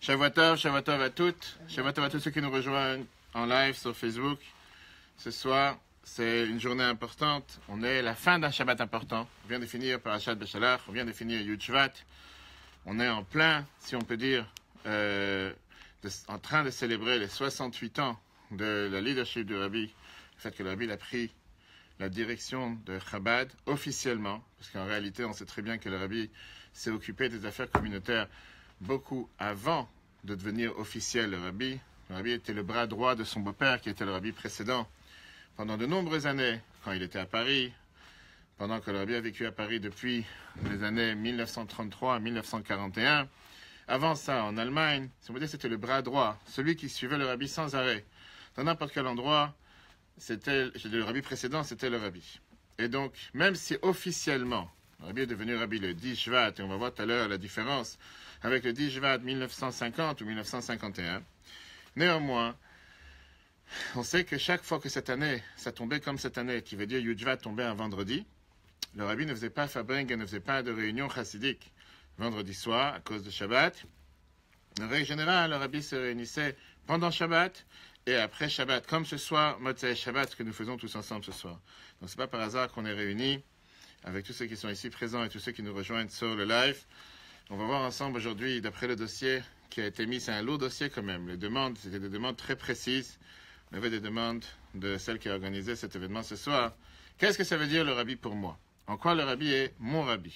Shabbat Tov à toutes. Shabbat Tov à tous ceux qui nous rejoignent en live sur Facebook. Ce soir, c'est une journée importante. On est à la fin d'un Shabbat important. On vient de finir Parashat Beshalach. On vient de finir Yud Shvat. On est en plein, si on peut dire, en train de célébrer les 68 ans de la leadership du Rabbi. Le fait que le Rabbi a pris la direction de Chabad officiellement. Parce qu'en réalité, on sait très bien que le Rabbi s'est occupé des affaires communautaires beaucoup avant de devenir officiel. Le Rabbi était le bras droit de son beau-père, qui était le Rabbi précédent. Pendant de nombreuses années, quand il était à Paris, pendant que le Rabbi a vécu à Paris depuis les années 1933 à 1941, avant ça, en Allemagne, si on veut dire, c'était le bras droit, celui qui suivait le Rabbi sans arrêt. Dans n'importe quel endroit, le Rabbi précédent, c'était le Rabbi. Et donc, même si officiellement, le Rabbi est devenu Rabbi le 10 Shvat, et on va voir tout à l'heure la différence avec le 10 Shvat 1950 ou 1951, néanmoins, on sait que chaque fois que cette année, ça tombait comme cette année, qui veut dire Yud Shvat tombait un vendredi, le Rabbi ne faisait pas Fabring et ne faisait pas de réunion chassidique vendredi soir à cause de Shabbat. En règle générale, le Rabbi se réunissait pendant Shabbat et après Shabbat, comme ce soir, Motzei Shabbat, ce que nous faisons tous ensemble ce soir. Donc c'est pas par hasard qu'on est réunis avec tous ceux qui sont ici présents et tous ceux qui nous rejoignent sur le live. On va voir ensemble aujourd'hui, d'après le dossier qui a été mis, c'est un lourd dossier quand même. Les demandes, c'était des demandes très précises. On avait des demandes de celle qui a organisé cet événement ce soir. Qu'est-ce que ça veut dire le Rabbi pour moi? En quoi le Rabbi est mon Rabbi?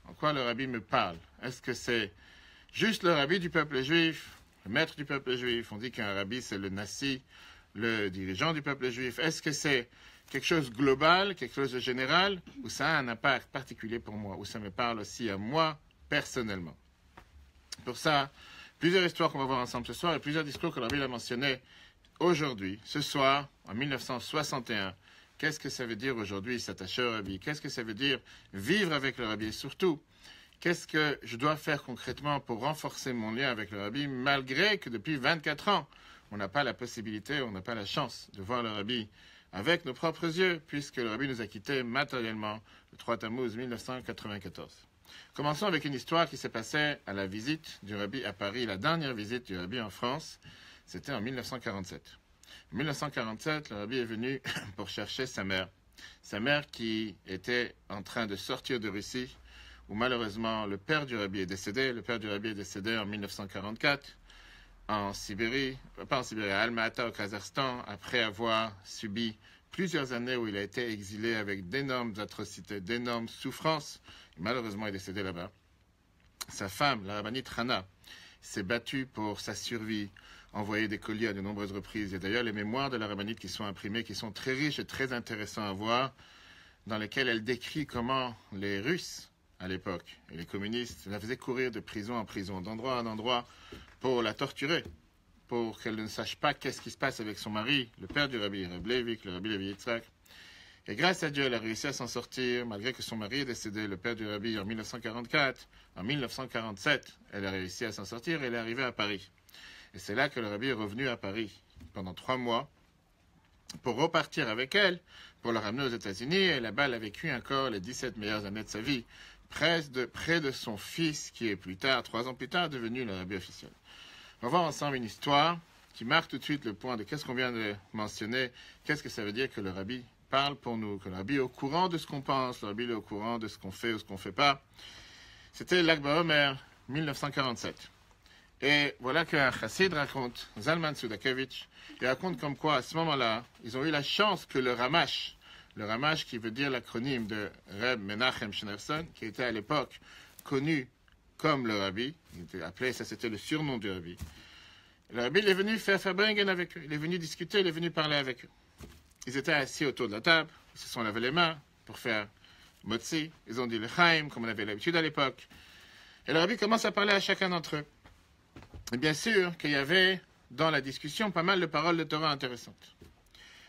En quoi le Rabbi me parle? Est-ce que c'est juste le Rabbi du peuple juif, le maître du peuple juif? On dit qu'un Rabbi, c'est le Nassi, le dirigeant du peuple juif. Est-ce que c'est quelque chose de global, quelque chose de général, ou ça a un impact particulier pour moi, ou ça me parle aussi à moi, personnellement? Pour ça, plusieurs histoires qu'on va voir ensemble ce soir, et plusieurs discours que le Rabbi a mentionnés aujourd'hui, ce soir, en 1961. Qu'est-ce que ça veut dire aujourd'hui s'attacher au Rabbi? Qu'est-ce que ça veut dire vivre avec le Rabbi? Et surtout, qu'est-ce que je dois faire concrètement pour renforcer mon lien avec le Rabbi, malgré que depuis 24 ans, on n'a pas la possibilité, on n'a pas la chance de voir le Rabbi avec nos propres yeux, puisque le Rabbi nous a quittés matériellement le 3 Tammuz 1994. Commençons avec une histoire qui s'est passée à la visite du Rabbi à Paris, la dernière visite du Rabbi en France, c'était en 1947. En 1947, le Rabbi est venu pour chercher sa mère qui était en train de sortir de Russie, où malheureusement le père du Rabbi est décédé. Le père du Rabbi est décédé en 1944 en Sibérie, pas en Sibérie, à Alma-Ata au Kazakhstan, après avoir subi plusieurs années où il a été exilé avec d'énormes atrocités, d'énormes souffrances. Et malheureusement, il est décédé là-bas. Sa femme, la rabbinite Hana, s'est battue pour sa survie, envoyé des colis à de nombreuses reprises. Et d'ailleurs, les mémoires de la rabbinite qui sont imprimées, qui sont très riches et très intéressants à voir, dans lesquelles elle décrit comment les Russes, à l'époque, et les communistes, la faisaient courir de prison en prison, d'endroit en endroit, pour la torturer, pour qu'elle ne sache pas qu'est-ce qui se passe avec son mari, le père du Rabbi, Reb Levik, le Rabbi Levi Yitzhak. Et grâce à Dieu, elle a réussi à s'en sortir, malgré que son mari est décédé, le père du Rabbi, en 1944. En 1947, elle a réussi à s'en sortir et elle est arrivée à Paris. Et c'est là que le Rabbi est revenu à Paris pendant 3 mois pour repartir avec elle, pour la ramener aux États-Unis. Et là-bas, elle a vécu encore les 17 meilleures années de sa vie, près de son fils, qui est plus tard, 3 ans plus tard, devenu le Rabbi officiel. On va voir ensemble une histoire qui marque tout de suite le point de qu'est-ce qu'on vient de mentionner, qu'est-ce que ça veut dire que le Rabbi parle pour nous, que le Rabbi est au courant de ce qu'on pense, le Rabbi est au courant de ce qu'on fait ou ce qu'on ne fait pas. C'était Lag BaOmer, 1947. Et voilà qu'un chassid raconte, Zalman Sudakevich, il raconte comme quoi, à ce moment-là, ils ont eu la chance que le Ramash qui veut dire l'acronyme de Reb Menachem Schneerson, qui était à l'époque connu comme le Rabbi, il était appelé, ça c'était le surnom du Rabbi. Le Rabbi il est venu faire Fabringen avec eux, il est venu discuter, il est venu parler avec eux. Ils étaient assis autour de la table, ils se sont lavés les mains pour faire motzi, ils ont dit le chaim, comme on avait l'habitude à l'époque. Et le Rabbi commence à parler à chacun d'entre eux. Et bien sûr qu'il y avait dans la discussion pas mal de paroles de Torah intéressantes.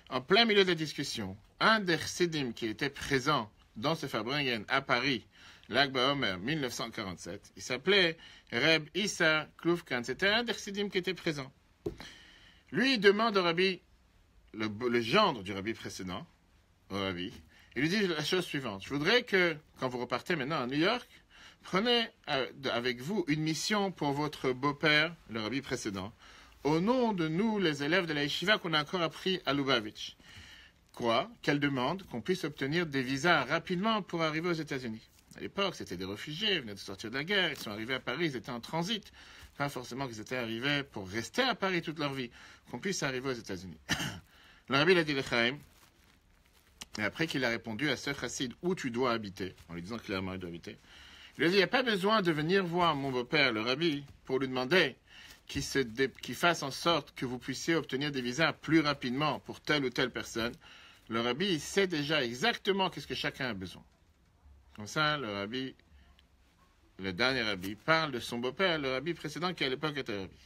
En plein milieu de la discussion, un des chassidim qui était présent dans ce Fabringen à Paris, Lag BaOmer 1947, il s'appelait Reb Issa Kloufkan. C'était un des chassidim qui était présent. Lui, il demande au Rabbi, le gendre du Rabbi précédent, au Rabbi, il lui dit la chose suivante. Je voudrais que, quand vous repartez maintenant à New York, prenez avec vous une mission pour votre beau-père, le rabbi précédent, au nom de nous, les élèves de la yeshiva qu'on a encore appris à Lubavitch. Quoi? Qu'elle demande qu'on puisse obtenir des visas rapidement pour arriver aux États-Unis. À l'époque, c'était des réfugiés, ils venaient de sortir de la guerre, ils sont arrivés à Paris, ils étaient en transit. Pas forcément qu'ils étaient arrivés pour rester à Paris toute leur vie, qu'on puisse arriver aux États-Unis. Le rabbi l'a dit l'Echaim, et après qu'il a répondu à ce chassid où tu dois habiter, en lui disant clairement où il doit habiter, il lui a dit, il n'y a pas besoin de venir voir mon beau-père, le rabbi, pour lui demander qu'il fasse en sorte que vous puissiez obtenir des visas plus rapidement pour telle ou telle personne. Le rabbi, il sait déjà exactement qu'est-ce que chacun a besoin. Comme ça, le dernier rabbi, parle de son beau-père, le rabbi précédent qui à l'époque était rabbi.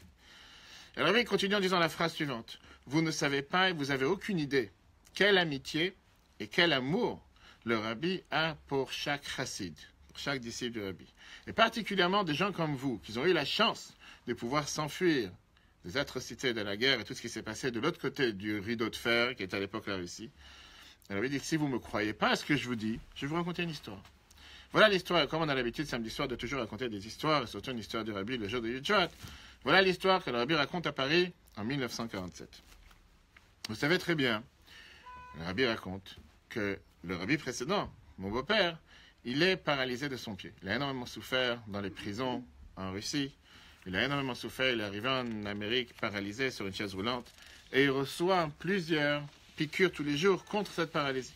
Et le rabbi continue en disant la phrase suivante. Vous ne savez pas et vous n'avez aucune idée quelle amitié et quel amour le rabbi a pour chaque chassid, pour chaque disciple du rabbi. Et particulièrement des gens comme vous, qui ont eu la chance de pouvoir s'enfuir des atrocités de la guerre et tout ce qui s'est passé de l'autre côté du rideau de fer, qui était à l'époque la Russie. Elle avait dit que si vous ne me croyez pas à ce que je vous dis, je vais vous raconter une histoire. Voilà l'histoire, comme on a l'habitude samedi soir de toujours raconter des histoires, et surtout une histoire du rabbi le jour de Yudjot. Voilà l'histoire que le rabbi raconte à Paris en 1947. Vous savez très bien, le rabbi raconte que le rabbi précédent, mon beau-père, il est paralysé de son pied. Il a énormément souffert dans les prisons en Russie. Il a énormément souffert, il est arrivé en Amérique paralysé sur une chaise roulante et il reçoit plusieurs piqûres tous les jours contre cette paralysie.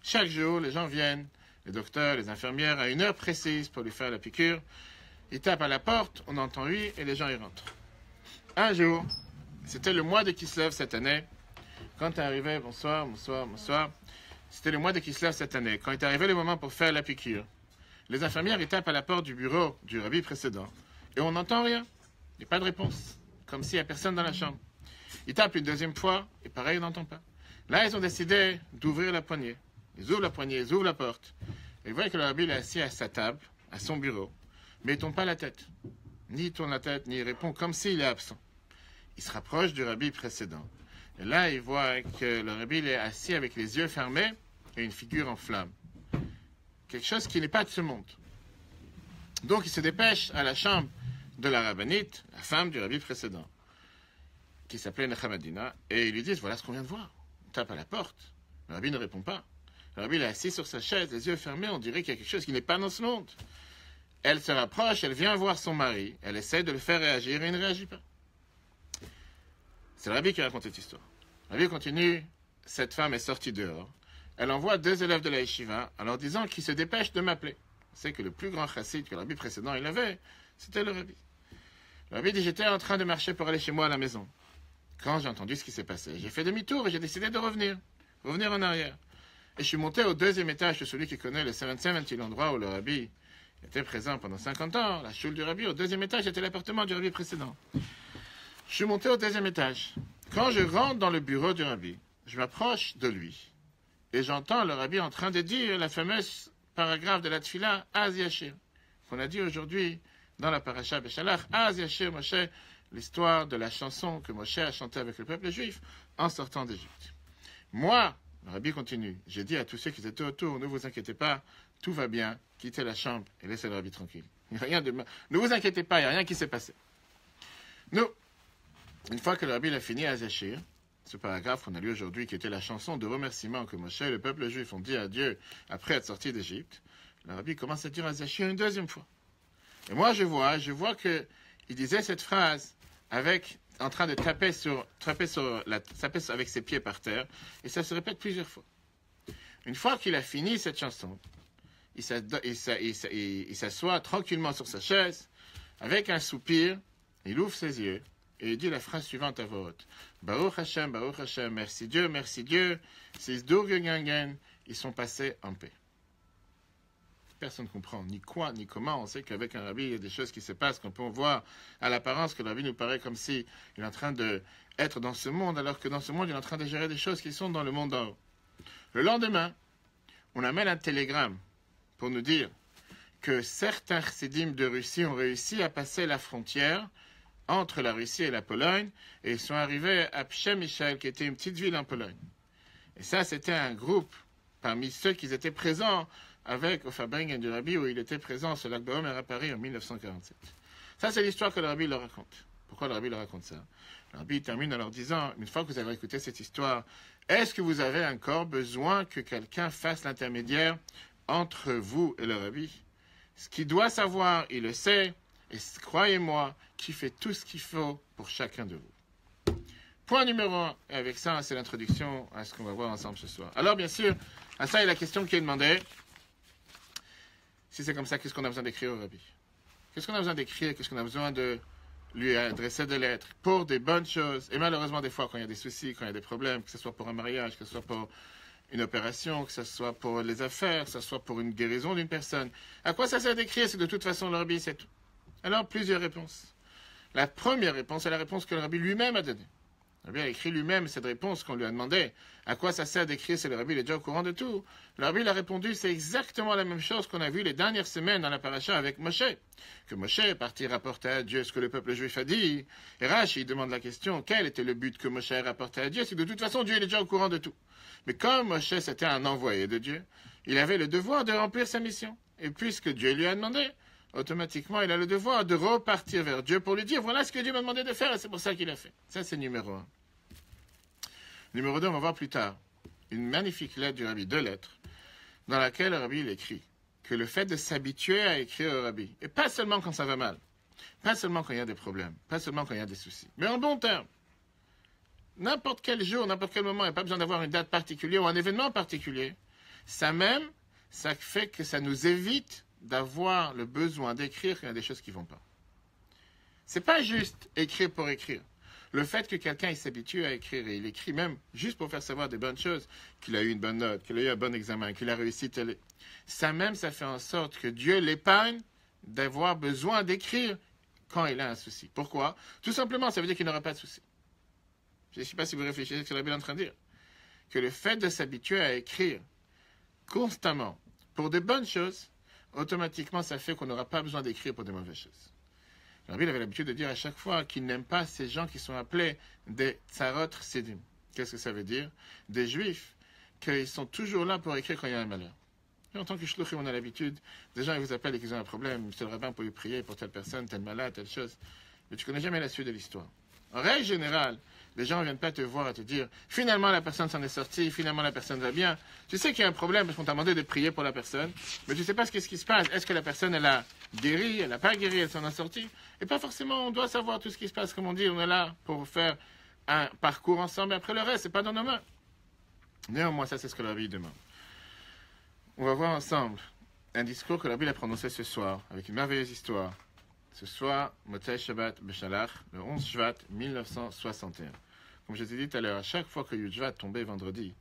Chaque jour, les gens viennent, les docteurs, les infirmières, à une heure précise pour lui faire la piqûre. Ils tapent à la porte, on entend oui et les gens y rentrent. Un jour, c'était le mois de Kislev cette année, quand est arrivé, bonsoir, c'était le mois de Kislev cette année, quand est arrivé le moment pour faire la piqûre. Les infirmières, ils tapent à la porte du bureau du rabbi précédent. Et on n'entend rien. Il n'y a pas de réponse. Comme s'il n'y a personne dans la chambre. Ils tapent une deuxième fois, et pareil, on n'entend pas. Là, ils ont décidé d'ouvrir la poignée. Ils ouvrent la poignée, ils ouvrent la porte. Et ils voient que le rabbi est assis à sa table, à son bureau. Mais il ne tourne pas la tête. Ni il tourne la tête, ni il répond, comme s'il est absent. Il se rapproche du rabbi précédent. Et là, il voit que le rabbi est assis avec les yeux fermés et une figure en flamme. Quelque chose qui n'est pas de ce monde. Donc, il se dépêche à la chambre de la rabbinite, la femme du rabbi précédent, qui s'appelait Nechamadina, et ils lui disent, voilà ce qu'on vient de voir. On tape à la porte, le rabbi ne répond pas. Le rabbi est assis sur sa chaise, les yeux fermés, on dirait qu'il y a quelque chose qui n'est pas dans ce monde. Elle se rapproche, elle vient voir son mari, elle essaie de le faire réagir et il ne réagit pas. C'est le rabbi qui raconte cette histoire. Le rabbi continue, cette femme est sortie dehors, elle envoie 2 élèves de la yeshiva en leur disant qu'ils se dépêchent de m'appeler. C'est que le plus grand chassid que le rabbi précédent il avait, c'était le rabbi. Le rabbi dit, j'étais en train de marcher pour aller chez moi à la maison. Quand j'ai entendu ce qui s'est passé, j'ai fait demi-tour et j'ai décidé de revenir en arrière. Et je suis monté au 2e étage de celui qui connaît le 770, l'endroit où le rabbi était présent pendant 50 ans, la choule du rabbi. Au 2e étage, c'était l'appartement du rabbi précédent. Je suis monté au 2e étage. Quand je rentre dans le bureau du rabbi, je m'approche de lui. Et j'entends le rabbi en train de dire la fameuse paragraphe de la Tfila, Az Yashir, qu'on a dit aujourd'hui dans la paracha Beshalach, Az Yashir Moshe, l'histoire de la chanson que Moshe a chantée avec le peuple juif en sortant d'Égypte. Moi, le rabbi continue, j'ai dit à tous ceux qui étaient autour, ne vous inquiétez pas, tout va bien, quittez la chambre et laissez le rabbi tranquille. Ne vous inquiétez pas, il n'y a rien qui s'est passé. Nous, une fois que le rabbi a fini Az Yashir, ce paragraphe qu'on a lu aujourd'hui, qui était la chanson de remerciement que Moshe et le peuple juif ont dit à Dieu après être sortis d'Égypte, le rabbi commence à dire Az Yashir une 2e fois. Et moi, je vois qu'il disait cette phrase en train de taper avec ses pieds par terre, et ça se répète plusieurs fois. Une fois qu'il a fini cette chanson, il s'assoit tranquillement sur sa chaise, avec un soupir, il ouvre ses yeux, et il dit la phrase suivante à voix haute. Baruch Hashem, merci Dieu, ces Durgengangen, ils sont passés en paix. Personne ne comprend ni quoi, ni comment. On sait qu'avec un rabbi, il y a des choses qui se passent, qu'on peut voir à l'apparence que le rabbi nous paraît comme s'il est en train d'être dans ce monde, alors que dans ce monde, il est en train de gérer des choses qui sont dans le monde d'en haut. Le lendemain, on amène un télégramme pour nous dire que certains chassidim de Russie ont réussi à passer la frontière entre la Russie et la Pologne, et ils sont arrivés à Przemyśl, qui était une petite ville en Pologne. Et ça, c'était un groupe, parmi ceux qui étaient présents avec au Farbrengen du Rabbi où il était présent sur lac de Homer à Paris en 1947. Ça, c'est l'histoire que le Rabbi leur raconte. Pourquoi le Rabbi leur raconte ça? Le Rabbi termine en leur disant, une fois que vous avez écouté cette histoire, est-ce que vous avez encore besoin que quelqu'un fasse l'intermédiaire entre vous et le Rabbi? Ce qu'il doit savoir, il le sait, et croyez-moi, qu'il fait tout ce qu'il faut pour chacun de vous. Point numéro 1, et avec ça, c'est l'introduction à ce qu'on va voir ensemble ce soir. Alors, bien sûr, à ça, il y a la question qui est demandée. Si c'est comme ça, qu'est-ce qu'on a besoin d'écrire au Rabbi? Qu'est-ce qu'on a besoin d'écrire? Qu'est-ce qu'on a besoin de lui adresser des lettres pour des bonnes choses? Et malheureusement, des fois, quand il y a des soucis, quand il y a des problèmes, que ce soit pour un mariage, que ce soit pour une opération, que ce soit pour les affaires, que ce soit pour une guérison d'une personne, à quoi ça sert d'écrire? C'est de toute façon le Rabbi, c'est tout. Alors, plusieurs réponses. La première réponse est la réponse que le Rabbi lui-même a donnée. Le Rabbi a écrit lui-même cette réponse qu'on lui a demandé. À quoi ça sert d'écrire? C'est le Rabbi, il est déjà au courant de tout. Le Rabbi a répondu, c'est exactement la même chose qu'on a vu les dernières semaines dans la paracha avec Moshe. Que Moshe est parti rapporter à Dieu ce que le peuple juif a dit. Et Rashi demande la question, quel était le but que Moshe a rapporté à Dieu? C'est que de toute façon, Dieu il est déjà au courant de tout. Mais comme Moshe c'était un envoyé de Dieu, il avait le devoir de remplir sa mission. Et puisque Dieu lui a demandé, automatiquement, il a le devoir de repartir vers Dieu pour lui dire, voilà ce que Dieu m'a demandé de faire, et c'est pour ça qu'il a fait. Ça, c'est numéro 1. Numéro 2, on va voir plus tard. Une magnifique lettre du Rabbi, 2 lettres, dans laquelle le Rabbi il écrit que le fait de s'habituer à écrire au Rabbi, et pas seulement quand ça va mal, pas seulement quand il y a des problèmes, pas seulement quand il y a des soucis, mais en bon terme. N'importe quel jour, n'importe quel moment, il n'y a pas besoin d'avoir une date particulière ou un événement particulier. Ça même, ça fait que ça nous évite d'avoir le besoin d'écrire quand il y a des choses qui ne vont pas. C'est pas juste écrire pour écrire. Le fait que quelqu'un s'habitue à écrire, et il écrit même juste pour faire savoir des bonnes choses, qu'il a eu une bonne note, qu'il a eu un bon examen, qu'il a réussi tel... Ça même, ça fait en sorte que Dieu l'épargne d'avoir besoin d'écrire quand il a un souci. Pourquoi? Tout simplement, ça veut dire qu'il n'aura pas de souci. Je ne sais pas si vous réfléchissez à ce que la Bible est en train de dire. Que le fait de s'habituer à écrire constamment pour des bonnes choses, automatiquement, ça fait qu'on n'aura pas besoin d'écrire pour des mauvaises choses. La Bible avait l'habitude de dire à chaque fois qu'il n'aime pas ces gens qui sont appelés des tsarot sidim. Qu'est-ce que ça veut dire? Des juifs, qu'ils sont toujours là pour écrire quand il y a un malheur. Et en tant que shluchim, on a l'habitude, des gens ils vous appellent et qu'ils ont un problème, monsieur le rabbin, pour lui prier pour telle personne, tel malade, telle chose. Mais tu ne connais jamais la suite de l'histoire. En règle générale, les gens ne viennent pas te voir et te dire finalement la personne s'en est sortie, finalement la personne va bien. Tu sais qu'il y a un problème parce qu'on t'a demandé de prier pour la personne, mais tu ne sais pas ce qui se passe. Est-ce que la personne elle a guéri, elle n'a pas guéri, elle s'en est sortie? Et pas forcément, on doit savoir tout ce qui se passe. Comme on dit, on est là pour faire un parcours ensemble et après le reste, c'est pas dans nos mains. Néanmoins, ça c'est ce que la Bible demande. On va voir ensemble un discours que la Bible a prononcé ce soir, avec une merveilleuse histoire. Ce soir, Motzei Shabbat Beshalach, le 11 Shvat 1961. Comme je vous ai dit tout à l'heure, à chaque fois que Yud Shvat tombait vendredi,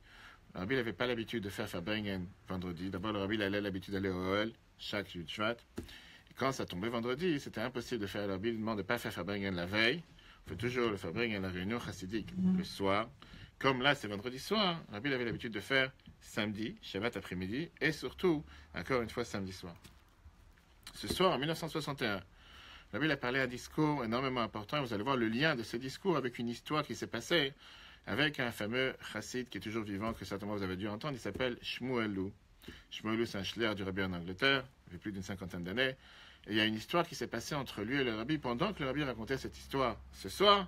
le Rabbi n'avait pas l'habitude de faire Farbrengen vendredi. D'abord, le Rabbi il avait l'habitude d'aller au Ohel chaque Yud Shvat. Et quand ça tombait vendredi, c'était impossible de faire. Le Rabbi demande de ne pas faire Farbrengen la veille. On fait toujours le Farbrengen, la réunion chassidique, le soir. Comme là, c'est vendredi soir, le Rabbi avait l'habitude de faire samedi, Shabbat après-midi, et surtout, encore une fois, samedi soir. Ce soir, en 1961, la Bible a parlé un discours énormément important, et vous allez voir le lien de ce discours avec une histoire qui s'est passée avec un fameux chassid qui est toujours vivant, que certainement vous avez dû entendre, il s'appelle Shmuelou. Shmuelou, c'est un shliach du Rabbi en Angleterre, il fait plus d'une 50aine d'années, et il y a une histoire qui s'est passée entre lui et le Rabbi pendant que le Rabbi racontait cette histoire ce soir,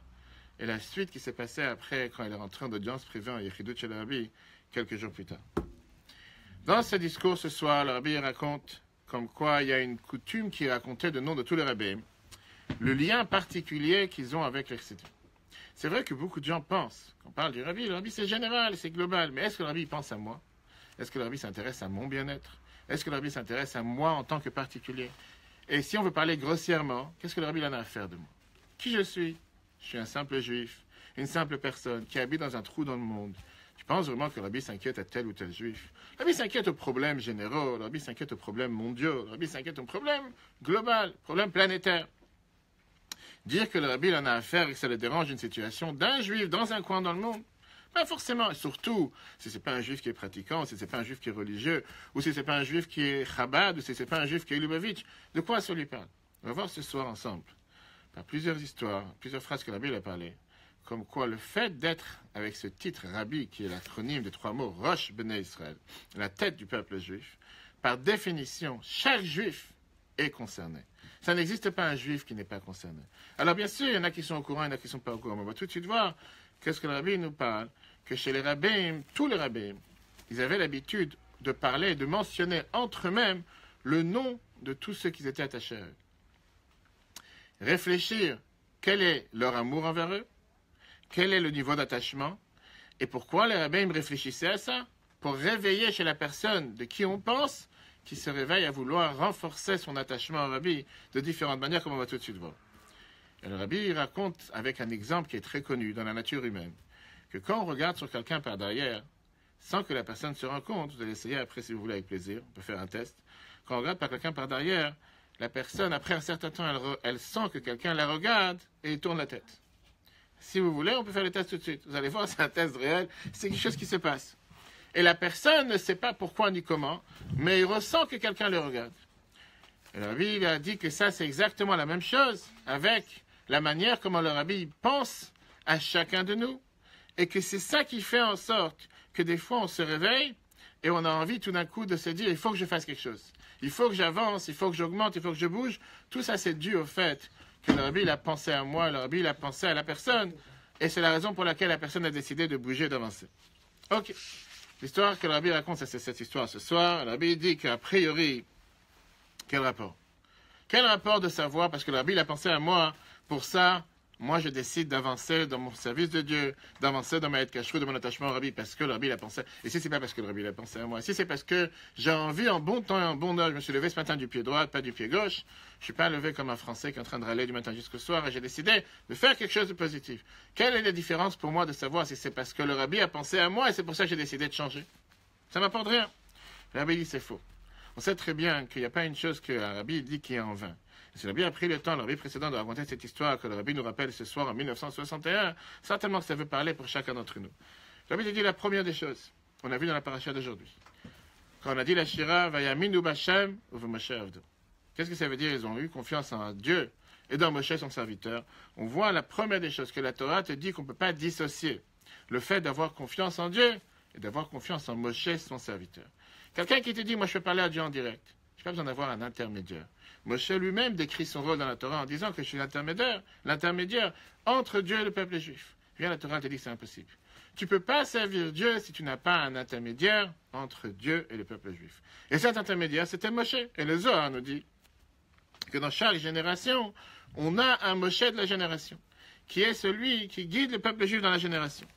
et la suite qui s'est passée après, quand il est rentré en audience privée en Yechidut chez le Rabbi, quelques jours plus tard. Dans ce discours ce soir, le Rabbi raconte comme quoi il y a une coutume qui est racontée de nom de tous les rabbis, le lien particulier qu'ils ont avec l'Echsidut. C'est vrai que beaucoup de gens pensent, quand on parle du Rabbi, le Rabbi c'est général, c'est global, mais est-ce que le Rabbi pense à moi? Est-ce que le Rabbi s'intéresse à mon bien-être? Est-ce que le Rabbi s'intéresse à moi en tant que particulier? Et si on veut parler grossièrement, qu'est-ce que le Rabbi en a à faire de moi? Qui je suis? Je suis un simple juif, une simple personne qui habite dans un trou dans le monde. Tu penses vraiment que le Rabbi s'inquiète à tel ou tel juif? Le Rabbi s'inquiète aux problèmes généraux, le Rabbi s'inquiète aux problèmes mondiaux, le Rabbi s'inquiète aux problèmes globaux, problèmes planétaires. Dire que le Rabbi en a affaire et que ça le dérange une situation d'un juif dans un coin dans le monde, pas forcément. Et surtout, si ce n'est pas un juif qui est pratiquant, si ce n'est pas un juif qui est religieux, ou si ce n'est pas un juif qui est Chabad, ou si ce n'est pas un juif qui est Lubavitch, de quoi ça lui parle? On va voir ce soir ensemble, par plusieurs histoires, plusieurs phrases que la Bible a parlé, comme quoi le fait d'être avec ce titre Rabbi, qui est l'acronyme des 3 mots Rosh Bnei Israël, la tête du peuple juif, par définition, chaque juif est concerné. Ça n'existe pas un juif qui n'est pas concerné. Alors bien sûr, il y en a qui sont au courant, il y en a qui ne sont pas au courant. Mais on va tout de suite voir qu'est-ce que le rabbi nous parle, que chez les rabbins, tous les rabbins, ils avaient l'habitude de parler, de mentionner entre eux-mêmes le nom de tous ceux qui étaient attachés à eux. Réfléchir quel est leur amour envers eux, quel est le niveau d'attachement, et pourquoi les rabbins réfléchissaient à ça, pour réveiller chez la personne de qui on pense, qui se réveille à vouloir renforcer son attachement au rabbi de différentes manières, comme on va tout de suite voir. Et le rabbi raconte avec un exemple qui est très connu dans la nature humaine, que quand on regarde sur quelqu'un par derrière, sans que la personne se rende compte, vous allez essayer après si vous voulez avec plaisir, on peut faire un test, quand on regarde par quelqu'un par derrière, la personne, après un certain temps, elle sent que quelqu'un la regarde et tourne la tête. Si vous voulez, on peut faire le test tout de suite. Vous allez voir, c'est un test réel, c'est quelque chose qui se passe. Et la personne ne sait pas pourquoi ni comment, mais il ressent que quelqu'un le regarde. Et le rabbi a dit que ça, c'est exactement la même chose avec la manière comment le rabbi pense à chacun de nous. Et que c'est ça qui fait en sorte que des fois, on se réveille et on a envie tout d'un coup de se dire, il faut que je fasse quelque chose. Il faut que j'avance, il faut que j'augmente, il faut que je bouge. Tout ça, c'est dû au fait que le rabbi il a pensé à moi, le rabbi il a pensé à la personne. Et c'est la raison pour laquelle la personne a décidé de bouger, d'avancer. Ok. L'histoire que le rabbi raconte, c'est cette histoire ce soir. Le rabbi dit qu'a priori, quel rapport? Quel rapport de savoir, parce que le rabbi il a pensé à moi, pour ça, moi je décide d'avancer dans mon service de Dieu, d'avancer dans ma kashrut, de mon attachement au rabbi, parce que le rabbi il a pensé. Et si c'est pas parce que le rabbi il a pensé à moi, si c'est parce que j'ai envie en bon temps et en bon heure, je me suis levé ce matin du pied droit, pas du pied gauche, je suis pas levé comme un Français qui est en train de râler du matin jusqu'au soir, et j'ai décidé de faire quelque chose de positif. Quelle est la différence pour moi de savoir si c'est parce que le rabbi a pensé à moi et c'est pour ça que j'ai décidé de changer? Ça m'apporte rien. Le rabbi dit c'est faux. On sait très bien qu'il n'y a pas une chose que le rabbi dit qui est en vain. Si le rabbi a pris le temps, le rabbi précédent, de raconter cette histoire que le rabbi nous rappelle ce soir en 1961, certainement que ça veut parler pour chacun d'entre nous. Le rabbi dit la première des choses, on a vu dans la paracha d'aujourd'hui. Quand on a dit la Shira, Vayaminu Bashem ou Moshe Avdo. Qu'est-ce que ça veut dire? Ils ont eu confiance en Dieu et dans Moshe, son serviteur. On voit la première des choses, que la Torah te dit qu'on ne peut pas dissocier le fait d'avoir confiance en Dieu et d'avoir confiance en Moshe, son serviteur. Quelqu'un qui te dit, moi je peux parler à Dieu en direct. Je n'ai pas besoin d'avoir un intermédiaire. Moshe lui-même décrit son rôle dans la Torah en disant que je suis l'intermédiaire entre Dieu et le peuple juif. Bien, la Torah te dit que c'est impossible. Tu ne peux pas servir Dieu si tu n'as pas un intermédiaire entre Dieu et le peuple juif. Et cet intermédiaire, c'était Moshe. Et le Zohar nous dit que dans chaque génération, on a un Moshe de la génération, qui est celui qui guide le peuple juif dans la génération.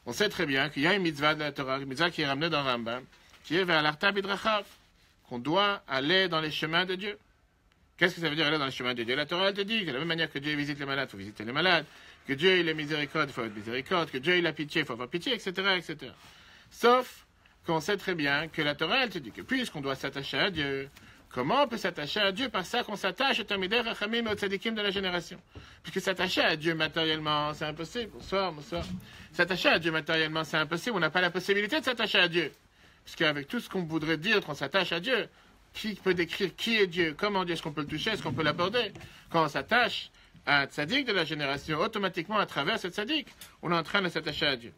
On sait très bien qu'il y a une mitzvah de la Torah, une mitzvah qui est ramenée dans Rambam, qui est vers l'Arta Bidrachav, qu'on doit aller dans les chemins de Dieu. Qu'est-ce que ça veut dire aller dans les chemins de Dieu? La Torah, elle te dit que de la même manière que Dieu visite les malades, il faut visiter les malades, que Dieu il est miséricorde, il faut être miséricorde, que Dieu il a pitié, il faut avoir pitié, etc., etc. Sauf qu'on sait très bien que la Torah, elle te dit que puisqu'on doit s'attacher à Dieu, comment on peut s'attacher à Dieu? Par ça qu'on s'attache au Talmidei Rachamim et au Tzadikim de la génération. Puisque s'attacher à Dieu matériellement, c'est impossible. Bonsoir. S'attacher à Dieu matériellement, c'est impossible. On n'a pas la possibilité de s'attacher à Dieu. Puisqu'avec tout ce qu'on voudrait dire qu'on s'attache à Dieu, qui peut décrire qui est Dieu? Comment Dieu? Est-ce qu'on peut le toucher? Est-ce qu'on peut l'aborder? Quand on s'attache à un tzaddik de la génération, automatiquement, à travers ce tzaddik, on est en train de s'attacher à Dieu.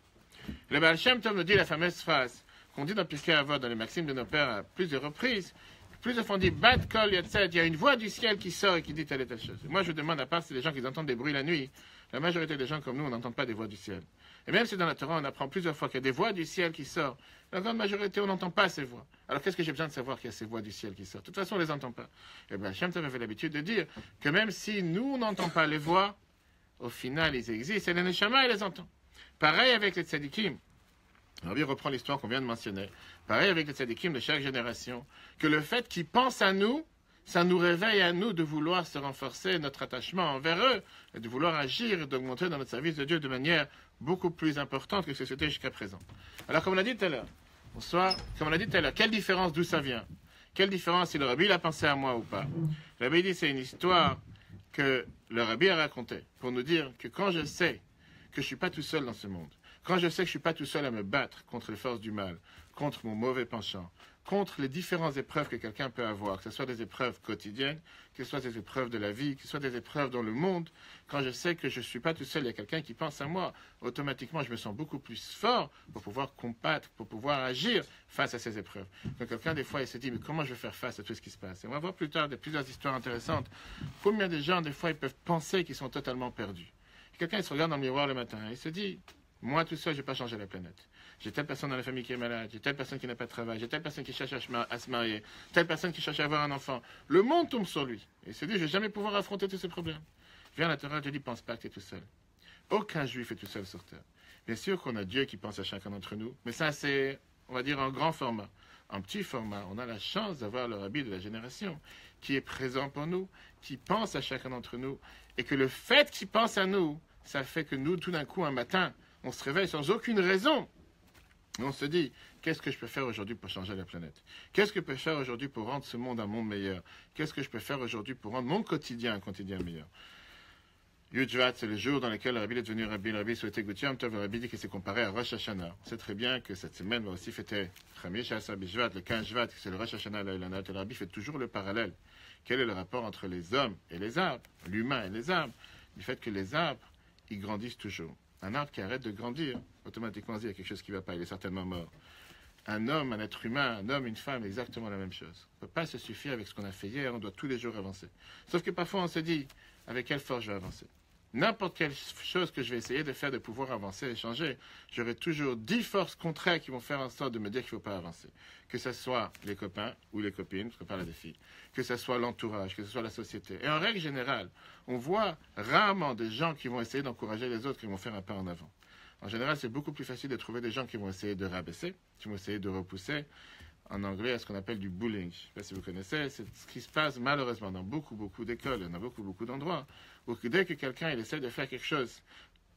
Le Baal Shem Tov nous dit la fameuse phrase qu'on dit dans Pirkei Avot, dans les maximes de nos pères à plusieurs reprises. Plusieurs fois on dit Bat Kol Yatzed, il y a une voix du ciel qui sort et qui dit telle et telle chose. Et moi je demande, à part si les gens qui entendent des bruits la nuit, la majorité des gens comme nous, on n'entend pas des voix du ciel. Et même si dans la Torah on apprend plusieurs fois qu'il y a des voix du ciel qui sortent, la grande majorité on n'entend pas ces voix. Alors qu'est-ce que j'ai besoin de savoir qu'il y a ces voix du ciel qui sortent? De toute façon on ne les entend pas. Et bien Shem Tov avait l'habitude de dire que même si nous on n'entend pas les voix, au final ils existent et les Neshama ils les entendent. Pareil avec les tzadikim. Alors, il reprend l'histoire qu'on vient de mentionner. Pareil avec les tzadikim de chaque génération, que le fait qu'ils pensent à nous, ça nous réveille à nous de vouloir se renforcer notre attachement envers eux, et de vouloir agir et d'augmenter dans notre service de Dieu de manière beaucoup plus importante que ce que c'était jusqu'à présent. Alors, comme on a dit tout à l'heure, quelle différence d'où ça vient? Quelle différence si le rabbi il a pensé à moi ou pas? Le rabbi dit c'est une histoire que le rabbi a racontée pour nous dire que quand je sais que je ne suis pas tout seul dans ce monde, quand je sais que je ne suis pas tout seul à me battre contre les forces du mal, contre mon mauvais penchant, contre les différentes épreuves que quelqu'un peut avoir, que ce soit des épreuves quotidiennes, que ce soit des épreuves de la vie, que ce soit des épreuves dans le monde, quand je sais que je ne suis pas tout seul, il y a quelqu'un qui pense à moi, automatiquement je me sens beaucoup plus fort pour pouvoir combattre, pour pouvoir agir face à ces épreuves. Donc quelqu'un des fois il se dit, mais comment je vais faire face à tout ce qui se passe? Et on va voir plus tard plusieurs histoires intéressantes. Combien de gens des fois ils peuvent penser qu'ils sont totalement perdus. Quelqu'un il se regarde dans le miroir le matin et il se dit, moi tout seul je ne vais pas changer la planète. J'ai telle personne dans la famille qui est malade, j'ai telle personne qui n'a pas de travail, j'ai telle personne qui cherche à se marier, telle personne qui cherche à avoir un enfant. Le monde tombe sur lui. Et il se dit, je ne vais jamais pouvoir affronter tous ces problèmes. Viens, la Torah te dit, pense pas que tu es tout seul. Aucun juif est tout seul sur terre. Bien sûr qu'on a Dieu qui pense à chacun d'entre nous, mais ça c'est, on va dire, en grand format. En petit format, on a la chance d'avoir le rabbi de la génération qui est présent pour nous, qui pense à chacun d'entre nous, et que le fait qu'il pense à nous, ça fait que nous, tout d'un coup, un matin, on se réveille sans aucune raison. Et on se dit, qu'est-ce que je peux faire aujourd'hui pour changer la planète? Qu'est-ce que je peux faire aujourd'hui pour rendre ce monde un monde meilleur? Qu'est-ce que je peux faire aujourd'hui pour rendre mon quotidien un quotidien meilleur? Yud-Jvat, c'est le jour dans lequel le rabbi est devenu rabbi. Le rabbi souhaitait goûter, le rabbi dit que c'est comparé à Rosh Hashanah. On sait très bien que cette semaine va aussi fêter Chamish Asar B'Shvat, le 15 Jvat, c'est le Rosh Hashanah, le rabbi fait toujours le parallèle. Quel est le rapport entre les hommes et les arbres, l'humain et les arbres? Du fait que les arbres, ils grandissent toujours. Un arbre qui arrête de grandir, automatiquement, il y a quelque chose qui ne va pas, il est certainement mort. Un homme, un être humain, un homme, une femme, exactement la même chose. On ne peut pas se suffire avec ce qu'on a fait hier, on doit tous les jours avancer. Sauf que parfois on se dit, avec quelle force je vais avancer? N'importe quelle chose que je vais essayer de faire, de pouvoir avancer et changer, j'aurai toujours 10 forces contraires qui vont faire en sorte de me dire qu'il ne faut pas avancer. Que ce soit les copains ou les copines, parce qu'on parle des filles, que ce soit l'entourage, que ce soit la société. Et en règle générale, on voit rarement des gens qui vont essayer d'encourager les autres, qui vont faire un pas en avant. En général, c'est beaucoup plus facile de trouver des gens qui vont essayer de rabaisser, qui vont essayer de repousser. En anglais, ce qu'on appelle du bullying. Je ne sais pas si vous connaissez, c'est ce qui se passe malheureusement dans beaucoup d'écoles, dans beaucoup d'endroits, où dès que quelqu'un il essaie de faire quelque chose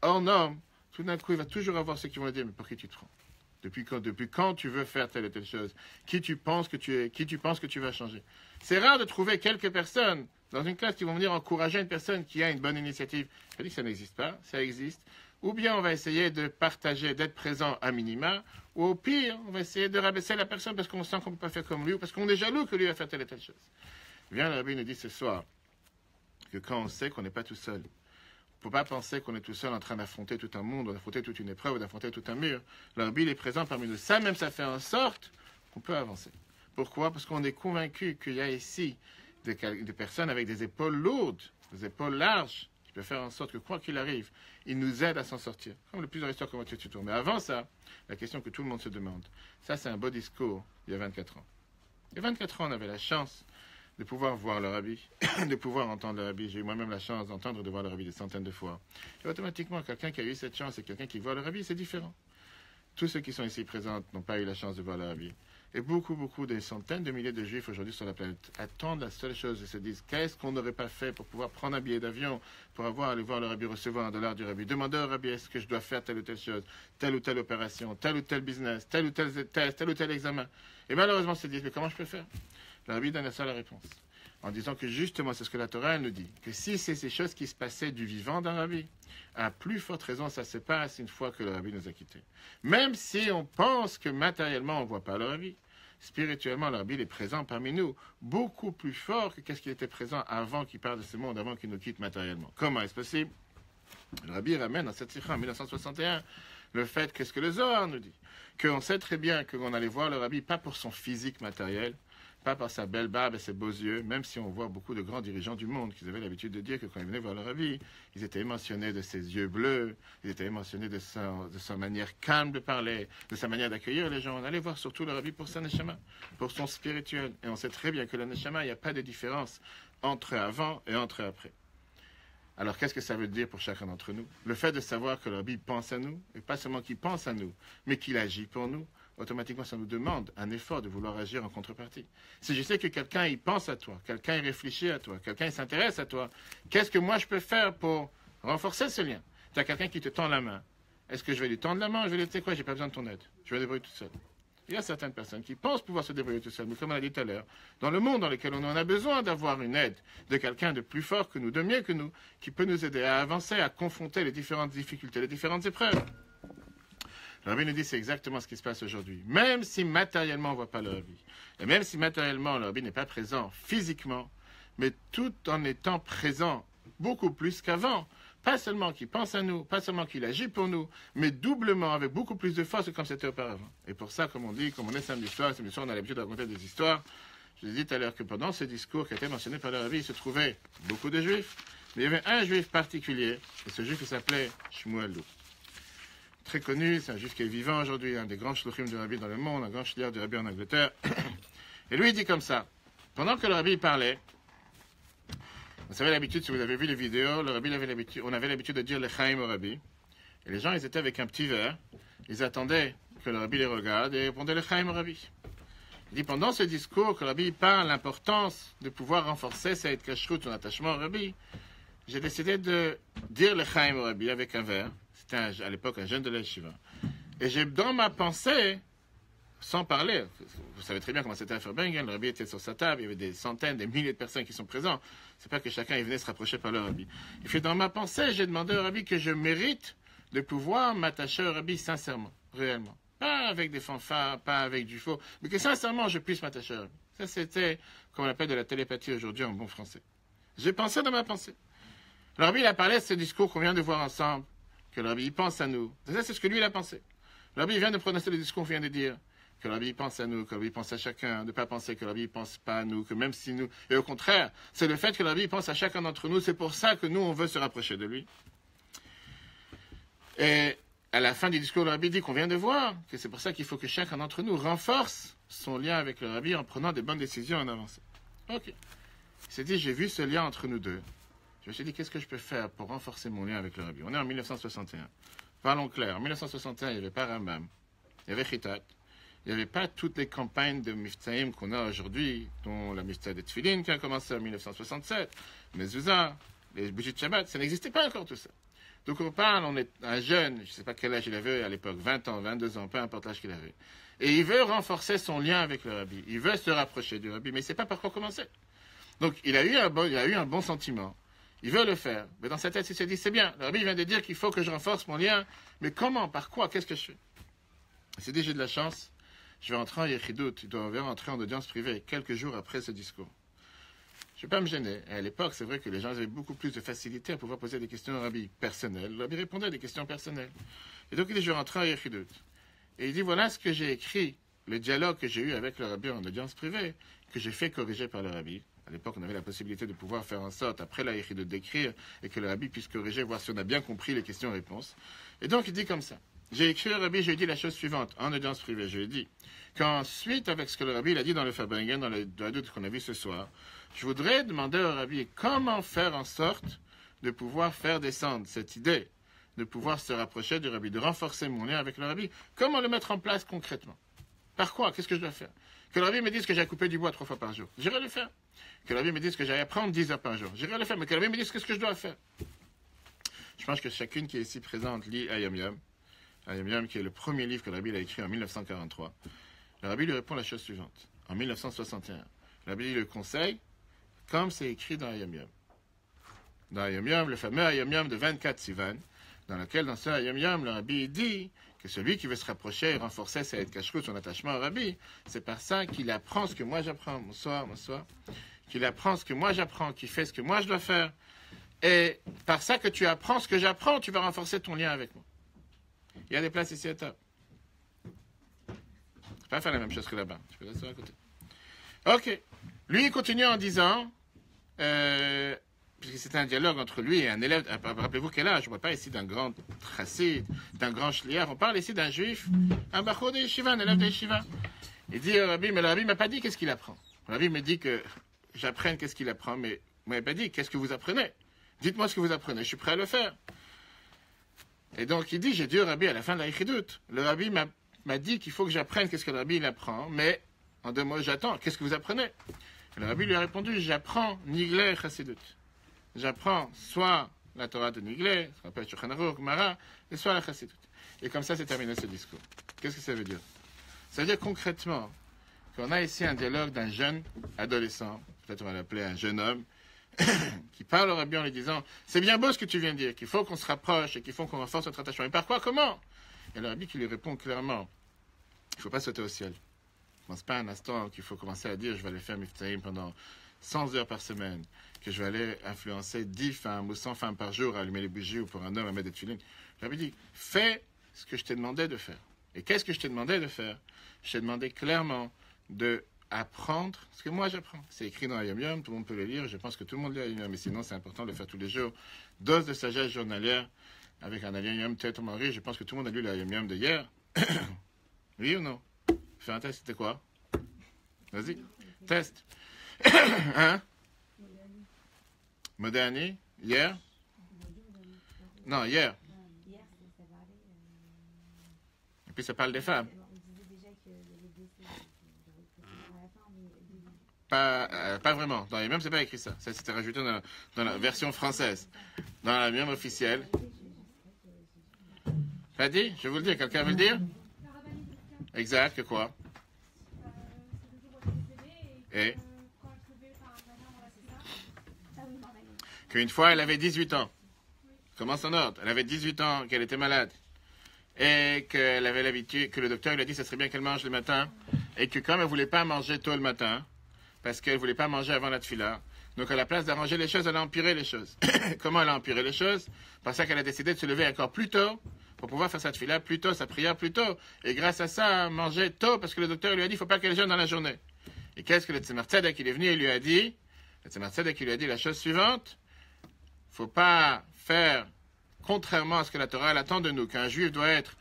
hors norme, tout d'un coup, il va toujours avoir ceux qui vont lui dire, mais pour qui tu te prends? Depuis quand tu veux faire telle et telle chose? Qui tu penses que tu es? Qui tu penses que tu vas changer? C'est rare de trouver quelques personnes dans une classe qui vont venir encourager une personne qui a une bonne initiative. Je dis que ça n'existe pas, ça existe. Ou bien on va essayer de partager, d'être présent à minima, ou au pire, on va essayer de rabaisser la personne parce qu'on sent qu'on ne peut pas faire comme lui, ou parce qu'on est jaloux que lui va faire telle et telle chose. Bien, le rabbi nous dit ce soir que quand on sait qu'on n'est pas tout seul, on ne peut pas penser qu'on est tout seul en train d'affronter tout un monde, d'affronter toute une épreuve, d'affronter tout un mur. Le rabbi est présent parmi nous. Ça même, ça fait en sorte qu'on peut avancer. Pourquoi? Parce qu'on est convaincu qu'il y a ici des personnes avec des épaules lourdes, des épaules larges, qui peuvent faire en sorte que quoi qu'il arrive, ils nous aident à s'en sortir. Comme le plusieurs histoires qu'on va tout tourner. Mais avant ça, la question que tout le monde se demande, ça c'est un beau discours il y a 24 ans. Il y a 24 ans, on avait la chance de pouvoir voir le rabbi, de pouvoir entendre le rabbi. J'ai eu moi-même la chance d'entendre et de voir le rabbi des centaines de fois. Et automatiquement, quelqu'un qui a eu cette chance et quelqu'un qui voit le rabbi, c'est différent. Tous ceux qui sont ici présents n'ont pas eu la chance de voir le rabbi. Et beaucoup, des centaines de milliers de juifs aujourd'hui sur la planète attendent la seule chose et se disent qu'est-ce qu'on n'aurait pas fait pour pouvoir prendre un billet d'avion, pour aller voir le rabbi, recevoir $1 du rabbi, demander au rabbi est-ce que je dois faire telle ou telle chose, telle ou telle opération, tel ou tel business, tel ou tel test, tel ou tel examen. Et malheureusement, ils se disent mais comment je peux faire? Le rabbi donne à ça la réponse. En disant que justement, c'est ce que la Torah nous dit, que si c'est ces choses qui se passaient du vivant d'un rabbi, à plus forte raison, ça se passe une fois que le rabbi nous a quittés. Même si on pense que matériellement, on ne voit pas le rabbi, spirituellement, le rabbi est présent parmi nous, beaucoup plus fort que qu'est-ce qu'il était présent avant qu'il parte de ce monde, avant qu'il nous quitte matériellement. Comment est-ce possible? Le rabbi ramène dans cette sikha en 1961 le fait qu'est-ce que le Zohar nous dit, qu'on sait très bien qu'on allait voir le rabbi pas pour son physique matériel, pas par sa belle barbe et ses beaux yeux, même si on voit beaucoup de grands dirigeants du monde qui avaient l'habitude de dire que quand ils venaient voir le rabbi, ils étaient émotionnés de ses yeux bleus, ils étaient émotionnés de sa manière calme de parler, de sa manière d'accueillir les gens. On allait voir surtout le rabbi pour son neshama, pour son spirituel. Et on sait très bien que le neshama, il n'y a pas de différence entre avant et entre après. Alors qu'est-ce que ça veut dire pour chacun d'entre nous? Le fait de savoir que le rabbi pense à nous, et pas seulement qu'il pense à nous, mais qu'il agit pour nous, automatiquement, ça nous demande un effort de vouloir agir en contrepartie. Si je sais que quelqu'un, il pense à toi, quelqu'un, il réfléchit à toi, quelqu'un, il s'intéresse à toi, qu'est-ce que moi, je peux faire pour renforcer ce lien? Tu as quelqu'un qui te tend la main. Est-ce que je vais lui tendre la main? Je vais lui dire, tu sais quoi, j'ai pas besoin de ton aide. Je vais débrouiller tout seul. Il y a certaines personnes qui pensent pouvoir se débrouiller tout seul, mais comme on a dit tout à l'heure, dans le monde dans lequel on en a besoin d'avoir une aide de quelqu'un de plus fort que nous, de mieux que nous, qui peut nous aider à avancer, à confronter les différentes difficultés, les différentes épreuves. Le Rabbi nous dit c'est exactement ce qui se passe aujourd'hui. Même si matériellement on ne voit pas le Rabbi, et même si matériellement le Rabbi n'est pas présent physiquement, mais tout en étant présent beaucoup plus qu'avant. Pas seulement qu'il pense à nous, pas seulement qu'il agit pour nous, mais doublement, avec beaucoup plus de force que comme c'était auparavant. Et pour ça, comme on dit, comme on est samedi soir, on a l'habitude de raconter des histoires. Je vous ai dit tout à l'heure que pendant ce discours qui a été mentionné par le Rabbi, il se trouvait beaucoup de juifs, mais il y avait un juif particulier, et ce juif il s'appelait Shmuel Lou. Très connu, c'est un juif qui est vivant aujourd'hui, un des grands shluchim du Rabbi dans le monde, un grand shliach du Rabbi en Angleterre. Et lui, il dit comme ça, pendant que le Rabbi parlait, vous savez l'habitude, si vous avez vu les vidéos, le Rabbi on avait l'habitude de dire le Chaim au Rabbi. Et les gens, ils étaient avec un petit verre, ils attendaient que le Rabbi les regarde et répondaient le Chaim au Rabbi. Il dit, pendant ce discours, que le Rabbi parle de l'importance de pouvoir renforcer cette kashrut, son attachement au Rabbi, j'ai décidé de dire le Chaim au Rabbi avec un verre. C'était à l'époque un jeune de l'Yeshiva. Et j'ai dans ma pensée, sans parler, vous savez très bien comment c'était à Fairbengen, le Rabbi était sur sa table, il y avait des centaines, des milliers de personnes qui sont présentes. C'est pas que chacun il venait se rapprocher par le Rabbi. Et puis dans ma pensée, j'ai demandé au Rabbi que je mérite de pouvoir m'attacher au Rabbi sincèrement, réellement. Pas avec des fanfares, pas avec du faux, mais que sincèrement je puisse m'attacher au Rabbi. Ça c'était, comme on appelle de la télépathie aujourd'hui en bon français. J'ai pensé dans ma pensée. Le Rabbi il a parlé de ce discours qu'on vient de voir ensemble, que le Rabbi il pense à nous. Ça c'est ce que lui il a pensé. Le Rabbi vient de prononcer le discours qu'on vient de dire. Que le Rabbi pense à nous, que le Rabbi pense à chacun, de ne pas penser que le Rabbi ne pense pas à nous, que même si nous... Et au contraire, c'est le fait que le Rabbi pense à chacun d'entre nous, c'est pour ça que nous, on veut se rapprocher de lui. Et à la fin du discours, le Rabbi dit qu'on vient de voir, que c'est pour ça qu'il faut que chacun d'entre nous renforce son lien avec le Rabbi en prenant des bonnes décisions en avançant. Ok. Il s'est dit, j'ai vu ce lien entre nous deux. Je me suis dit, qu'est-ce que je peux faire pour renforcer mon lien avec le Rabbi? On est en 1961. Parlons clair, en 1961, il n'y avait pas Rambam, il y avait Chitat. Il n'y avait pas toutes les campagnes de Miftaïm qu'on a aujourd'hui, dont la Miftaï de Tfilin qui a commencé en 1967, Mezuzah, les bougies de Shabbat, ça n'existait pas encore tout ça. Donc on parle, on est un jeune, je ne sais pas quel âge il avait à l'époque, 20 ans, 22 ans, peu importe l'âge qu'il avait. Et il veut renforcer son lien avec le Rabbi, il veut se rapprocher du Rabbi, mais il ne sait pas par quoi commencer. Donc il a eu un bon sentiment, il veut le faire, mais dans sa tête il se dit, c'est bien, le Rabbi vient de dire qu'il faut que je renforce mon lien, mais comment, par quoi, qu'est-ce que je fais? Il s'est dit, j'ai de la chance. Je vais rentrer en Yechidut, il doit rentrer en audience privée quelques jours après ce discours. Je ne vais pas me gêner. Et à l'époque, c'est vrai que les gens avaient beaucoup plus de facilité à pouvoir poser des questions au Rabbi personnelles. Le Rabbi répondait à des questions personnelles. Et donc il dit, je vais rentrer en Yechidut. Et il dit, voilà ce que j'ai écrit, le dialogue que j'ai eu avec le Rabbi en audience privée, que j'ai fait corriger par le Rabbi. À l'époque, on avait la possibilité de pouvoir faire en sorte, après la Yechidut, d'écrire, et que le Rabbi puisse corriger, voir si on a bien compris les questions-réponses. Et donc il dit comme ça. J'ai écrit au Rabbi, je lui ai dit la chose suivante, en audience privée, je lui ai dit qu'ensuite, avec ce que le Rabbi il a dit dans le Fairbengen, dans le doute qu'on a vu ce soir, je voudrais demander au Rabbi comment faire en sorte de pouvoir faire descendre cette idée, de pouvoir se rapprocher du Rabbi, de renforcer mon lien avec le Rabbi, comment le mettre en place concrètement? Par quoi? Qu'est-ce que je dois faire? Que le Rabbi me dise que j'ai coupé du bois 3 fois par jour, j'irai le faire. Que le Rabbi me dise que j'allais prendre 10 heures par jour, j'irai le faire. Mais que le Rabbi me dise qu'est-ce que je dois faire? Je pense que chacune qui est ici présente lit Hayom Yom. Hayom Yom, qui est le premier livre que le Rabbi a écrit en 1943. Le Rabbi lui répond la chose suivante. En 1961, le Rabbi le conseille, comme c'est écrit dans Hayom Yom. Dans Hayom Yom, le fameux Hayom Yom de 24 Sivan, dans lequel, dans ce Hayom Yom, le Rabbi dit que celui qui veut se rapprocher et renforcer sa kashrut, son attachement au Rabbi, c'est par ça qu'il apprend ce que moi j'apprends, bonsoir, qu'il apprend ce que moi j'apprends, qu'il fait ce que moi je dois faire. Et par ça que tu apprends ce que j'apprends, tu vas renforcer ton lien avec moi. Il y a des places ici à table. Tu peux pas faire la même chose que là-bas. Tu peux rester à côté. Ok. Lui, il continue en disant, puisque c'était un dialogue entre lui et un élève, rappelez-vous quel âge, on ne parle pas ici d'un grand chassid, d'un grand shliach, on parle ici d'un juif, un bachor de yeshiva, un élève de yeshiva. Il dit au Rabbi, mais le Rabbi ne m'a pas dit qu'est-ce qu'il apprend. Le Rabbi me dit que j'apprenne qu'est-ce qu'il apprend, mais vous ne m'avez pas dit qu'est-ce que vous apprenez. Dites-moi ce que vous apprenez, je suis prêt à le faire. Et donc il dit, j'ai dit au Rabbi à la fin de la Yechidut, le Rabbi m'a dit qu'il faut que j'apprenne qu'est-ce que le Rabbi il apprend, mais en 2 mots, j'attends, qu'est-ce que vous apprenez? Et le Rabbi lui a répondu, j'apprends Niglé Chassidut. J'apprends soit la Torah de Niglé, ce qu'on appelle Shulchan Aruch, Gemara, et soit la Chassidut. Et comme ça, c'est terminé ce discours. Qu'est-ce que ça veut dire? Ça veut dire concrètement qu'on a ici un dialogue d'un jeune adolescent, peut-être on va l'appeler un jeune homme, qui parle au Rabbi en lui disant, c'est bien beau ce que tu viens de dire, qu'il faut qu'on se rapproche et qu'il faut qu'on renforce notre attachement. Et par quoi? Comment? Et le rabbi qui lui répond clairement, il ne faut pas sauter au ciel. Je ne pense pas un instant qu'il faut commencer à dire je vais aller faire Miftaïm pendant 100 heures par semaine, que je vais aller influencer 10 femmes ou 100 femmes par jour à allumer les bougies ou pour un homme à mettre des tuilines. Le rabbi dit, fais ce que je t'ai demandé de faire. Et qu'est-ce que je t'ai demandé de faire? Je t'ai demandé clairement de apprendre ce que moi j'apprends. C'est écrit dans Yom Yom, tout le monde peut le lire, je pense que tout le monde lit Yom Yom, mais sinon c'est important de le faire tous les jours. Dose de sagesse journalière avec un Yom Yom tête au mari, je pense que tout le monde a lu la Yom Yom de hier. Oui ou non? Fais un test, c'était quoi? Vas-y, test. Hein? Modani, hier? Non, hier. Et puis ça parle des femmes. Pas vraiment. Dans les mêmes, c'est pas écrit ça. Ça, c'était rajouté dans la version française. Dans la même officielle. Pas dit? Je vais vous le dire. Quelqu'un veut le dire? Exact, que quoi? Et? Qu'une fois, elle avait 18 ans. Comment son ordre? Elle avait 18 ans, qu'elle était malade. Et qu'elle avait l'habitude, que le docteur lui a dit que ce serait bien qu'elle mange le matin. Et que comme elle ne voulait pas manger tôt le matin, parce qu'elle ne voulait pas manger avant la tefila, donc à la place d'arranger les choses, elle a empiré les choses. Comment elle a empiré les choses? Parce qu'elle a décidé de se lever encore plus tôt, pour pouvoir faire sa tefila plus tôt, sa prière plus tôt. Et grâce à ça, manger tôt, parce que le docteur lui a dit qu'il ne faut pas qu'elle jeûne dans la journée. Et qu'est-ce que le Tzemar Tzedek il est venu et lui a dit? Le Tzemar Tzedek il lui a dit la chose suivante: il ne faut pas faire contrairement à ce que la Torah elle attend de nous, qu'un juif doit être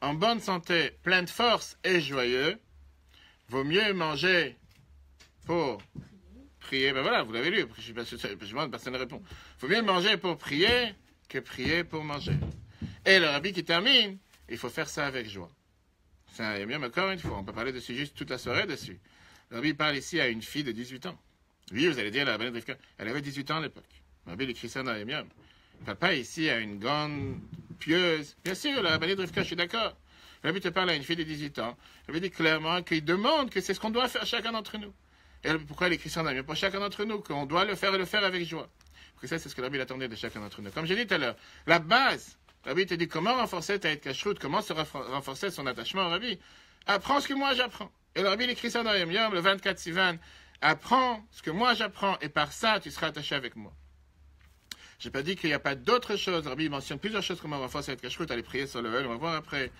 en bonne santé, plein de force et joyeux. Vaut mieux manger pour prier. Ben voilà, vous l'avez lu, je demande, personne ne répond. Il vaut mieux manger pour prier que prier pour manger. Et le rabbi qui termine, il faut faire ça avec joie. C'est bien encore une fois, on peut parler dessus juste toute la soirée dessus. Le rabbi parle ici à une fille de 18 ans. Oui, vous allez dire, la Rabbanit Rivka, elle avait 18 ans à l'époque. Le rabbi écrit ça dans les miens. Il ne parle pas ici à une grande pieuse. Bien sûr, la Rabbanit Rivka, je suis d'accord. Le rabbi te parle à une fille de 18 ans. Le rabbi dit clairement qu'il demande que c'est ce qu'on doit faire chacun d'entre nous. Et pourquoi il écrit ça dans les miens? Pour chacun d'entre nous, qu'on doit le faire et le faire avec joie. Parce que ça, c'est ce que le rabbi attendait de chacun d'entre nous. Comme j'ai dit tout à l'heure, la base, le rabbi te dit comment renforcer ta kashrut, comment se renforcer son attachement au rabbi. Apprends ce que moi j'apprends. Et le rabbi il écrit ça dans Yom Yom, le 24 Sivan. Apprends ce que moi j'apprends et par ça, tu seras attaché avec moi. Je n'ai pas dit qu'il n'y a pas d'autres choses. Le rabbi mentionne plusieurs choses comment renforcer cette kashrut, aller prier sur le Hel, on va voir après.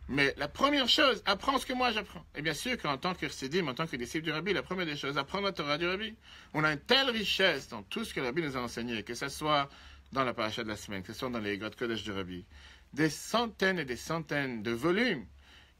Mais la première chose, apprends ce que moi j'apprends. Et bien sûr qu'en tant que chassidim, en tant que disciple du rabbi, la première des choses, apprendre la Torah du rabbi. On a une telle richesse dans tout ce que le rabbi nous a enseigné, que ce soit dans la paracha de la semaine, que ce soit dans les God Kodesh du rabbi, des centaines et des centaines de volumes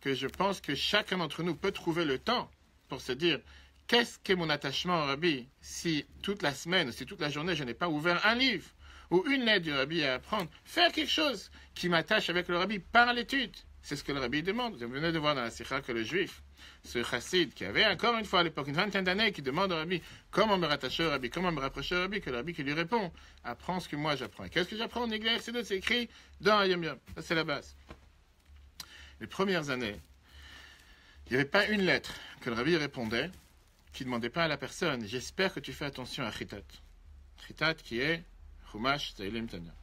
que je pense que chacun d'entre nous peut trouver le temps pour se dire qu'est-ce qu'est mon attachement au rabbi si toute la semaine, si toute la journée, je n'ai pas ouvert un livre ou une lettre du rabbi à apprendre, faire quelque chose qui m'attache avec le rabbi par l'étude. C'est ce que le rabbi demande. Vous venez de voir dans la sikha que le juif, ce chassid qui avait encore une fois à l'époque une vingtaine d'années, qui demande au rabbi comment me rattacher au rabbi, comment me rapprocher au rabbi, que le rabbi qui lui répond apprends ce que moi j'apprends. Et qu'est-ce que j'apprends? C'est écrit dans Yom Yom. Ça c'est la base. Les premières années, il n'y avait pas une lettre que le rabbi répondait qui ne demandait pas à la personne j'espère que tu fais attention à Chitat. Chitat qui est Chumash Teilim Tanya.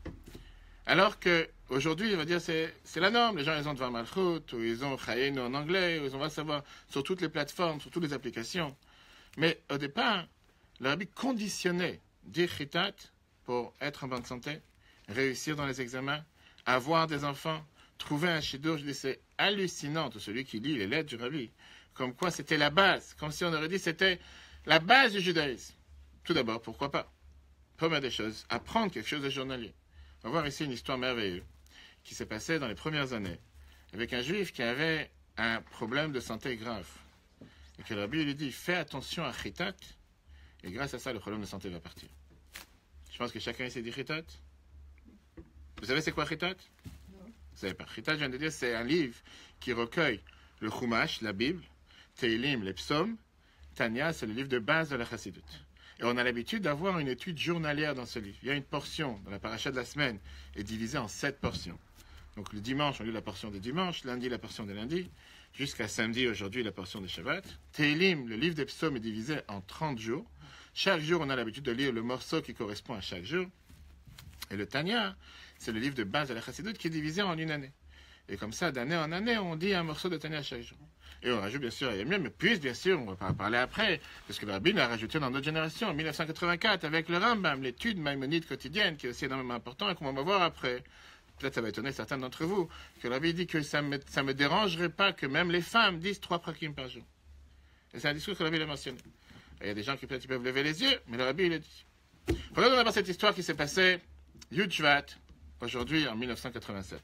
Alors qu'aujourd'hui, on va dire c'est la norme. Les gens, ils ont Dvar Malchut, ou ils ont Chayenu en anglais, ou ils ont, on va savoir, sur toutes les plateformes, sur toutes les applications. Mais au départ, le rabbi conditionnait dire Chitat pour être en bonne santé, réussir dans les examens, avoir des enfants, trouver un shidur. Je dis, c'est hallucinant, tout celui qui lit les lettres du rabbi. Comme quoi c'était la base, comme si on aurait dit c'était la base du judaïsme. Tout d'abord, pourquoi pas? Première des choses, apprendre quelque chose de journalier. On va voir ici une histoire merveilleuse qui s'est passée dans les premières années avec un juif qui avait un problème de santé grave. Et que le rabbi lui dit, fais attention à Chitat, et grâce à ça, le problème de santé va partir. Je pense que chacun ici dit Chitat. Vous savez c'est quoi Chitat? Vous savez pas. Chitat, je viens de dire, c'est un livre qui recueille le Chumash, la Bible, Teilim, les psaumes, Tanya, c'est le livre de base de la Chassidut. Et on a l'habitude d'avoir une étude journalière dans ce livre. Il y a une portion dans la paracha de la semaine est divisée en 7 portions. Donc le dimanche, on lit la portion de dimanche, lundi, la portion de lundi, jusqu'à samedi, aujourd'hui, la portion de Shabbat. Teilim, le livre des psaumes, est divisé en 30 jours. Chaque jour, on a l'habitude de lire le morceau qui correspond à chaque jour. Et le Tanya, c'est le livre de base de la Chassidut qui est divisé en une année. Et comme ça, d'année en année, on dit un morceau de Tania chaque jour. Et on rajoute bien sûr Yom Yom, mais puis bien sûr, on va pas en parler après, parce que le Rabbi l'a rajouté dans notre génération, en 1984, avec le Rambam, l'étude maïmonide quotidienne, qui est aussi énormément important et qu'on va voir après. Peut-être ça va étonner certains d'entre vous, que le Rabbi dit que ça me dérangerait pas que même les femmes disent 3 prakim par jour. Et c'est un discours que le Rabbi a mentionné. Et il y a des gens qui peut-être peuvent lever les yeux, mais le Rabbi il a dit. Regardons d'abord cette histoire qui s'est passée, Yud Shvat, aujourd'hui en 1987.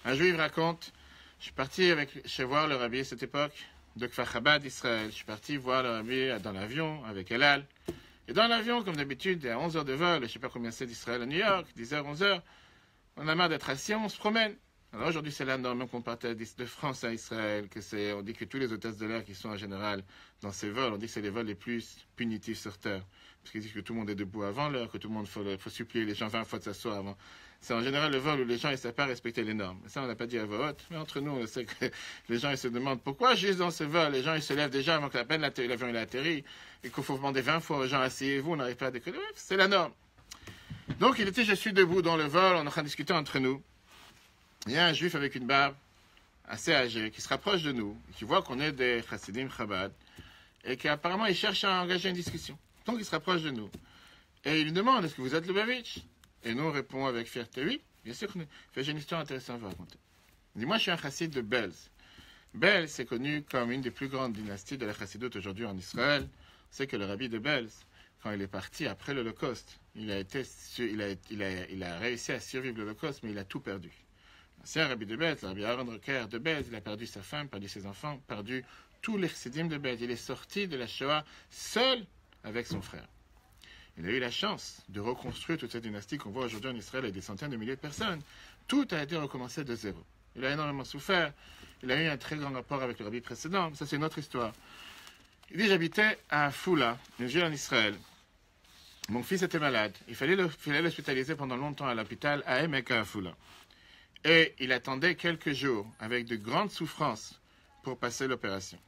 Un juif raconte, je suis parti chez voir le Rabbi à cette époque, de Kfar Chabad d'Israël. Je suis parti voir le Rabbi dans l'avion avec Elal. Et dans l'avion, comme d'habitude, il y a 11 heures de vol, je ne sais pas combien c'est d'Israël à New York, 10 heures, 11 heures. On a marre d'être assis, on se promène. Alors aujourd'hui, c'est la norme qu'on partait de France à Israël, on dit que tous les hôtesses de l'air qui sont en général dans ces vols, on dit que c'est les vols les plus punitifs sur Terre. Parce qu'ils disent que tout le monde est debout avant l'heure, que tout le monde faut supplier les gens 20 fois de s'asseoir avant. C'est en général le vol où les gens ne savent pas respecter les normes. Et ça, on n'a pas dit à voix haute, mais entre nous, on sait que les gens ils se demandent pourquoi juste dans ce vol, les gens ils se lèvent déjà avant que la peine l'avion il a atterri, et qu'il faut demander 20 fois aux gens asseyez-vous, on n'arrive pas à décoller. Ouais, c'est la norme. Donc il était je suis debout dans le vol, on est en train de discuter entre nous. Il y a un juif avec une barbe assez âgé qui se rapproche de nous, qui voit qu'on est des chassidim Chabad, et qu'apparemment il cherche à engager une discussion. Donc il se rapproche de nous. Et il lui demande, est-ce que vous êtes Lubavitch? Et nous on répond avec fierté, oui, bien sûr qu'on est. J'ai une histoire intéressante à vous raconter. Il dit, moi je suis un chassid de Belz. Belz c'est connu comme une des plus grandes dynasties de la chassidoute aujourd'hui en Israël. C'est que le rabbi de Belz, quand il est parti après l'Holocauste, il a réussi à survivre l'Holocauste, mais il a tout perdu. C'est un rabbi de Belz, le rabbi Aaron Rocker de Belz, il a perdu sa femme, perdu ses enfants, perdu tous les chassidim de Belz. Il est sorti de la Shoah seul avec son frère. Il a eu la chance de reconstruire toute cette dynastie qu'on voit aujourd'hui en Israël avec des centaines de milliers de personnes. Tout a été recommencé de zéro. Il a énormément souffert. Il a eu un très grand rapport avec le rabbi précédent. Ça, c'est une autre histoire. Il dit, j'habitais à Foula, une ville en Israël. Mon fils était malade. Il fallait l'hospitaliser pendant longtemps à l'hôpital à Emek à Foula. Et il attendait quelques jours avec de grandes souffrances pour passer l'opération.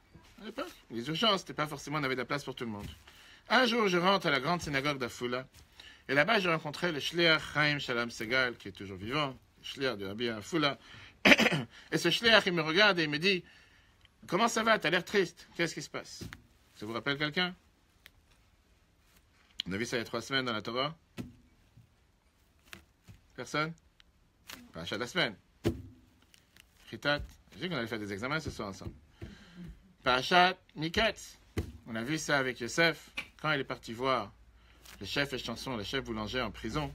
À l'époque, les urgences, c'était pas forcément, on avait de la place pour tout le monde. Un jour, je rentre à la grande synagogue d'Afula, et là-bas, j'ai rencontré le Shliach Chaim Shalom Segal, qui est toujours vivant, le Shliach de Rabbi Afula. Et ce Shliach, il me regarde et il me dit, comment ça va? T'as l'air triste. Qu'est-ce qui se passe? Ça vous rappelle quelqu'un? On a vu ça il y a 3 semaines dans la Torah? Personne? Parachat de la semaine. Chitat. J'ai dit qu'on allait faire des examens ce soir ensemble. Parachat Miketz. On a vu ça avec Yosef, quand il est parti voir le chef échanson, le chef boulanger en prison,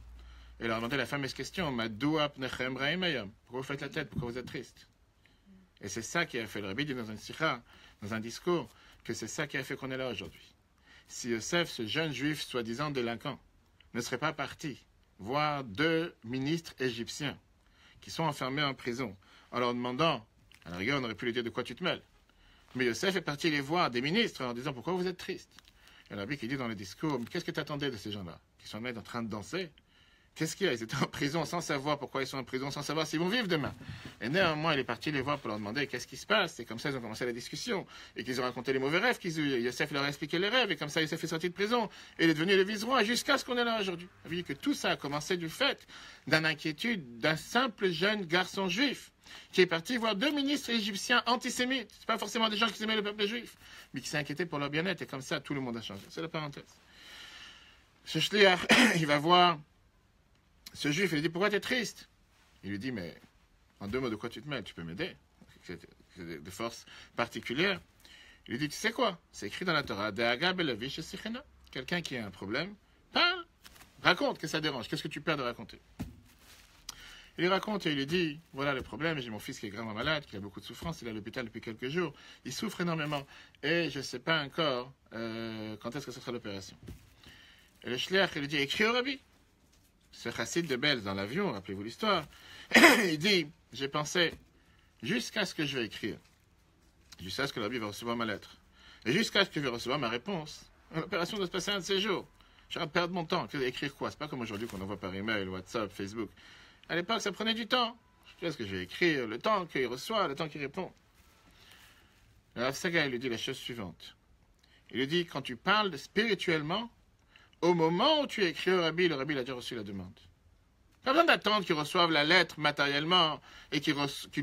et il leur a demandé la fameuse question, Madoua pnechem raim ayom? Pourquoi vous faites la tête? Pourquoi vous êtes triste? Et c'est ça qui a fait, le Rabbi dit dans une sikha, dans un discours, que c'est ça qui a fait qu'on est là aujourd'hui. Si Yosef, ce jeune juif soi-disant délinquant, ne serait pas parti voir 2 ministres égyptiens qui sont enfermés en prison, en leur demandant, à la rigueur on aurait pu lui dire de quoi tu te mêles, mais Yosef est parti les voir, des ministres, en disant pourquoi vous êtes triste. Et le Rabbi qui dit dans le discours, qu'est-ce que tu attendais de ces gens-là? Qui sont en train de danser? Qu'est-ce qu'il y a? Ils étaient en prison sans savoir pourquoi ils sont en prison, sans savoir s'ils vont vivre demain. Et néanmoins, il est parti les voir pour leur demander qu'est-ce qui se passe. Et comme ça, ils ont commencé la discussion. Et qu'ils ont raconté les mauvais rêves qu'ils ont eu. Yosef leur a expliqué les rêves. Et comme ça, Yosef est sorti de prison. Et il est devenu le vice-roi jusqu'à ce qu'on est là aujourd'hui. Vous voyez que tout ça a commencé du fait d'une inquiétude d'un simple jeune garçon juif qui est parti voir 2 ministres égyptiens antisémites. Ce pas forcément des gens qui aimaient le peuple juif, mais qui s'est inquiété pour leur bien-être. Et comme ça, tout le monde a changé. C'est la parenthèse. Ce shliach, il va voir ce juif, il lui dit, pourquoi tu es triste? Il lui dit, mais en 2 mots, de quoi tu te mêles? Tu peux m'aider? C'est de force particulière. Il lui dit, tu sais quoi? C'est écrit dans la Torah, quelqu'un qui a un problème, parle, raconte, que ça dérange, qu'est-ce que tu perds de raconter? Il lui raconte et il lui dit, voilà le problème, j'ai mon fils qui est gravement malade, qui a beaucoup de souffrance, il est à l'hôpital depuis quelques jours, il souffre énormément, et je ne sais pas encore quand est-ce que ce sera l'opération. Et le shliach, il lui dit, écris au rabbi. Ce chassid de Belz dans l'avion, rappelez-vous l'histoire, il dit, j'ai pensé, jusqu'à ce que je vais écrire, jusqu'à ce que le rabbi va recevoir ma lettre, et jusqu'à ce que je vais recevoir ma réponse, l'opération doit se passer un de ces jours. Je vais perdre mon temps. Écrire quoi? C'est pas comme aujourd'hui qu'on envoie par email, WhatsApp, Facebook. À l'époque, ça prenait du temps. Qu'est-ce que je vais écrire? Le temps qu'il reçoit, le temps qu'il répond. Le Rav Saga, il lui dit la chose suivante. Il lui dit, quand tu parles spirituellement, au moment où tu as écrit au rabbi, le rabbi a déjà reçu la demande. Pas besoin d'attendre qu'il reçoive la lettre matériellement et qu'il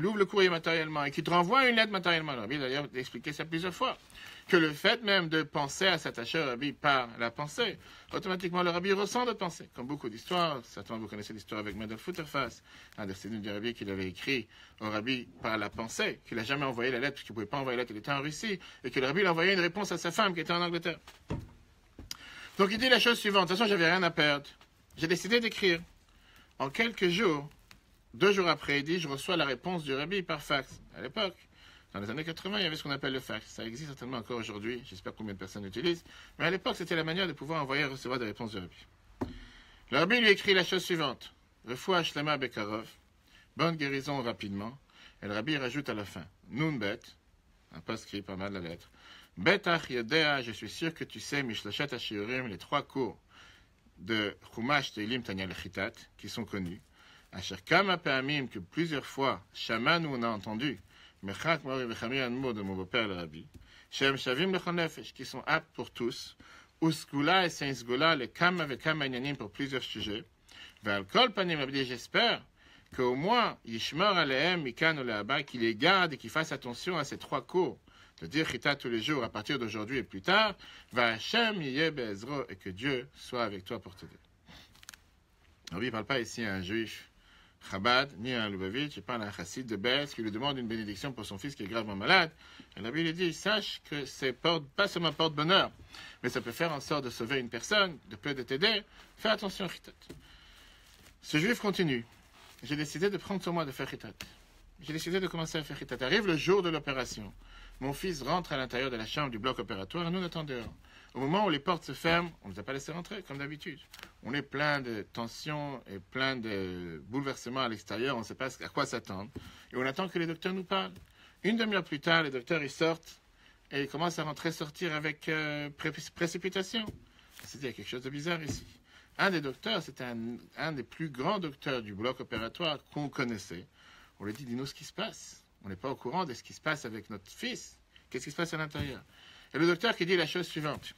ouvre le courrier matériellement et qu'il te renvoie une lettre matériellement. Le Rabbi d'ailleurs expliqué ça plusieurs fois. Que le fait même de penser à s'attacher au Rabbi par la pensée, automatiquement le Rabbi ressent notre pensée. Comme beaucoup d'histoires, certainement vous connaissez l'histoire avec Madame Futterfass, un des descendants du Rabbi qu'il avait écrit au Rabbi par la pensée, qu'il n'a jamais envoyé la lettre parce qu'il ne pouvait pas envoyer la lettre, il était en Russie, et que le Rabbi lui a envoyé une réponse à sa femme qui était en Angleterre. Donc il dit la chose suivante, de toute façon j'avais rien à perdre, j'ai décidé d'écrire. En quelques jours, 2 jours après, il dit, je reçois la réponse du Rabbi par fax. À l'époque, dans les années 80, il y avait ce qu'on appelle le fax. Ça existe certainement encore aujourd'hui. J'espère combien de personnes l'utilisent. Mais à l'époque, c'était la manière de pouvoir envoyer et recevoir des réponses du Rabbi. Le Rabbi lui écrit la chose suivante. Refoua Shlema Bekarov. Bonne guérison rapidement. Et le Rabbi rajoute à la fin. Nun bet. Un post-script, pas mal la lettre. Betach Yodea, je suis sûr que tu sais, Mishlachat Ashiurim, les 3 cours de Chumash Teilim Tanya Lechitat, qui sont connus. Asher Kama Peamim, que plusieurs fois, Shaman, où on a entendu. Mechak Mori Vechamir Anmo de mon beau-père le Rabbi, Shem Shavim Lechonefesh, qui sont aptes pour tous, Uskula et Saint-Sgula, les Kama et Kama Inyanim pour plusieurs sujets, Valkol Panim Rabbi, j'espère qu'au moins, Yishmar Alehem, Mikan ou Leaba, qu'il les garde et qu'il fasse attention à ces 3 cours, de dire Chita tous les jours à partir d'aujourd'hui et plus tard, Va Hashem Yeh Be'ezro, et que Dieu soit avec toi pour t'aider. Rabbi ne parle pas ici à un juif Chabad, ni à un Lubavitch, et pas à un chassid de Bez qui lui demande une bénédiction pour son fils qui est gravement malade. Et la Bible lui dit, sache que c'est pas seulement porte-bonheur, mais ça peut faire en sorte de sauver une personne, de t'aider. Fais attention, Chitat. Ce juif continue. J'ai décidé de prendre sur moi de faire Chitat. J'ai décidé de commencer à faire Chitat. Arrive le jour de l'opération. Mon fils rentre à l'intérieur de la chambre du bloc opératoire et nous l'attendons dehors. Au moment où les portes se ferment, on ne nous a pas laissé rentrer, comme d'habitude. On est plein de tensions et plein de bouleversements à l'extérieur, on ne sait pas à quoi s'attendre. Et on attend que les docteurs nous parlent. Une demi-heure plus tard, les docteurs ils sortent et ils commencent à rentrer-sortir avec précipitation. On s'est dit, il y a quelque chose de bizarre ici. Un des docteurs, c'était un des plus grands docteurs du bloc opératoire qu'on connaissait. On lui dit, dis-nous ce qui se passe. On n'est pas au courant de ce qui se passe avec notre fils. Qu'est-ce qui se passe à l'intérieur? Et le docteur qui dit la chose suivante.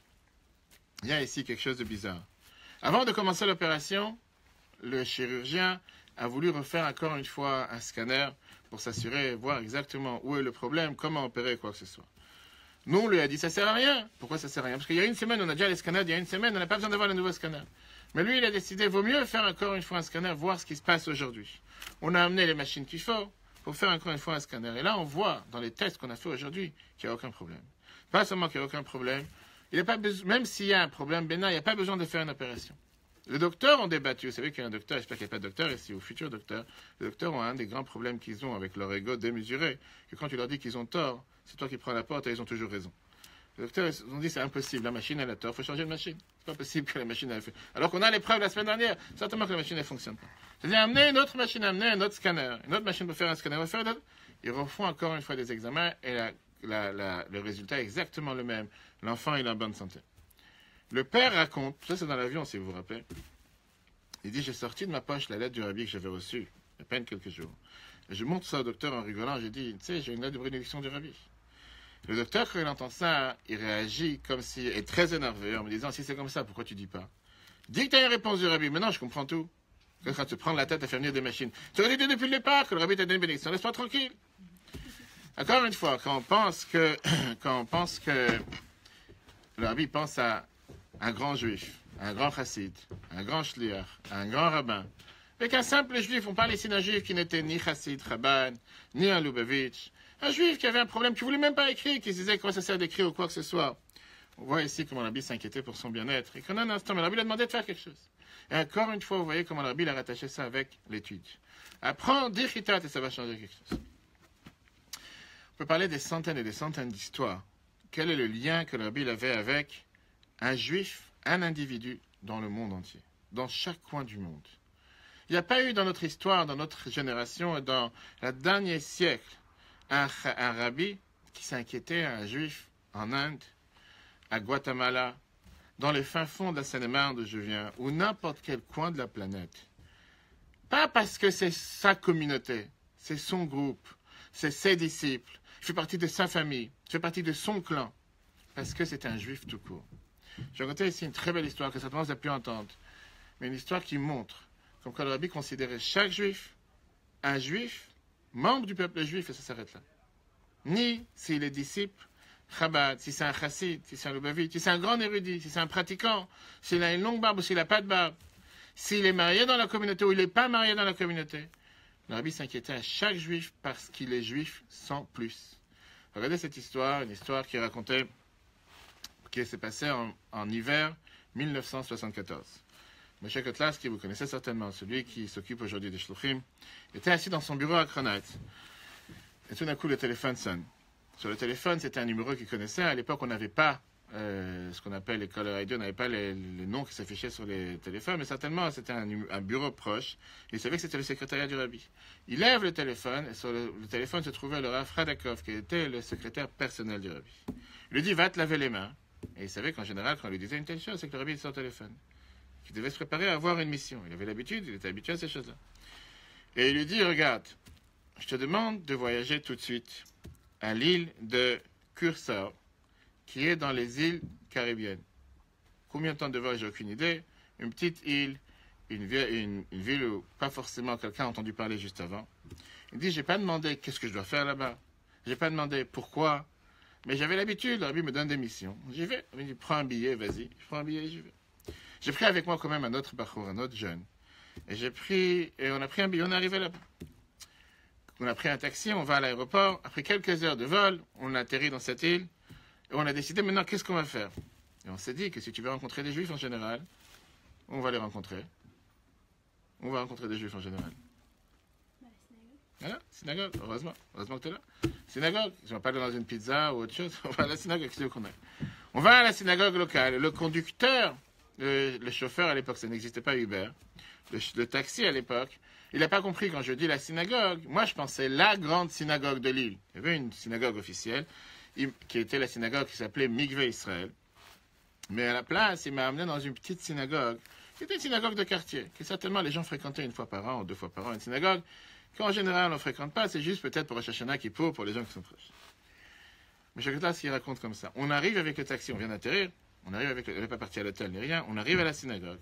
Il y a ici quelque chose de bizarre. Avant de commencer l'opération, le chirurgien a voulu refaire encore une fois un scanner pour s'assurer, voir exactement où est le problème, comment opérer, quoi que ce soit. Nous, on lui a dit, ça sert à rien. Pourquoi ça sert à rien? Parce qu'il y a une semaine, on a déjà les scanners, il y a une semaine, on n'a pas besoin d'avoir le nouveau scanner. Mais lui, il a décidé, vaut mieux faire encore une fois un scanner, voir ce qui se passe aujourd'hui. On a amené les machines qu'il faut pour faire encore une fois un scanner. Et là, on voit, dans les tests qu'on a fait aujourd'hui, qu'il n'y a aucun problème. Pas seulement qu'il n'y a aucun problème, il n'y a pas besoin, même s'il y a un problème bénin, il n'y a pas besoin de faire une opération. Les docteurs ont débattu. Vous savez qu'il y a un docteur, j'espère qu'il n'y a pas de docteur ici, ou futur docteur. Les docteurs ont un des grands problèmes qu'ils ont avec leur ego démesuré, que quand tu leur dis qu'ils ont tort, c'est toi qui prends la porte et ils ont toujours raison. Les docteurs ont dit c'est impossible, la machine elle a tort, il faut changer de machine. C'est pas possible que la machine elle fait. Alors qu'on a les preuves la semaine dernière, certainement que la machine ne fonctionne pas. C'est-à-dire amener une autre machine, amener un autre scanner, une autre machine pour faire un scanner, ils refont encore une fois des examens et le résultat est exactement le même. L'enfant il est en bonne santé. Le père raconte, ça c'est dans l'avion si vous vous rappelez, il dit j'ai sorti de ma poche la lettre du Rabbi que j'avais reçue, à peine quelques jours. Et je montre ça au docteur en rigolant, j'ai dit, tu sais, j'ai une lettre de bénédiction du Rabbi. Le docteur, quand il entend ça, il réagit comme s'il est très énervé en me disant, si c'est comme ça, pourquoi tu dis pas? Dis que tu as une réponse du Rabbi, mais non, je comprends tout. Quand tu prends la tête à faire venir des machines, tu aurais dit depuis le départ que le Rabbi t'a donné une bénédiction, laisse-moi tranquille. Encore une fois, quand on pense que le Rabbi pense à un grand juif, un grand chassid, un grand shliach, un grand rabbin, avec un simple juif, on parle ici d'un juif qui n'était ni chassid, rabbin, ni un Lubavitch, un juif qui avait un problème, qui ne voulait même pas écrire, qui se disait quoi ça sert d'écrire ou quoi que ce soit. On voit ici comment le Rabbi s'inquiétait pour son bien-être, et qu'en un instant, le Rabbi lui a demandé de faire quelque chose. Et encore une fois, vous voyez comment le Rabbi a rattaché ça avec l'étude. Apprends, dire chitat, et ça va changer quelque chose. On peut parler des centaines et des centaines d'histoires. Quel est le lien que le Rabbi avait avec un juif, un individu dans le monde entier, dans chaque coin du monde? Il n'y a pas eu dans notre histoire, dans notre génération, dans le dernier siècle, un rabbi qui s'inquiétait à un juif en Inde, à Guatemala, dans les fins fonds de la Seine-et-Marne d'où je viens, ou n'importe quel coin de la planète. Pas parce que c'est sa communauté, c'est son groupe, c'est ses disciples, il fait partie de sa famille, il fait partie de son clan, parce que c'est un juif tout court. Je vais raconter ici une très belle histoire que certainement vous avez pu entendre, mais une histoire qui montre comme quand le rabbi considérait chaque juif un juif, membre du peuple juif, et ça s'arrête là. Ni s'il est disciple, Chabad, si c'est un chassid, si c'est un lubavitch, si c'est un grand érudit, si c'est un pratiquant, s'il a une longue barbe ou s'il n'a pas de barbe, s'il est marié dans la communauté ou il n'est pas marié dans la communauté. Le rabbi s'inquiétait à chaque juif parce qu'il est juif sans plus. Regardez cette histoire, une histoire qui racontait, qui s'est passée en hiver 1974. Moshe Kotlaski, vous connaissez certainement, celui qui s'occupe aujourd'hui des Shluchim, était assis dans son bureau à Kronheit. Et tout d'un coup, le téléphone sonne. Sur le téléphone, c'était un numéro qu'il connaissait. À l'époque, on n'avait pas ce qu'on appelle les caller ID, on n'avait pas les noms qui s'affichaient sur les téléphones, mais certainement, c'était un bureau proche. Il savait que c'était le secrétariat du rabbi. Il lève le téléphone, et sur le téléphone se trouvait le Rav Radakov, qui était le secrétaire personnel du rabbi. Il lui dit, va te laver les mains. Et il savait qu'en général, quand on lui disait une telle chose, c'est que le rabbi était sur le téléphone. Qu'il devait se préparer à avoir une mission. Il avait l'habitude, il était habitué à ces choses-là. Et il lui dit, regarde, je te demande de voyager tout de suite à l'île de Curaçao, qui est dans les îles caribéennes. Combien de temps de vol, j'ai aucune idée. Une petite île, une ville où pas forcément quelqu'un a entendu parler juste avant. Il dit, j'ai pas demandé qu'est-ce que je dois faire là-bas. J'ai pas demandé pourquoi. Mais j'avais l'habitude, le rabbi me donne des missions. J'y vais. Il me dit, prends un billet, vas-y. Je prends un billet et j'y vais. J'ai pris avec moi quand même un autre bachour, un autre jeune. Et on a pris un billet, on est arrivé là-bas. On a pris un taxi, on va à l'aéroport. Après quelques heures de vol, on a atterri dans cette île. Et on a décidé maintenant, qu'est-ce qu'on va faire? Et on s'est dit que si tu veux rencontrer des juifs en général, on va les rencontrer. On va rencontrer des juifs en général. Voilà, synagogue, heureusement que tu es là. Synagogue, je ne vais pas aller dans une pizza ou autre chose. On va à la synagogue, qu'est-ce qu'on a? On va à la synagogue locale. Le conducteur, le chauffeur à l'époque, ça n'existait pas Uber. Le taxi à l'époque, il n'a pas compris quand je dis la synagogue. Moi, je pensais la grande synagogue de l'île. Il y avait une synagogue officielle qui était la synagogue qui s'appelait Mikveh Israël. Mais à la place, il m'a amené dans une petite synagogue, qui était une synagogue de quartier, que certainement les gens fréquentaient une fois par an ou 2 fois par an. Une synagogue qu'en général on ne fréquente pas, c'est juste peut-être pour Rosh Hashanah Kippour, pour les gens qui sont proches. Mais Shakota, s'il raconte comme ça. On arrive avec le taxi, on vient d'atterrir, on n'est pas parti à l'hôtel ni rien, on arrive à la synagogue.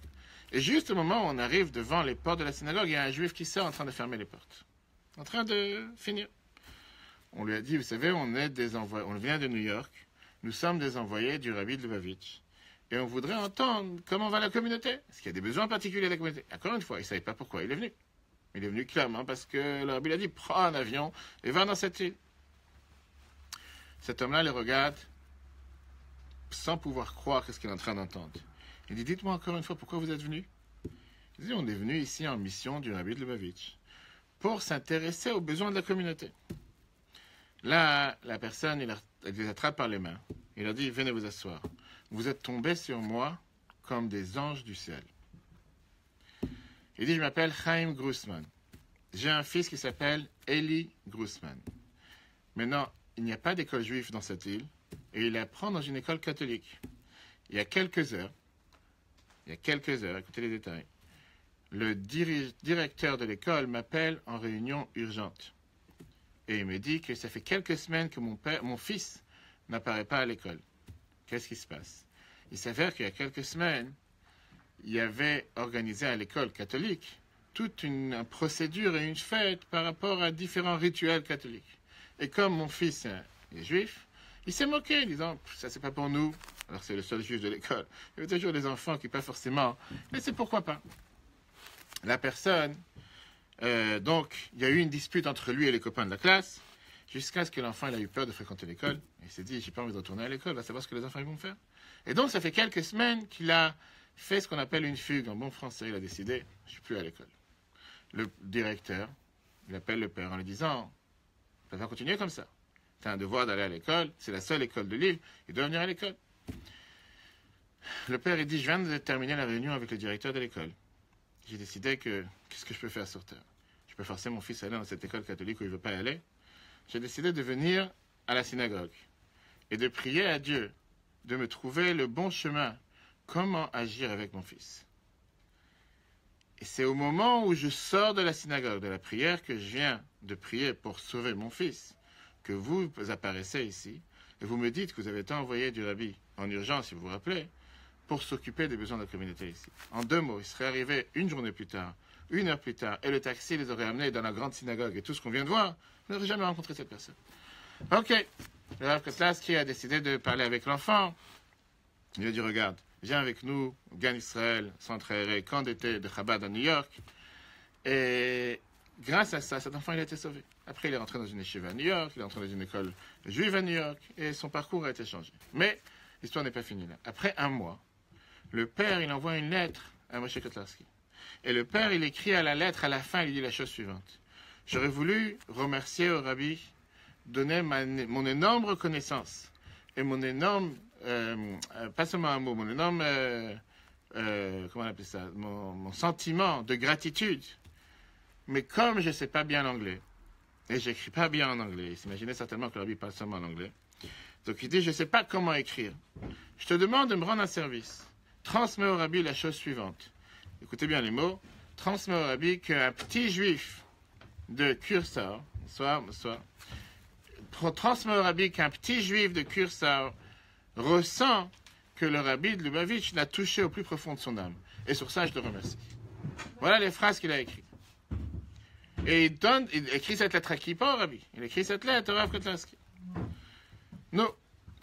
Et juste au moment où on arrive devant les portes de la synagogue, il y a un juif qui sort en train de fermer les portes. En train de finir. On lui a dit, vous savez, on vient de New York, nous sommes des envoyés du rabbi de Lubavitch. Et on voudrait entendre comment va la communauté. Est-ce qu'il y a des besoins particuliers de la communauté? Encore une fois, il ne savait pas pourquoi il est venu. Il est venu clairement parce que le rabbi lui a dit, prends un avion et va dans cette île. Cet homme-là les regarde sans pouvoir croire ce qu'il est en train d'entendre. Il dit, dites-moi encore une fois, pourquoi vous êtes venu? Il dit, on est venu ici en mission du rabbi de Lubavitch pour s'intéresser aux besoins de la communauté. Là, la personne, elle les attrape par les mains. Il leur dit, venez vous asseoir. Vous êtes tombés sur moi comme des anges du ciel. Il dit, je m'appelle Chaim Grossman. J'ai un fils qui s'appelle Eli Grossman. Maintenant, il n'y a pas d'école juive dans cette île, et il apprend dans une école catholique. Il y a quelques heures, écoutez les détails, le directeur de l'école m'appelle en réunion urgente. Et il me dit que ça fait quelques semaines que mon fils n'apparaît pas à l'école. Qu'est-ce qui se passe? Il s'avère qu'il y a quelques semaines, il y avait organisé à l'école catholique toute une procédure et une fête par rapport à différents rituels catholiques. Et comme mon fils est juif, il s'est moqué, disant, ça c'est pas pour nous. Alors c'est le seul juif de l'école. Il y avait toujours des enfants qui pas forcément, mais c'est pourquoi pas. La personne, donc, il y a eu une dispute entre lui et les copains de la classe, jusqu'à ce que l'enfant il a eu peur de fréquenter l'école. Il s'est dit, j'ai pas envie de retourner à l'école, va savoir ce que les enfants ils vont faire. Et donc, ça fait quelques semaines qu'il a fait ce qu'on appelle une fugue. En bon français, il a décidé, je suis plus à l'école. Le directeur, il appelle le père en lui disant, ça va continuer comme ça. Tu as un devoir d'aller à l'école, c'est la seule école de l'île, il doit venir à l'école. Le père, il dit, je viens de terminer la réunion avec le directeur de l'école. J'ai décidé que, qu'est-ce que je peux faire sur Terre? Je peux forcer mon fils à aller dans cette école catholique où il ne veut pas y aller. J'ai décidé de venir à la synagogue et de prier à Dieu de me trouver le bon chemin, comment agir avec mon fils. Et c'est au moment où je sors de la synagogue, de la prière que je viens de prier pour sauver mon fils, que vous apparaissez ici, et vous me dites que vous avez été envoyé du rabbi en urgence, si vous vous rappelez, pour s'occuper des besoins de la communauté ici. En 2 mots, il serait arrivé une journée plus tard, 1 heure plus tard, et le taxi les aurait amenés dans la grande synagogue et tout ce qu'on vient de voir, vous n'aurez jamais rencontré cette personne. Ok, le Rav Kotlarski a décidé de parler avec l'enfant. Il a dit, regarde, viens avec nous, Gan Israël, centre aéré, camp d'été de Chabad à New York. Et grâce à ça, cet enfant il a été sauvé. Après, il est rentré dans une yeshiva à New York, il est rentré dans une école juive à New York, et son parcours a été changé. Mais l'histoire n'est pas finie là. Après 1 mois, le père, il envoie une lettre à Moshe Kotlarski. Et le père, il écrit à la lettre, à la fin, il dit la chose suivante. J'aurais voulu remercier au rabbi, donner mon énorme reconnaissance et mon énorme, pas seulement un mot, mon énorme, comment on appelle ça, mon sentiment de gratitude. Mais comme je ne sais pas bien l'anglais, et je n'écris pas bien en anglais, il s'imaginait certainement que le rabbi parle seulement en anglais, donc il dit, je ne sais pas comment écrire. Je te demande de me rendre un service. Transmets au rabbi la chose suivante. Écoutez bien les mots. Transmets au rabbi qu'un petit juif de Kursar, transmets au rabbi qu'un petit juif de Kursar ressent que le rabbi de Lubavitch l'a touché au plus profond de son âme. Et sur ça, je te remercie. Voilà les phrases qu'il a écrites. Et il écrit cette lettre à qui? Pas au rabbi. Il écrit cette lettre au Rav Kotlarski. Nous,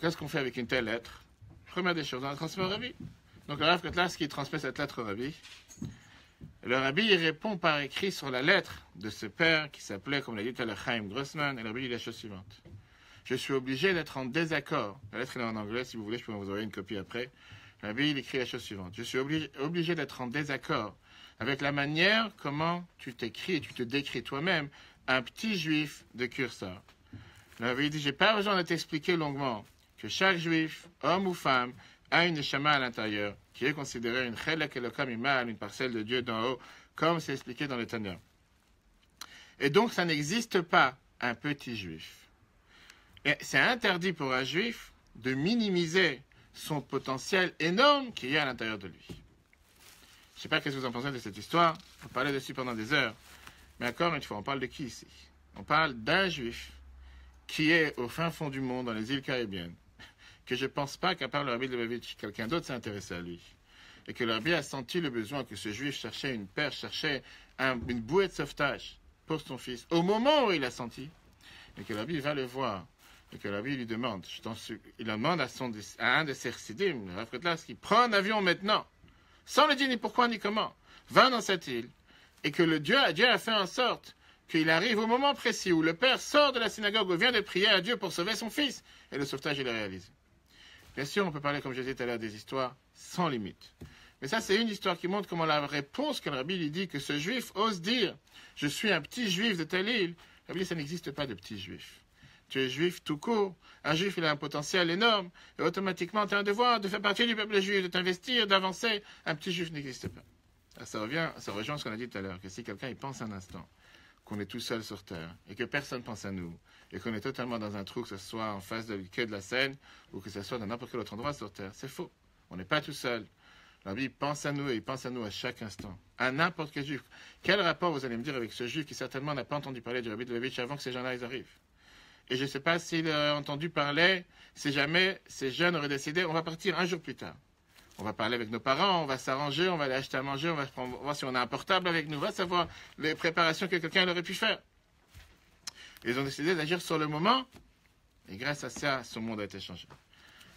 qu'est-ce qu'on fait avec une telle lettre? Première des choses, on la transmet au rabbi. Donc le Rav Kotlarski transmet cette lettre au rabbi. Le rabbi il répond par écrit sur la lettre de ce père qui s'appelait, comme l'a dit tout à l'heure, Chaim Grossman. Et le rabbi dit la chose suivante. Je suis obligé d'être en désaccord. La lettre est en anglais, si vous voulez, je peux vous envoyer une copie après. Le rabbi il écrit la chose suivante. Je suis obligé d'être en désaccord avec la manière comment tu t'écris et tu te décris toi-même un petit juif de Kursar. Le rabbi dit, j'ai pas besoin de t'expliquer longuement que chaque juif, homme ou femme, a une neshama à l'intérieur, qui est considérée une chelek elokam imal, une parcelle de Dieu d'en haut, comme c'est expliqué dans le Tanya. Et donc, ça n'existe pas un petit juif. Et c'est interdit pour un juif de minimiser son potentiel énorme qu'il y a à l'intérieur de lui. Je ne sais pas ce que vous en pensez de cette histoire, on peut parler dessus pendant des heures, mais encore une fois, on parle de qui ici? On parle d'un juif qui est au fin fond du monde, dans les îles caribéennes, que je ne pense pas qu'à part le rabbi de Lubavitch, quelqu'un d'autre s'est intéressé à lui. Et que le rabbi a senti le besoin que ce juif cherchait une perche, cherchait une bouée de sauvetage pour son fils, au moment où il a senti. Et que le rabbi va le voir. Et que le rabbi lui demande, il demande à un de ses chassidim, le Rav Kotlarski, prends un avion maintenant, sans le dire ni pourquoi ni comment, va dans cette île. Et que Dieu a fait en sorte qu'il arrive au moment précis où le père sort de la synagogue, où vient de prier à Dieu pour sauver son fils, et le sauvetage il est réalisé. Bien sûr, on peut parler, comme je disais tout à l'heure, des histoires sans limite. Mais ça, c'est une histoire qui montre comment la réponse que le rabbi lui dit, que ce juif ose dire « Je suis un petit juif de telle île », le rabbi dit « Ça n'existe pas de petit juif. Tu es juif tout court. Un juif, il a un potentiel énorme, et automatiquement, tu as un devoir de faire partie du peuple juif, de t'investir, d'avancer. Un petit juif n'existe pas. » Ça rejoint ce qu'on a dit tout à l'heure, que si quelqu'un il pense un instant qu'on est tout seul sur terre, et que personne pense à nous, et qu'on est totalement dans un trou, que ce soit en face de quai de la Seine, ou que ce soit dans n'importe quel autre endroit sur terre, c'est faux. On n'est pas tout seul. La Bible pense à nous, et il pense à nous à chaque instant. À n'importe quel juif. Quel rapport, vous allez me dire, avec ce juif qui certainement n'a pas entendu parler du rabbi de Lubavitch avant que ces gens-là ils arrivent? Et je ne sais pas s'il a entendu parler, si jamais ces jeunes auraient décidé, on va partir un jour plus tard. On va parler avec nos parents, on va s'arranger, on va aller acheter à manger, on va voir si on a un portable avec nous, on va savoir les préparations que quelqu'un aurait pu faire. Ils ont décidé d'agir sur le moment, et grâce à ça, ce monde a été changé.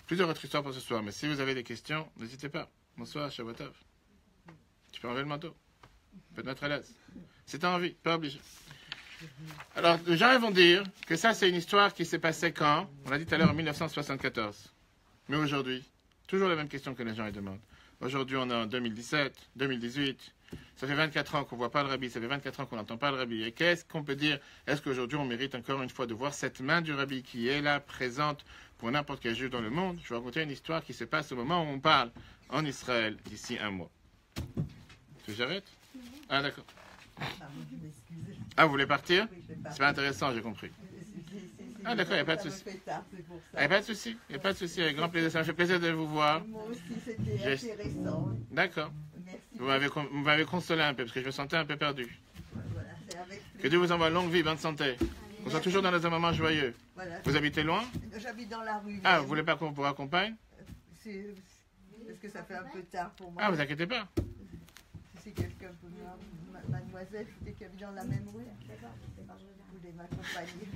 Plusieurs autres histoires pour ce soir, mais si vous avez des questions, n'hésitez pas. Bonsoir, Shabbat Tov. Tu peux enlever le manteau. Tu peux te mettre à l'aise. Si tu as envie, pas obligé. Alors, les gens vont dire que ça, c'est une histoire qui s'est passée quand? On l'a dit tout à l'heure, en 1974. Mais aujourd'hui, toujours la même question que les gens ils demandent. Aujourd'hui, on est en 2017, 2018. Ça fait 24 ans qu'on ne voit pas le rabbi, ça fait 24 ans qu'on n'entend pas le rabbi. Et qu'est-ce qu'on peut dire? Est-ce qu'aujourd'hui, on mérite encore une fois de voir cette main du rabbi qui est là, présente pour n'importe quel juif dans le monde? Je vais raconter une histoire qui se passe au moment où on parle en Israël d'ici un mois. Tu veux que j'arrête? Ah, d'accord. Ah, vous voulez partir? C'est pas intéressant, j'ai compris. Ah, d'accord, il n'y a pas de souci. Il n'y a pas de souci, il n'y a pas de souci, avec grand plaisir. Ça me fait plaisir de vous voir. Moi aussi, c'était intéressant. D'accord. Vous m'avez consolé un peu, parce que je me sentais un peu perdu. Voilà, c'est avec Que Dieu vous envoie longue vie, bonne santé. Qu'on soit toujours dans un moment joyeux. Voilà. Vous habitez loin? J'habite dans la rue. Ah, vous voulez pas qu'on vous raccompagne? Parce que ça fait un peu tard pour moi. Ah, vous inquiétez pas. si quelqu'un peut mademoiselle, je qui habite dans la même rue. Vous voulez m'accompagner.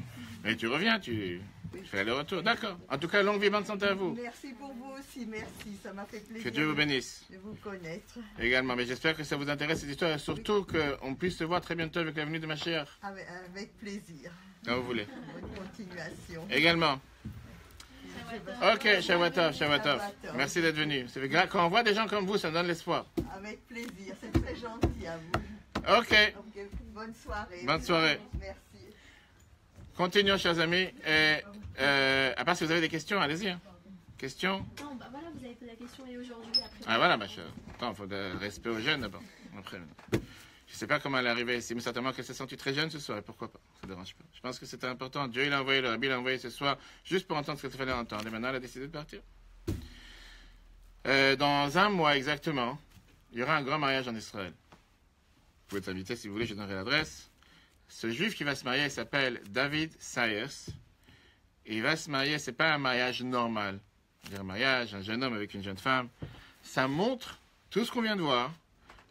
Et tu reviens, tu fais le retour. D'accord. En tout cas, longue vie, bonne santé à vous. Merci pour vous aussi, merci. Ça m'a fait plaisir. Que Dieu vous bénisse. De vous connaître. Également, mais j'espère que ça vous intéresse cette histoire et surtout qu'on puisse se voir très bientôt avec la venue de ma chère. Avec plaisir. Quand vous voulez. Bonne continuation. Également. Ok, Shavuot Tov. Merci d'être venu. Quand on voit des gens comme vous, ça donne l'espoir. Avec plaisir, c'est très gentil à vous. Ok. Bonne soirée. Bonne soirée. Merci. Continuons, chers amis. Et, à part si vous avez des questions, allez-y. Hein. Questions? Non, bah voilà, vous avez posé la question et aujourd'hui, après. Ah voilà, ma chère. Attends, il faut de respect aux jeunes d'abord. Après, je ne sais pas comment elle est arrivée ici, mais certainement qu'elle s'est sentie très jeune ce soir, et pourquoi pas, ça ne dérange pas. Je pense que c'était important. Dieu, il a envoyé, le Rabbi l'a envoyé ce soir, juste pour entendre ce qu'il fallait entendre. Et maintenant, elle a décidé de partir. Dans un mois exactement, il y aura un grand mariage en Israël. Vous pouvez être invité si vous voulez, je donnerai l'adresse. Ce juif qui va se marier, il s'appelle David Sayers. Et il va se marier, ce n'est pas un mariage normal. Un mariage, un jeune homme avec une jeune femme. Ça montre tout ce qu'on vient de voir,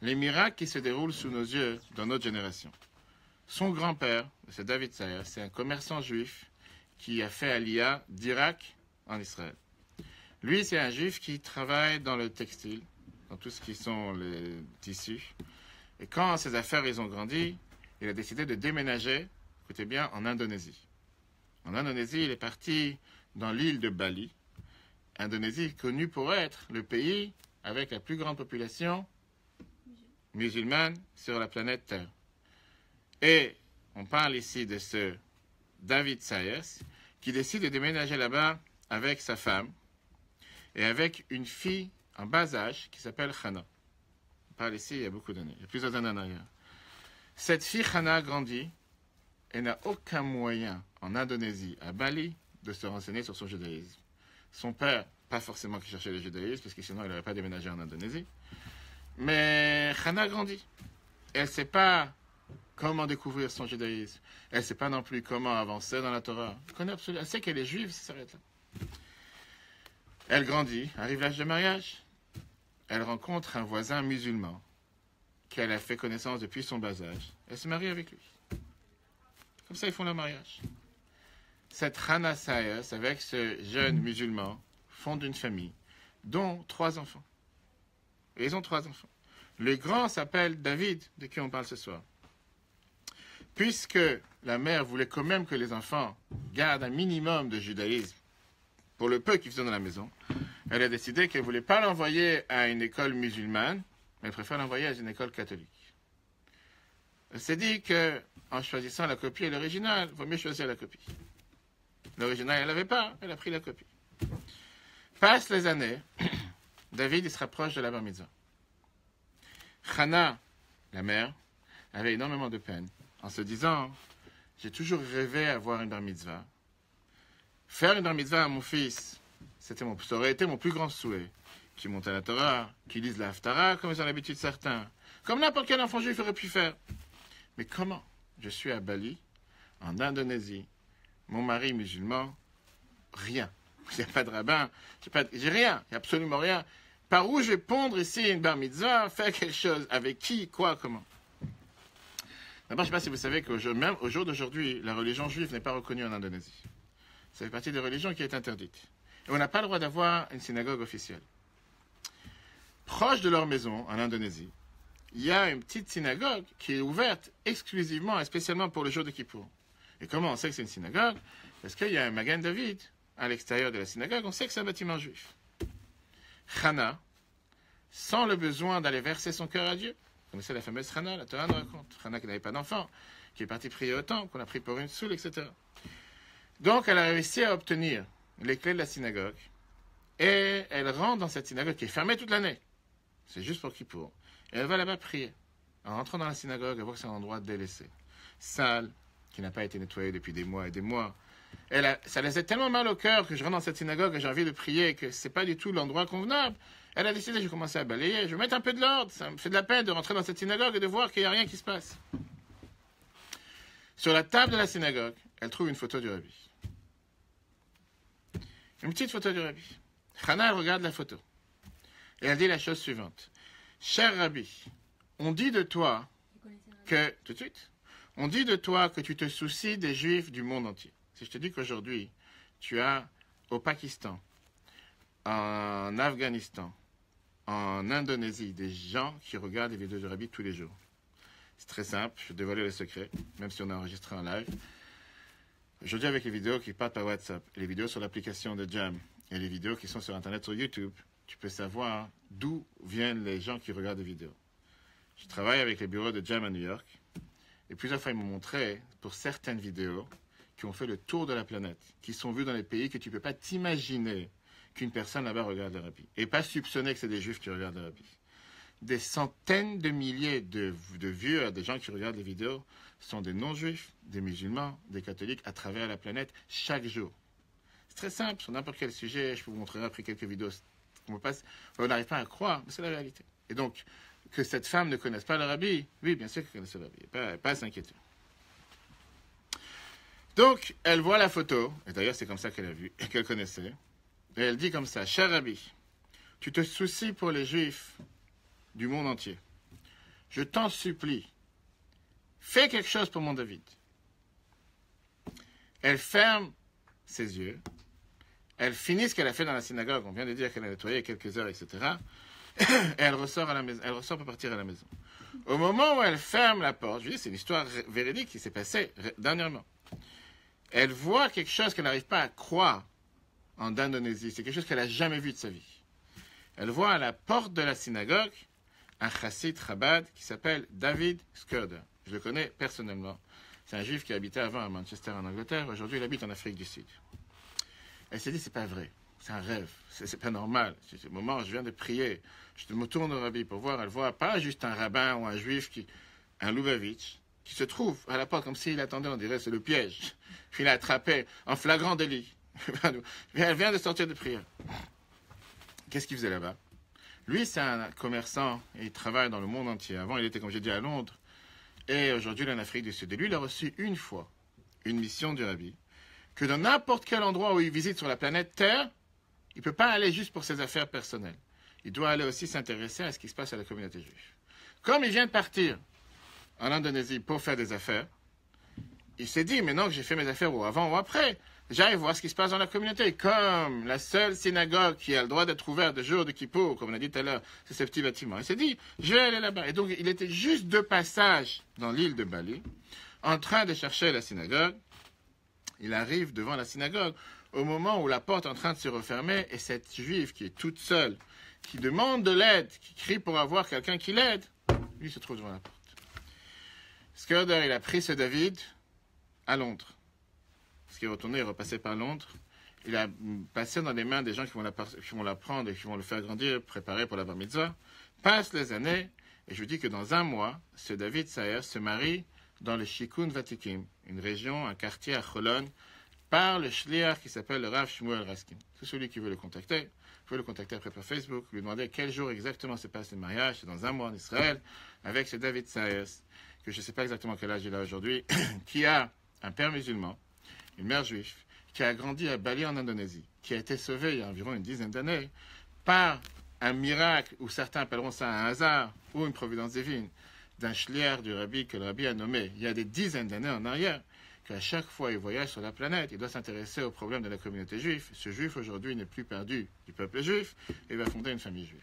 les miracles qui se déroulent sous nos yeux dans notre génération. Son grand-père, c'est David Sayers, c'est un commerçant juif qui a fait Aliyah d'Irak en Israël. Lui, c'est un juif qui travaille dans le textile, dans tout ce qui sont les tissus. Et quand ses affaires ils ont grandi, il a décidé de déménager, écoutez bien, en Indonésie. En Indonésie, il est parti dans l'île de Bali. Indonésie connue pour être le pays avec la plus grande population musulmane sur la planète Terre. Et on parle ici de ce David Sayers qui décide de déménager là-bas avec sa femme et avec une fille en bas âge qui s'appelle Hana. On parle ici il y a beaucoup d'années, il y a plusieurs années en arrière. Cette fille Hana grandit et n'a aucun moyen en Indonésie, à Bali, de se renseigner sur son judaïsme. Son père, pas forcément qui cherchait le judaïsme, parce que sinon il n'aurait pas déménagé en Indonésie. Mais Hana grandit. Elle ne sait pas comment découvrir son judaïsme. Elle ne sait pas non plus comment avancer dans la Torah. Elle sait qu'elle est juive, ça s'arrête là. Elle grandit, arrive l'âge de mariage. Elle rencontre un voisin musulman qu'elle a fait connaissance depuis son bas âge. Elle se marie avec lui. Comme ça, ils font leur mariage. Cette Hana Sayers, avec ce jeune musulman, fonde une famille, dont 3 enfants. Et ils ont 3 enfants. Le grand s'appelle David, de qui on parle ce soir. Puisque la mère voulait quand même que les enfants gardent un minimum de judaïsme, pour le peu qu'ils faisaient dans la maison, elle a décidé qu'elle ne voulait pas l'envoyer à une école musulmane, mais elle préfère l'envoyer à une école catholique. Elle s'est dit qu'en choisissant la copie et l'original, il vaut mieux choisir la copie. L'original, elle n'avait pas, elle a pris la copie. Passent les années, David il se rapproche de la bar mitzvah. Hana, la mère, avait énormément de peine en se disant « J'ai toujours rêvé d'avoir une bar mitzvah. Faire une bar mitzvah à mon fils, ça aurait été mon plus grand souhait. Qu'il monte à la Torah, qu'il lise la Haftara, comme ils ont l'habitude certains. Comme n'importe quel enfant juif aurait pu faire. Mais comment? Je suis à Bali, en Indonésie, mon mari musulman, rien. Il n'y a pas de rabbin, j'ai rien, il n'y a absolument rien. Par où je vais pondre ici une bar mitzvah, faire quelque chose, avec qui, quoi, comment? D'abord, je ne sais pas si vous savez qu'au jour d'aujourd'hui, la religion juive n'est pas reconnue en Indonésie. Ça fait partie des religions qui est interdite. Et on n'a pas le droit d'avoir une synagogue officielle. Proche de leur maison, en Indonésie, il y a une petite synagogue qui est ouverte exclusivement et spécialement pour le jour de Kippour. Et comment on sait que c'est une synagogue? Parce qu'il y a un Magen David à l'extérieur de la synagogue, on sait que c'est un bâtiment juif. Hana, sans le besoin d'aller verser son cœur à Dieu, vous connaissez la fameuse Hana, la Torah nous raconte, Hana qui n'avait pas d'enfant, qui est partie prier au temple, qu'on a pris pour une soule, etc. Donc elle a réussi à obtenir les clés de la synagogue, et elle rentre dans cette synagogue qui est fermée toute l'année. C'est juste pour Kippour. Et elle va là-bas prier. En rentrant dans la synagogue, elle voit que c'est un endroit délaissé. Sale, qui n'a pas été nettoyé depuis des mois et des mois. Ça laissait tellement mal au cœur que je rentre dans cette synagogue et j'ai envie de prier que ce n'est pas du tout l'endroit convenable. Elle a décidé, je vais commencer à balayer, je vais mettre un peu de l'ordre. Ça me fait de la peine de rentrer dans cette synagogue et de voir qu'il n'y a rien qui se passe. Sur la table de la synagogue, elle trouve une photo du rabbi. Une petite photo du rabbi. Hana, elle regarde la photo. Et elle dit la chose suivante. Cher rabbi, on dit de toi que, tout de suite, on dit de toi que tu te soucies des Juifs du monde entier. Si je te dis qu'aujourd'hui, tu as au Pakistan, en Afghanistan, en Indonésie, des gens qui regardent les vidéos du Rabbi tous les jours. C'est très simple, je vais dévoiler le secret, même si on a enregistré en live. Aujourd'hui, avec les vidéos qui partent par WhatsApp, et les vidéos sur l'application de Jam, et les vidéos qui sont sur Internet, sur YouTube, tu peux savoir d'où viennent les gens qui regardent les vidéos. Je travaille avec les bureaux de Jam à New York, et plusieurs fois, ils m'ont montré, pour certaines vidéos, qui ont fait le tour de la planète, qui sont vues dans les pays que tu ne peux pas t'imaginer qu'une personne là-bas regarde le Rabbi. Et pas soupçonner que c'est des Juifs qui regardent le Rabbi. Des centaines de milliers de viewers, des gens qui regardent les vidéos, sont des non-juifs, des musulmans, des catholiques à travers la planète chaque jour. C'est très simple, sur n'importe quel sujet, je peux vous montrer après quelques vidéos. On n'arrive pas à croire, mais c'est la réalité. Et donc, que cette femme ne connaisse pas le Rabbi, oui, bien sûr qu'elle connaisse le Rabbi, pas à s'inquiéter. Donc, elle voit la photo, et d'ailleurs c'est comme ça qu'elle a vu, et qu'elle connaissait, et elle dit comme ça, cher Rabbi, tu te soucies pour les Juifs du monde entier. Je t'en supplie, fais quelque chose pour mon David. Elle ferme ses yeux, elle finit ce qu'elle a fait dans la synagogue, on vient de dire qu'elle a nettoyé quelques heures, etc., et elle ressort à la maison, elle ressort pour partir à la maison. Au moment où elle ferme la porte, je dis, c'est une histoire véridique qui s'est passée dernièrement. Elle voit quelque chose qu'elle n'arrive pas à croire en Indonésie. C'est quelque chose qu'elle n'a jamais vu de sa vie. Elle voit à la porte de la synagogue un chassid Chabad qui s'appelle David Skurder. Je le connais personnellement. C'est un juif qui habitait avant à Manchester en Angleterre. Aujourd'hui, il habite en Afrique du Sud. Elle s'est dit, c'est pas vrai. C'est un rêve. C'est pas normal. C'est le moment où je viens de prier. Je me tourne au Rabbi pour voir. Elle voit pas juste un rabbin ou un juif, un Lubavitch, qui se trouve à la porte comme s'il attendait, on dirait, c'est le piège. Puis il l'a attrapé en flagrant délit. Elle vient de sortir de prière. Qu'est-ce qu'il faisait là-bas? Lui, c'est un commerçant et il travaille dans le monde entier. Avant, il était, comme j'ai dit, à Londres. Et aujourd'hui, il est en Afrique du Sud. Et lui, il a reçu une fois une mission du Rabbi que dans n'importe quel endroit où il visite sur la planète Terre, il ne peut pas aller juste pour ses affaires personnelles. Il doit aller aussi s'intéresser à ce qui se passe à la communauté juive. Comme il vient de partir en Indonésie pour faire des affaires, il s'est dit, maintenant que j'ai fait mes affaires ou avant ou après, j'arrive voir ce qui se passe dans la communauté. Comme la seule synagogue qui a le droit d'être ouverte de jour de Kippour, comme on a dit tout à l'heure, c'est ce petit bâtiment. Il s'est dit, je vais aller là-bas. Et donc, il était juste de passage dans l'île de Bali, en train de chercher la synagogue. Il arrive devant la synagogue au moment où la porte est en train de se refermer et cette juive qui est toute seule, qui demande de l'aide, qui crie pour avoir quelqu'un qui l'aide, lui se trouve devant la porte. Skurder, il a pris ce David à Londres. Parce qu'il est retourné, il est repassé par Londres. Il a passé dans les mains des gens qui vont la prendre et qui vont le faire grandir, préparer pour la bar mitzvah. Passent les années, et je vous dis que dans un mois, ce David Saher se marie dans le Shikun Vatikim, une région, un quartier à Cholon, par le shliach qui s'appelle le Rav Shmuel Raskin. Tout celui qui veut le contacter, vous pouvez le contacter après par Facebook, lui demander quel jour exactement se passe le mariage. C'est dans un mois en Israël, avec ce David Saher, que je ne sais pas exactement quel âge il a aujourd'hui, qui a un père musulman, une mère juive, qui a grandi à Bali en Indonésie, qui a été sauvé il y a environ une dizaine d'années par un miracle, ou certains appelleront ça un hasard, ou une providence divine, d'un shliach du Rabbi que le Rabbi a nommé il y a des dizaines d'années en arrière, qu'à chaque fois il voyage sur la planète, il doit s'intéresser aux problèmes de la communauté juive. Ce juif aujourd'hui n'est plus perdu du peuple juif et va fonder une famille juive.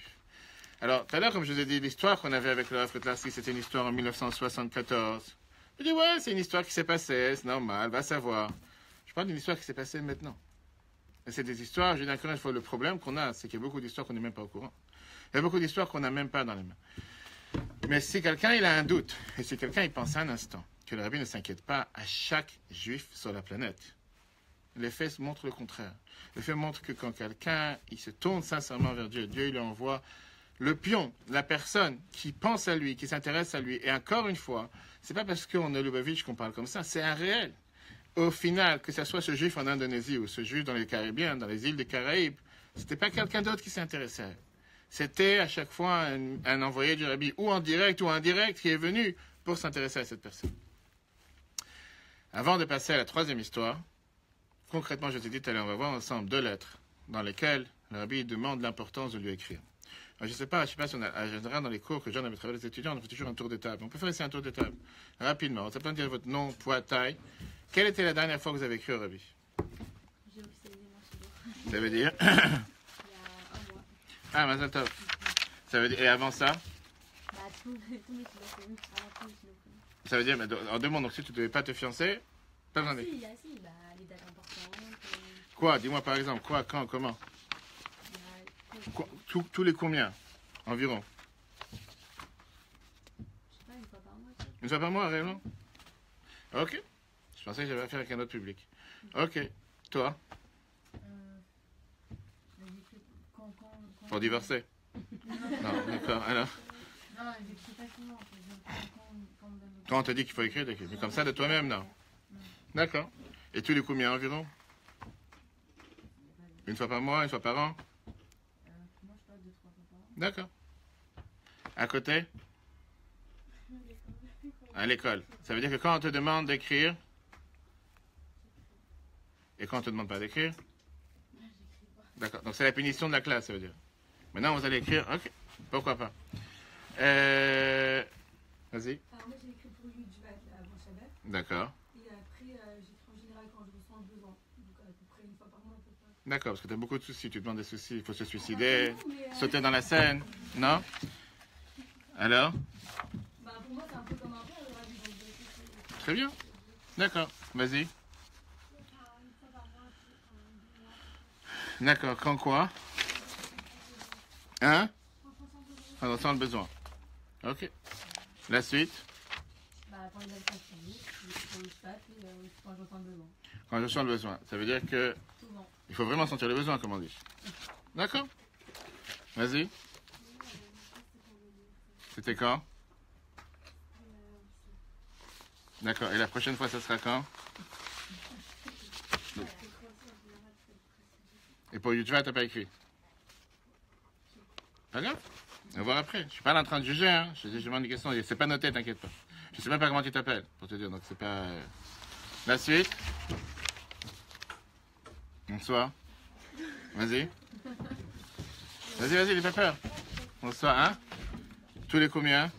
Alors, tout à l'heure, comme je vous ai dit, l'histoire qu'on avait avec le Rav Kotlarski, c'était une histoire en 1974. Je dis, ouais, c'est une histoire qui s'est passée, c'est normal, va savoir. Je parle d'une histoire qui s'est passée maintenant. Et c'est des histoires, je dis encore une fois, le problème qu'on a, c'est qu'il y a beaucoup d'histoires qu'on n'est même pas au courant. Il y a beaucoup d'histoires qu'on n'a même pas dans les mains. Mais si quelqu'un il a un doute, et si quelqu'un il pense un instant que le Rabbi ne s'inquiète pas à chaque juif sur la planète, les faits montrent le contraire. Les faits montrent que quand quelqu'un il se tourne sincèrement vers Dieu, Dieu il lui envoie le pion, la personne qui pense à lui, qui s'intéresse à lui. Et encore une fois, c'est pas parce qu'on est Lubavitch qu'on parle comme ça, c'est un réel. Au final, que ce soit ce juif en Indonésie ou ce juif dans les Caribéens, dans les îles des Caraïbes, c'était pas quelqu'un d'autre qui s'intéressait à elle. C'était à chaque fois un envoyé du Rabbi, ou en direct ou indirect, qui est venu pour s'intéresser à cette personne. Avant de passer à la troisième histoire, concrètement, je t'ai dit, on va voir ensemble 2 lettres dans lesquelles le Rabbi demande l'importance de lui écrire. Je ne sais pas si on a, en général, dans les cours que John avait travaillé les étudiants, on fait toujours un tour de table. On peut faire ici un tour de table, rapidement. On peut dire votre nom, poids, taille. Quelle était la dernière fois que vous avez écrit au Rabbi? J'ai officialisé mon pseudo. Ça veut dire Il y a un mois. Ah, Mazal Tov. Ça veut dire, et avant ça? Bah, tous mes pseudos. Avant tous mes pseudos. Ça veut dire, mais en deux mots, donc si tu ne devais pas te fiancer, pas besoin d'écrire. Si, bah, les dates importantes. Quoi? Dis-moi par exemple, quoi, quand, comment? Tous les combien? Environ? Je sais pas, une fois par mois. Une fois par mois, réellement? Ok. Je pensais que j'avais affaire avec un autre public. Ok. Toi? Pour divorcer? Non, d'accord. Alors? Non, j'écris pas souvent. Quand on te dit qu'il faut écrire, t'écris. Mais comme ça de toi-même, non? D'accord. Et tous les combien environ? Une fois par mois, une fois par an? Moi, je parle de 3 fois par an. D'accord. À côté? À l'école. Ça veut dire que quand on te demande d'écrire, et quand on ne te demande pas d'écrire? D'accord. Donc c'est la punition de la classe, ça veut dire. Maintenant, vous allez écrire. Ok. Pourquoi pas? Vas-y. Alors, moi, j'ai écrit pour Yudjvat avant Shabbat. D'accord. Et après, j'écris en général quand je ressens le besoin. Donc, à peu près une fois par mois, à peu près. D'accord, parce que tu as beaucoup de soucis. Tu te demandes des soucis. Il faut se suicider, sauter dans la Seine. Non? Alors? Bah, pour moi, c'est un peu comme un père, le Rabbi. Donc, Très bien. D'accord. Vas-y. D'accord. Quand quoi? Hein? Quand on ressent le besoin. Ok. La suite? bah, quand il a le temps physique, pour Yudjvat, et quand je ressens le besoin. Quand je sens le besoin. Ça veut dire que Souvent. il faut vraiment sentir le besoin, comme on dit. D'accord? Vas-y. C'était quand? D'accord. Et la prochaine fois, ça sera quand? Et pour Yudjvat, t'as pas écrit? Pas grave. On va voir après. Je suis pas là en train de juger, hein. Je demande une question. C'est pas noté, t'inquiète pas. Je sais même pas comment tu t'appelles, pour te dire. Donc c'est pas. La suite. Bonsoir. Vas-y. Vas-y, n'aie pas peur. Bonsoir, hein? Tous les combien?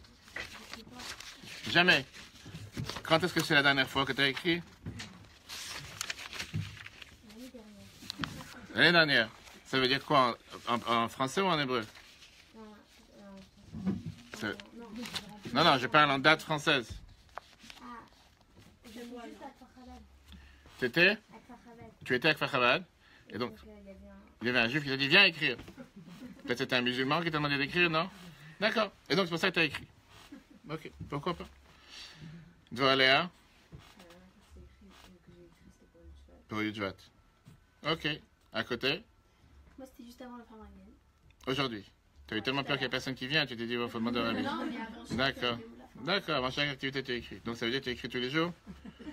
Jamais. Quand est-ce que c'est la dernière fois que tu as écrit? L'année dernière. Ça veut dire quoi? En français ou en hébreu? C'est- Non, je parle en date française. Je vois juste à Kfar-Chabad. T'étais? À Kfar-Chabad. Tu étais à Kfar Chabad? Et donc, il y avait un juif qui t'a dit, viens écrire. Peut-être c'était un musulman qui t'a demandé d'écrire, non? D'accord. Et donc, c'est pour ça que tu as écrit. Ok, pourquoi pas? Dora Léa? Pour Yudjvat. Ok. À côté? Moi, c'était juste avant le Frère Marianne. Aujourd'hui. Tu as eu tellement peur qu'il n'y a personne qui vient, tu t'es dit, il faut demander à Rabbi. Non, mais avant chaque D'accord. vidéo, la fin. D'accord, avant chaque activité, tu écris. Donc, ça veut dire que tu écris tous les jours?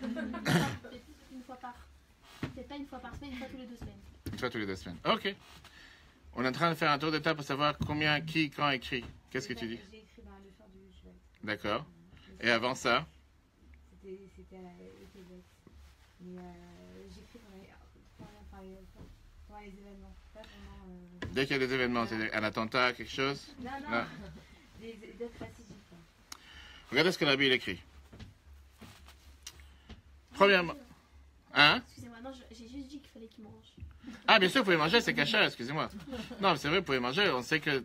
Peut-être une fois par. Peut-être pas une fois par semaine, une fois tous les 2 semaines. Une fois tous les 2 semaines. Ok. On est en train de faire un tour d'étape pour savoir combien, qui, quand écrit. Qu'est-ce que tu dis? J'ai écrit dans le soir du Yudjvat. D'accord. Et avant ça? C'était à Québec. Mais j'écris pendant les événements. Pas vraiment. Dès qu'il y a des événements, c'est un attentat, quelque chose? Non. Non. D'autres classiques. Regardez ce que Rabbi il écrit. Premièrement. Hein? Excusez-moi, non, j'ai juste dit qu'il fallait qu'il mange. Ah, bien sûr, vous pouvez manger, c'est cachère, excusez-moi. Non, mais c'est vrai, vous pouvez manger. On sait que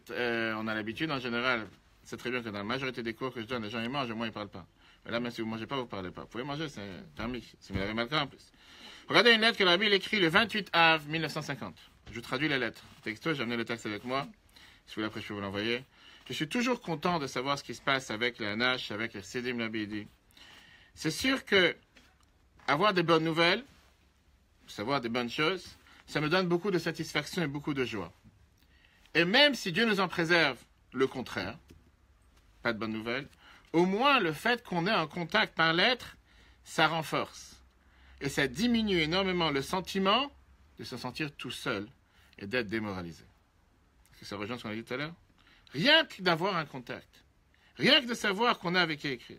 on a l'habitude en général. C'est très bien que dans la majorité des cours que je donne, les gens ils mangent, moi ils parlent pas. Mais là, même si vous ne mangez pas, vous ne parlez pas. Vous pouvez manger, c'est permis. Si vous avez mal en plus. Regardez une lettre que Rabbi il écrit le 28 av 1950. Je vous traduis la lettre. Texto, j'ai amené le texte avec moi. Si vous voulez, après, je peux vous l'envoyer. Je suis toujours content de savoir ce qui se passe avec la NH, avec les Sidim Rabbi dit. C'est sûr que avoir des bonnes nouvelles, savoir des bonnes choses, ça me donne beaucoup de satisfaction et beaucoup de joie. Et même si Dieu nous en préserve le contraire, pas de bonnes nouvelles, au moins le fait qu'on ait un contact par lettre, ça renforce. Et ça diminue énormément le sentiment de se sentir tout seul et d'être démoralisé. Est-ce que ça rejoint ce qu'on a dit tout à l'heure? Rien que d'avoir un contact. Rien que de savoir qu'on a avec qui écrire.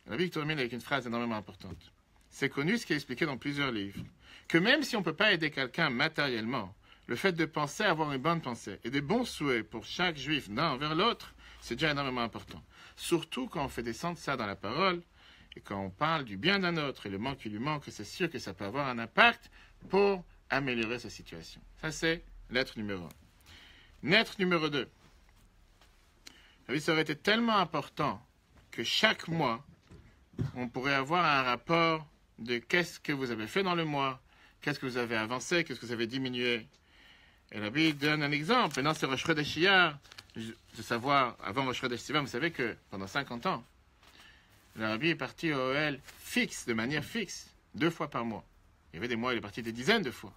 La Bible termine avec une phrase énormément importante. C'est connu, ce qui est expliqué dans plusieurs livres, que même si on ne peut pas aider quelqu'un matériellement, le fait de penser, avoir une bonne pensée et des bons souhaits pour chaque juif l'un envers l'autre, c'est déjà énormément important. Surtout quand on fait descendre ça dans la parole et quand on parle du bien d'un autre et le manque qui lui manque, c'est sûr que ça peut avoir un impact pour améliorer sa situation. Ça, c'est lettre numéro 1. Lettre numéro 2. Ça aurait été tellement important que chaque mois, on pourrait avoir un rapport de qu'est-ce que vous avez fait dans le mois, qu'est-ce que vous avez avancé, qu'est-ce que vous avez diminué. Et la Bible donne un exemple. Maintenant, c'est Rosh Chodesh Iyar. De savoir, avant Rosh Chodesh Sivan, vous savez que pendant 50 ans, le Rabbi est parti au OL fixe, de manière fixe, 2 fois par mois. Il y avait des mois, il est parti des dizaines de fois.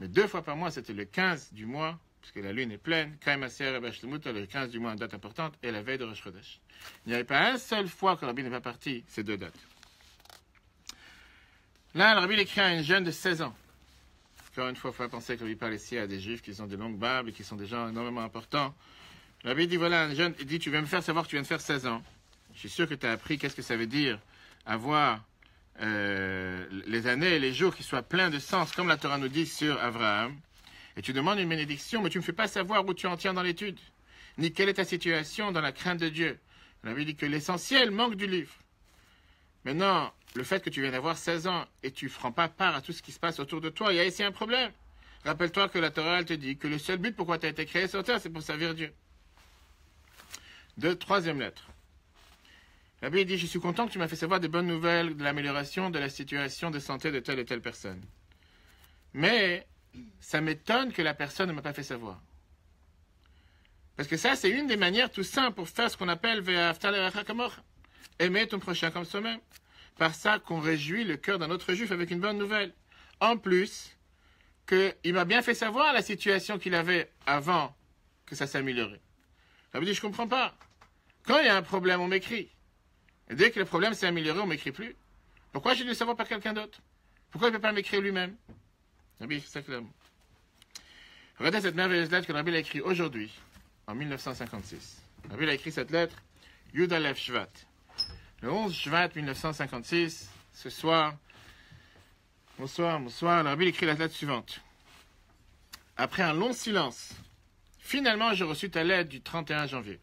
Mais 2 fois par mois, c'était le 15 du mois, puisque la lune est pleine, Kaim Aser et Bashlemut, le 15 du mois, une date importante, et la veille de Rosh Chodesh. Il n'y avait pas une seule fois que le Rabbi n'est pas parti, ces 2 dates. Là, le Rabbi écrit à une jeune de 16 ans. Encore une fois, il faut penser que lui parle ici à des juifs qui ont de longues babes et qui sont des gens énormément importants. Le Rabbi dit, voilà, un jeune, il dit, tu viens me faire savoir que tu viens de faire 16 ans. Je suis sûr que tu as appris qu'est-ce que ça veut dire avoir les années et les jours qui soient pleins de sens, comme la Torah nous dit sur Abraham. Et tu demandes une bénédiction, mais tu ne me fais pas savoir où tu en tiens dans l'étude, ni quelle est ta situation dans la crainte de Dieu. Le Rabbi dit que l'essentiel manque du livre. Maintenant, le fait que tu viennes d'avoir 16 ans et tu ne prends pas part à tout ce qui se passe autour de toi, il y a ici un problème. Rappelle-toi que la Torah, elle te dit que le seul but pourquoi tu as été créé sur terre, c'est pour servir Dieu. Troisième lettre. La Bible dit, je suis content que tu m'as fait savoir des bonnes nouvelles de l'amélioration de la situation de santé de telle et telle personne. Mais ça m'étonne que la personne ne m'a pas fait savoir. Parce que ça, c'est une des manières tout simples pour faire ce qu'on appelle aimer ton prochain comme soi-même. Par ça qu'on réjouit le cœur d'un autre juif avec une bonne nouvelle. En plus, qu'il m'a bien fait savoir la situation qu'il avait avant que ça s'améliorait. Ça veut dire, je ne comprends pas. Quand il y a un problème, on m'écrit. Et dès que le problème s'est amélioré, on ne m'écrit plus. Pourquoi j'ai dû le savoir par quelqu'un d'autre? Pourquoi il ne peut pas m'écrire lui-même? Rabbi, c'est ça que l'amour. Regardez cette merveilleuse lettre que Rabbi a écrite aujourd'hui, en 1956. Rabbi a écrit cette lettre, Yud Aleph Shvat. Le 11 Shvat 1956, ce soir, bonsoir, le Rabbi écrit la lettre suivante. Après un long silence, finalement j'ai reçu ta lettre du 31 janvier.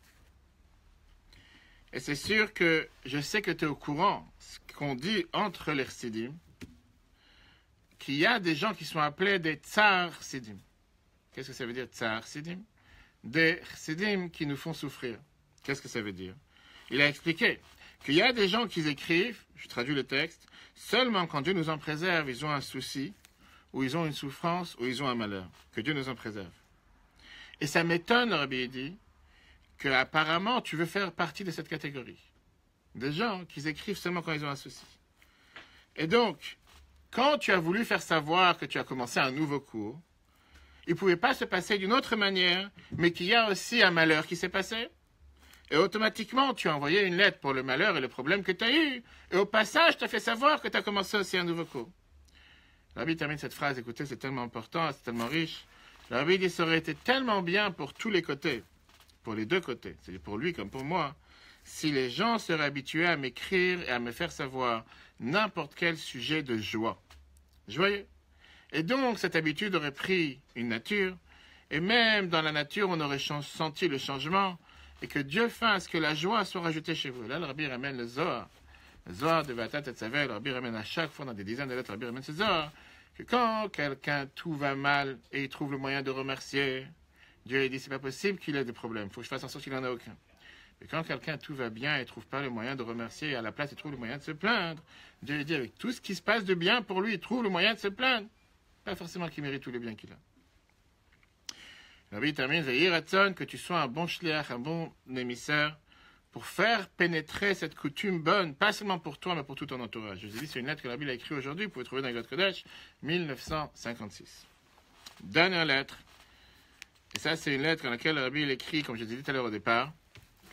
Et c'est sûr que je sais que tu es au courant, ce qu'on dit entre les Chassidim, qu'il y a des gens qui sont appelés des Tsar Chassidim. Qu'est-ce que ça veut dire Tsar Chassidim? Des Chassidim qui nous font souffrir. Qu'est-ce que ça veut dire? Il a expliqué qu'il y a des gens qui écrivent, je traduis le texte, seulement quand Dieu nous en préserve, ils ont un souci, ou ils ont une souffrance, ou ils ont un malheur. Que Dieu nous en préserve. Et ça m'étonne, Rabbi dit, que apparemment tu veux faire partie de cette catégorie. Des gens qui écrivent seulement quand ils ont un souci. Et donc, quand tu as voulu faire savoir que tu as commencé un nouveau cours, il ne pouvait pas se passer d'une autre manière, mais qu'il y a aussi un malheur qui s'est passé. Et automatiquement, tu as envoyé une lettre pour le malheur et le problème que tu as eu. Et au passage, tu as fait savoir que tu as commencé aussi un nouveau cours. Le Rabbi termine cette phrase, écoutez, c'est tellement important, c'est tellement riche. Le Rabbi dit, ça aurait été tellement bien pour tous les côtés, pour les deux côtés, c'est-à-dire pour lui comme pour moi, si les gens seraient habitués à m'écrire et à me faire savoir n'importe quel sujet de joie. Joyeux. Et donc, cette habitude aurait pris une nature, et même dans la nature, on aurait senti le changement, et que Dieu fasse que la joie soit rajoutée chez vous. Là, le Rabbi ramène le Zohar de Vatat et Tzavel, le Rabbi ramène à chaque fois dans des dizaines de lettres, le Rabbi ramène ce Zohar, que quand quelqu'un tout va mal, et il trouve le moyen de remercier, Dieu lui dit, c'est pas possible qu'il ait des problèmes, il faut que je fasse en sorte qu'il n'en ait aucun. Et quand quelqu'un tout va bien et ne trouve pas le moyen de remercier, et à la place il trouve le moyen de se plaindre, Dieu lui dit, avec tout ce qui se passe de bien pour lui, il trouve le moyen de se plaindre. Pas forcément qu'il mérite tout le bien qu'il a. Le Rabbi termine, que tu sois un bon shliach, un bon émissaire, pour faire pénétrer cette coutume bonne, pas seulement pour toi, mais pour tout ton entourage. Je vous ai dit, c'est une lettre que le Rabbi a écrite aujourd'hui, vous pouvez trouver dans le Kodesh, 1956. Dernière lettre. Et ça, c'est une lettre dans laquelle le Rabbi écrit, comme je vous ai dit tout à l'heure au départ,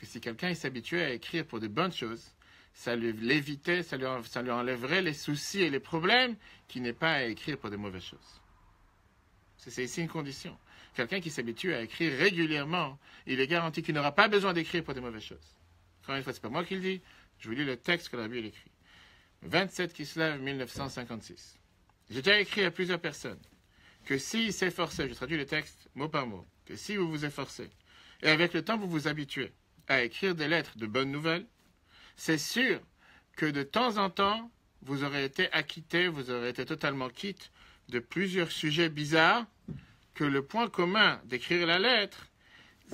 que si quelqu'un s'habituait à écrire pour de bonnes choses, ça lui l'évitait, ça lui enlèverait les soucis et les problèmes qu'il n'est pas à écrire pour de mauvaises choses. C'est ici une condition. Quelqu'un qui s'habitue à écrire régulièrement, il est garanti qu'il n'aura pas besoin d'écrire pour de mauvaises choses. Encore une fois, ce n'est pas moi qui le dis, je vous lis le texte que le Rabbi écrit. 27 Kislev 1956. J'ai déjà écrit à plusieurs personnes. que s'il s'efforçait, je traduis le texte mot par mot, que si vous vous efforcez, et avec le temps vous vous habituez à écrire des lettres de bonnes nouvelles, c'est sûr que de temps en temps, vous aurez été acquitté, vous aurez été totalement quitte de plusieurs sujets bizarres, que le point commun d'écrire la lettre,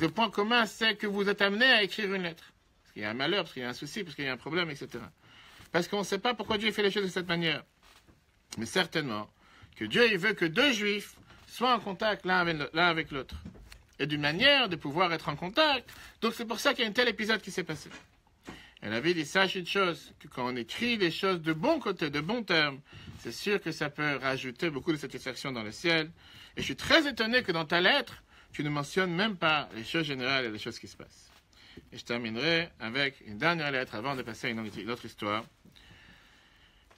le point commun, c'est que vous êtes amené à écrire une lettre. Parce qu'il y a un malheur, parce qu'il y a un souci, parce qu'il y a un problème, etc. Parce qu'on ne sait pas pourquoi Dieu fait les choses de cette manière. Mais certainement que Dieu il veut que deux juifs soient en contact l'un avec l'autre. Et d'une manière de pouvoir être en contact. Donc c'est pour ça qu'il y a un tel épisode qui s'est passé. Et la Bible, il sache une chose, que quand on écrit des choses de bon côté, de bons termes, c'est sûr que ça peut rajouter beaucoup de satisfaction dans le ciel. Et je suis très étonné que dans ta lettre, tu ne mentionnes même pas les choses générales et les choses qui se passent. Et je terminerai avec une dernière lettre avant de passer à une autre histoire.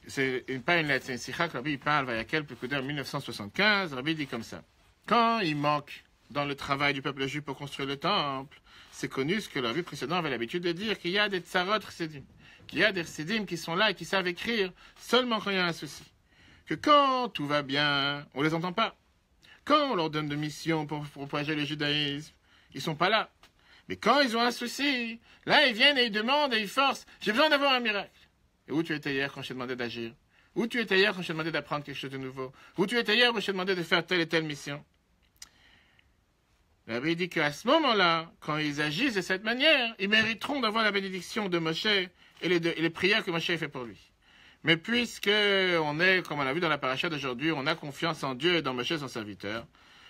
C'est pas une lettre, c'est une sikha que Rabbi parle il y a quelques d'heures, en 1975. Rabbi dit comme ça. Quand il manque dans le travail du peuple juif pour construire le temple, c'est connu ce que la Rabbi précédent avait l'habitude de dire, qu'il y a des tsarot chassidim, qu'il y a des chassidim qui sont là et qui savent écrire seulement quand il y a un souci. Que quand tout va bien, on les entend pas. Quand on leur donne de missions pour propager le judaïsme, ils sont pas là. Mais quand ils ont un souci, là ils viennent et ils demandent et ils forcent. J'ai besoin d'avoir un miracle. Et où tu étais hier quand je t'ai demandé d'agir? Où tu étais hier quand je t'ai demandé d'apprendre quelque chose de nouveau? Où tu étais hier quand je t'ai demandé de faire telle et telle mission? La Bible dit qu'à ce moment-là, quand ils agissent de cette manière, ils mériteront d'avoir la bénédiction de Moshe et les prières que Moshe fait pour lui. Mais puisque on est, comme on l'a vu dans la paracha d'aujourd'hui, on a confiance en Dieu et dans Moshe son serviteur,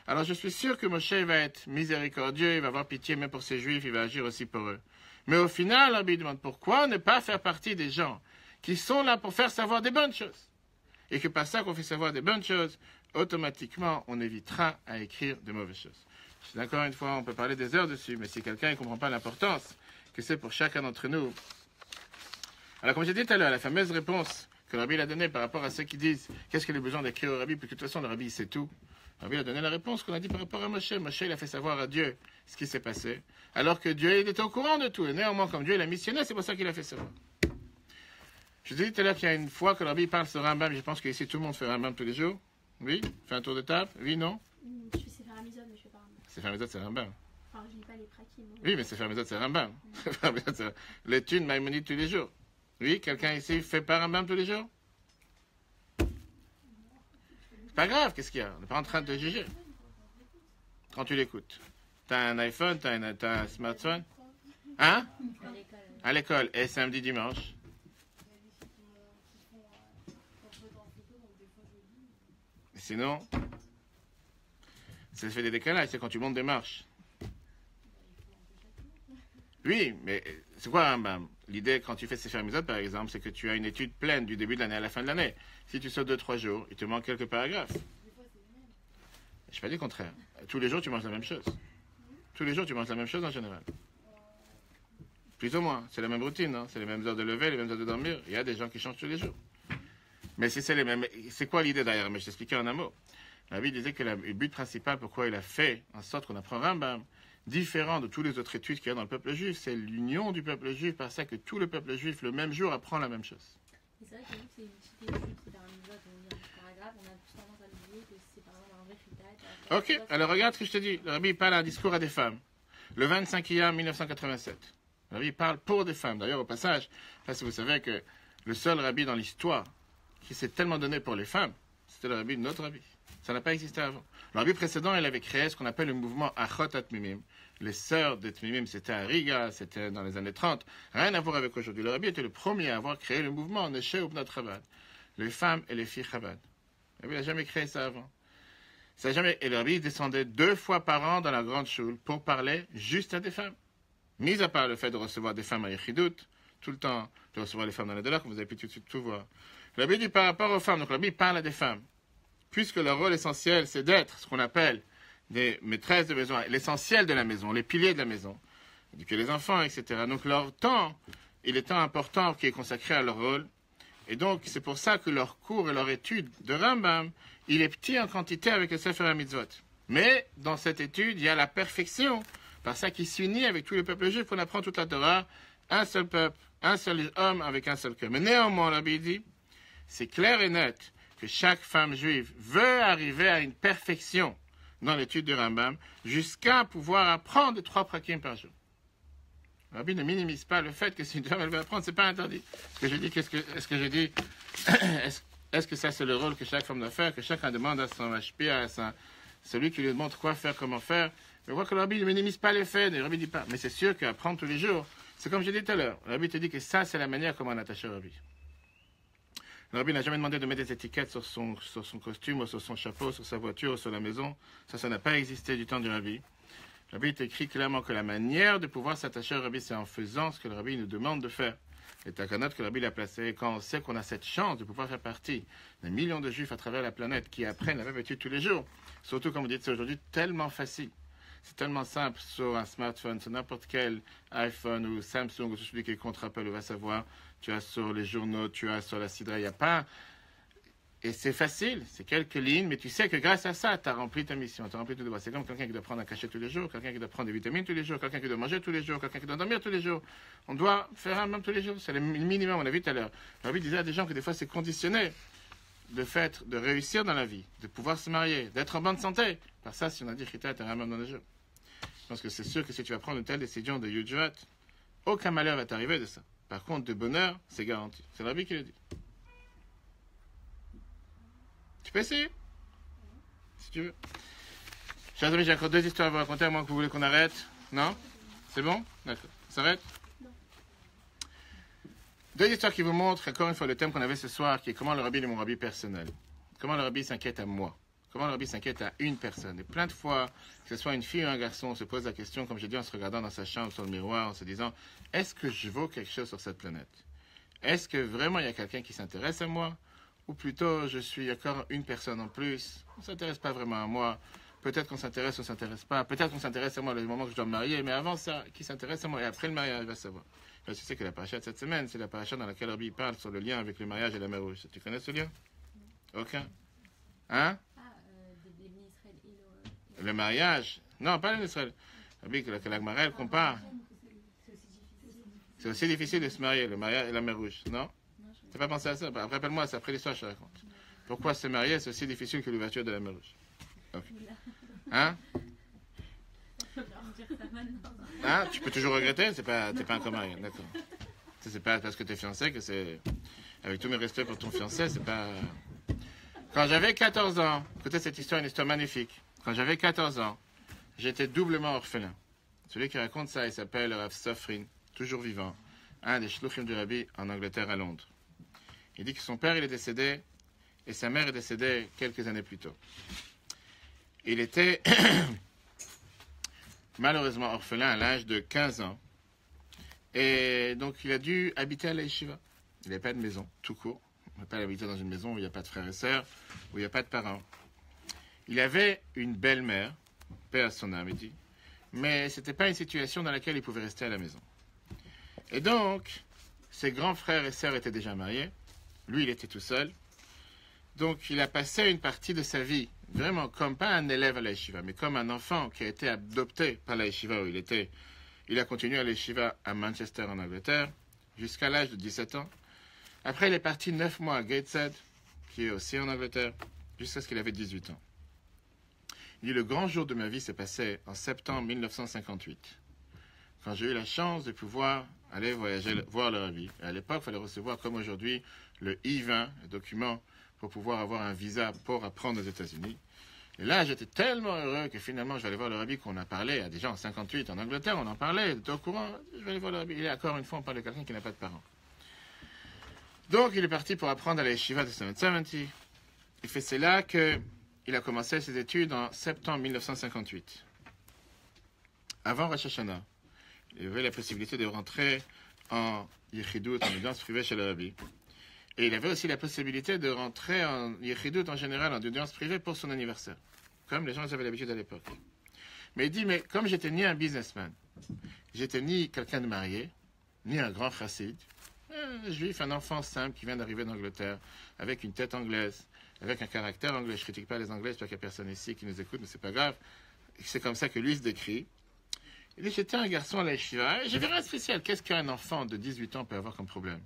alors je suis sûr que Moshe va être miséricordieux, il va avoir pitié même pour ces Juifs, il va agir aussi pour eux. Mais au final, la Bible demande pourquoi ne pas faire partie des gens qui sont là pour faire savoir des bonnes choses. Et que par ça qu'on fait savoir des bonnes choses, automatiquement, on évitera à écrire de mauvaises choses. Encore une fois, on peut parler des heures dessus, mais si quelqu'un ne comprend pas l'importance que c'est pour chacun d'entre nous. Alors, comme j'ai dit tout à l'heure, la fameuse réponse que le Rabbi a donnée par rapport à ceux qui disent qu'est-ce qu'il a besoin d'écrire au Rabbi, puis que de toute façon, le Rabbi sait tout. Le Rabbi a donné la réponse qu'on a dit par rapport à Moshe. Moshe, il a fait savoir à Dieu ce qui s'est passé, alors que Dieu, il était au courant de tout. Et néanmoins, comme Dieu, il a missionné, c'est pour ça qu'il a fait savoir. Je vous ai dit tout à l'heure qu'il y a une fois que le Rabbi parle sur Rambam, je pense qu'ici tout le monde fait Rambam tous les jours. Oui? Fait un tour de table? Oui, non? Je fais Sefer Hamizot, mais je fais pas Rambam. Sefer Hamizot, c'est Rambam. Enfin, je lis pas les prakim. Oui, mais Sefer Hamizot, c'est Rambam. L'étude Maïmonide tous les jours. Oui, quelqu'un ici fait pas Rambam tous les jours? C'est pas grave, qu'est-ce qu'il y a? On n'est pas en train de te juger. Quand tu l'écoutes. T'as un iPhone, t'as un smartphone? Hein? À l'école. Et samedi, dimanche? Sinon, ça fait des décalages, c'est quand tu montes des marches. Oui, mais c'est quoi Rambam? L'idée, quand tu fais Sefer Hamizot, par exemple, c'est que tu as une étude pleine du début de l'année à la fin de l'année. Si tu sautes 2-3 jours, il te manque quelques paragraphes. Je n'ai pas dit le contraire. Tous les jours, tu manges la même chose. Tous les jours, tu manges la même chose en général. Plus ou moins. C'est la même routine, hein? C'est les mêmes heures de lever, les mêmes heures de dormir. Il y a des gens qui changent tous les jours. Mais si c'est les mêmes, c'est quoi l'idée derrière? Mais je t'expliquais en un mot. La Bible disait que le but principal pourquoi il a fait en sorte qu'on apprend Rambam, différent de tous les autres études qu'il y a dans le peuple juif, c'est l'union du peuple juif, par ça que tout le peuple juif, le même jour, apprend la même chose. Et c'est vrai que c'est une petite étude, c'est un épisode, on lit un paragraphe, on a plus tendance à l'oublier que c'est par exemple un vrai fritage. Ok, alors regarde ce que je te dis. Le Rabbi parle un discours à des femmes. Le 25 Iyar 1987. Le Rabbi parle pour des femmes. D'ailleurs, au passage, parce que vous savez que le seul Rabbi dans l'histoire qui s'est tellement donné pour les femmes, c'était le Rabbi de notre Rabbi. Ça n'a pas existé avant. Le Rabbi précédent, il avait créé ce qu'on appelle le mouvement Achot Atmimim. Les sœurs de Tmimim, c'était à Riga, c'était dans les années 30. Rien à voir avec aujourd'hui. Le Rabbi était le premier à avoir créé le mouvement Neshe Ubnot Chabad. Les femmes et les filles Chabad. Le Rabbi n'a jamais créé ça avant. Ça jamais... Et le Rabbi descendait 2 fois par an dans la grande choule pour parler juste à des femmes. Mis à part le fait de recevoir des femmes à Yechidout, tout le temps de recevoir les femmes dans les dollars, comme vous avez pu tout de suite tout voir. Le Rabbi dit par rapport aux femmes, donc le Rabbi parle à des femmes. Puisque leur rôle essentiel, c'est d'être ce qu'on appelle des maîtresses de maison, l'essentiel de la maison, les piliers de la maison, éduquer les enfants, etc. Donc leur temps, il est temps important qui est consacré à leur rôle. Et donc, c'est pour ça que leur cours et leur étude de Rambam, il est petit en quantité avec le Sefer HaMitzvot. Mais dans cette étude, il y a la perfection, par ça qui s'unit avec tout le peuple juif, on apprend toute la Torah, un seul peuple, un seul homme avec un seul cœur. Mais néanmoins, la Bible dit, c'est clair et net que chaque femme juive veut arriver à une perfection dans l'étude du Rambam jusqu'à pouvoir apprendre les 3 prakim par jour. Le Rabbi ne minimise pas le fait que si une femme elle veut apprendre, c'est pas interdit. Ce que je dis, est-ce que je dis, est-ce que ça c'est le rôle que chaque femme doit faire, que chacun demande à son HP, à celui qui lui montre quoi faire, comment faire. Je vois que le Rabbi ne minimise pas les faits, le Rabbi ne dit pas. Mais c'est sûr qu'apprendre tous les jours, c'est comme j'ai dit tout à l'heure. Le Rabbi te dit que ça c'est la manière comment on attache au Rabbi. Le Rabbi n'a jamais demandé de mettre des étiquettes sur son costume, ou sur son chapeau, sur sa voiture, ou sur la maison. Ça n'a pas existé du temps du Rabbi. Le Rabbi t'écrit clairement que la manière de pouvoir s'attacher au Rabbi, c'est en faisant ce que le Rabbi nous demande de faire. Les takanot que le Rabbi l'a placé, quand on sait qu'on a cette chance de pouvoir faire partie des millions de juifs à travers la planète qui apprennent la même étude tous les jours, surtout comme vous dites, c'est aujourd'hui tellement facile. C'est tellement simple sur un smartphone, sur n'importe quel iPhone ou Samsung ou celui qui est contre Apple va savoir. Tu as sur les journaux, tu as sur la Sidra, il n'y a pas. Et c'est facile, c'est quelques lignes, mais tu sais que grâce à ça, tu as rempli ta mission, tu as rempli ton devoir. C'est comme quelqu'un qui doit prendre un cachet tous les jours, quelqu'un qui doit prendre des vitamines tous les jours, quelqu'un qui doit manger tous les jours, quelqu'un qui doit dormir tous les jours. On doit faire un même tous les jours, c'est le minimum, on a vu tout à l'heure. Le Rabbi disait à des gens que des fois c'est conditionné le fait de réussir dans la vie, de pouvoir se marier, d'être en bonne santé. Par ça, si on a dit Chita, tu as un même dans le jeu. Je pense que c'est sûr que si tu vas prendre une telle décision de Yudjvat, aucun malheur va t'arriver de ça. Par contre, de bonheur, c'est garanti. C'est le Rabbi qui le dit. Tu peux essayer, si tu veux. Chers amis, j'ai encore 2 histoires à vous raconter, à moins que vous voulez qu'on arrête. Non? C'est bon? D'accord. Ça s'arrête? Non. 2 histoires qui vous montrent, encore une fois, le thème qu'on avait ce soir, qui est comment le Rabbi est mon Rabbi personnel. Comment le Rabbi s'inquiète à moi. Comment le Rabbi s'inquiète à une personne. Et plein de fois, que ce soit une fille ou un garçon, on se pose la question, comme j'ai dit, en se regardant dans sa chambre, sur le miroir, en se disant, est-ce que je vaux quelque chose sur cette planète? Est-ce que vraiment il y a quelqu'un qui s'intéresse à moi? Ou plutôt, je suis encore une personne en plus. On ne s'intéresse pas vraiment à moi. Peut-être qu'on s'intéresse ou on ne s'intéresse pas. Peut-être qu'on s'intéresse à moi le moment que je dois me marier. Mais avant ça, qui s'intéresse à moi? Et après le mariage, il va savoir. Je sais que la paracha de cette semaine, c'est la paracha dans laquelle Rabbi parle sur le lien avec le mariage et la mer rouge. Tu connais ce lien? Aucun? Hein? Le mariage? Non, pas l'Israël. Rabbi, que la Gemara, elle compare. C'est aussi difficile de se marier, le mariage et la mer rouge. Non? Tu n'as pas pensé à ça? Bah, rappelle-moi, c'est après l'histoire, je te raconte. Pourquoi se marier, c'est aussi difficile que l'ouverture de la mer rouge? Okay. Hein? Hein? Tu peux toujours regretter? T'es pas un commun, d'accord. C'est pas parce que tu es fiancé que c'est... Avec tous mes respects pour ton fiancé, c'est pas... Quand j'avais 14 ans, écoutez cette histoire, une histoire magnifique. Quand j'avais 14 ans, j'étais doublement orphelin. Celui qui raconte ça, il s'appelle Rav Sofrin, toujours vivant, un des shluchim du Rabbi en Angleterre à Londres. Il dit que son père il est décédé et sa mère est décédée quelques années plus tôt. Il était malheureusement orphelin à l'âge de 15 ans. Et donc il a dû habiter à la yeshiva. Il n'avait pas de maison, tout court. On ne peut pas habiter dans une maison où il n'y a pas de frères et sœurs, où il n'y a pas de parents. Il avait une belle-mère, paix à son âme, il dit, mais ce n'était pas une situation dans laquelle il pouvait rester à la maison. Et donc, ses grands frères et sœurs étaient déjà mariés. Lui, il était tout seul. Donc, il a passé une partie de sa vie, vraiment comme pas un élève à la yeshiva, mais comme un enfant qui a été adopté par la yeshiva où il était. Il a continué à la yeshiva à Manchester, en Angleterre, jusqu'à l'âge de 17 ans. Après, il est parti 9 mois à Gateshead, qui est aussi en Angleterre, jusqu'à ce qu'il avait 18 ans. Il dit, le grand jour de ma vie s'est passé en septembre 1958, quand j'ai eu la chance de pouvoir aller voyager, voir le Rabbi. Et à l'époque, il fallait recevoir, comme aujourd'hui, le I-20, le document pour pouvoir avoir un visa pour apprendre aux États-Unis. Et là, j'étais tellement heureux que finalement, je vais aller voir le Rabbi qu'on a parlé, déjà en 58, en Angleterre, on en parlait, j'étais au courant, je vais aller voir le Rabbi. Et encore une fois, on parle de quelqu'un qui n'a pas de parents. Donc, il est parti pour apprendre à la yeshiva de 770. Et c'est là qu'il a commencé ses études en septembre 1958. Avant Rosh Hashanah, il avait la possibilité de rentrer en Yechidut, en audience privée chez le Rabbi. Et il avait aussi la possibilité de rentrer en Yechidut en général, en audience privée pour son anniversaire, comme les gens avaient l'habitude à l'époque. Mais il dit, mais comme j'étais ni un businessman, j'étais ni quelqu'un de marié, ni un grand chassid, un juif, un enfant simple qui vient d'arriver d'Angleterre, avec une tête anglaise, avec un caractère anglais. Je ne critique pas les Anglais, j'espère qu'il n'y a personne ici qui nous écoute, mais c'est pas grave. C'est comme ça que lui se décrit. Il dit, j'étais un garçon à la yeshiva, et j'avais rien de spécial. Qu'est-ce qu'un enfant de 18 ans peut avoir comme problème?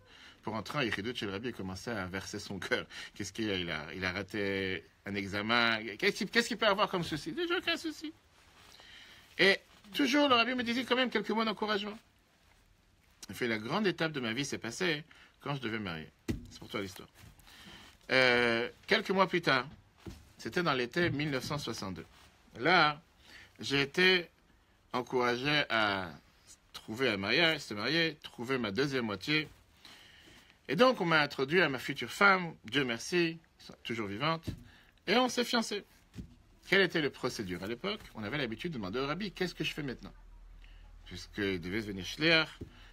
pour entrer en Yechidut chez le Rabbi, il commençait à verser son cœur. Qu'est-ce qu'il a? Il a raté un examen. Qu'est-ce qu'il peut avoir comme souci? Déjà aucun souci. Et toujours, le Rabbi me disait quand même quelques mots d'encouragement. Il fait la grande étape de ma vie s'est passée quand je devais me marier. C'est pour toi l'histoire. Quelques mois plus tard, c'était dans l'été 1962. Là, j'ai été encouragé à trouver un mariage, se marier, trouver ma deuxième moitié. Et donc, on m'a introduit à ma future femme, Dieu merci, toujours vivante, et on s'est fiancés. Quelle était la procédure à l'époque? On avait l'habitude de demander au Rabbi, qu'est-ce que je fais maintenant? Puisqu'il devait devenir shliach.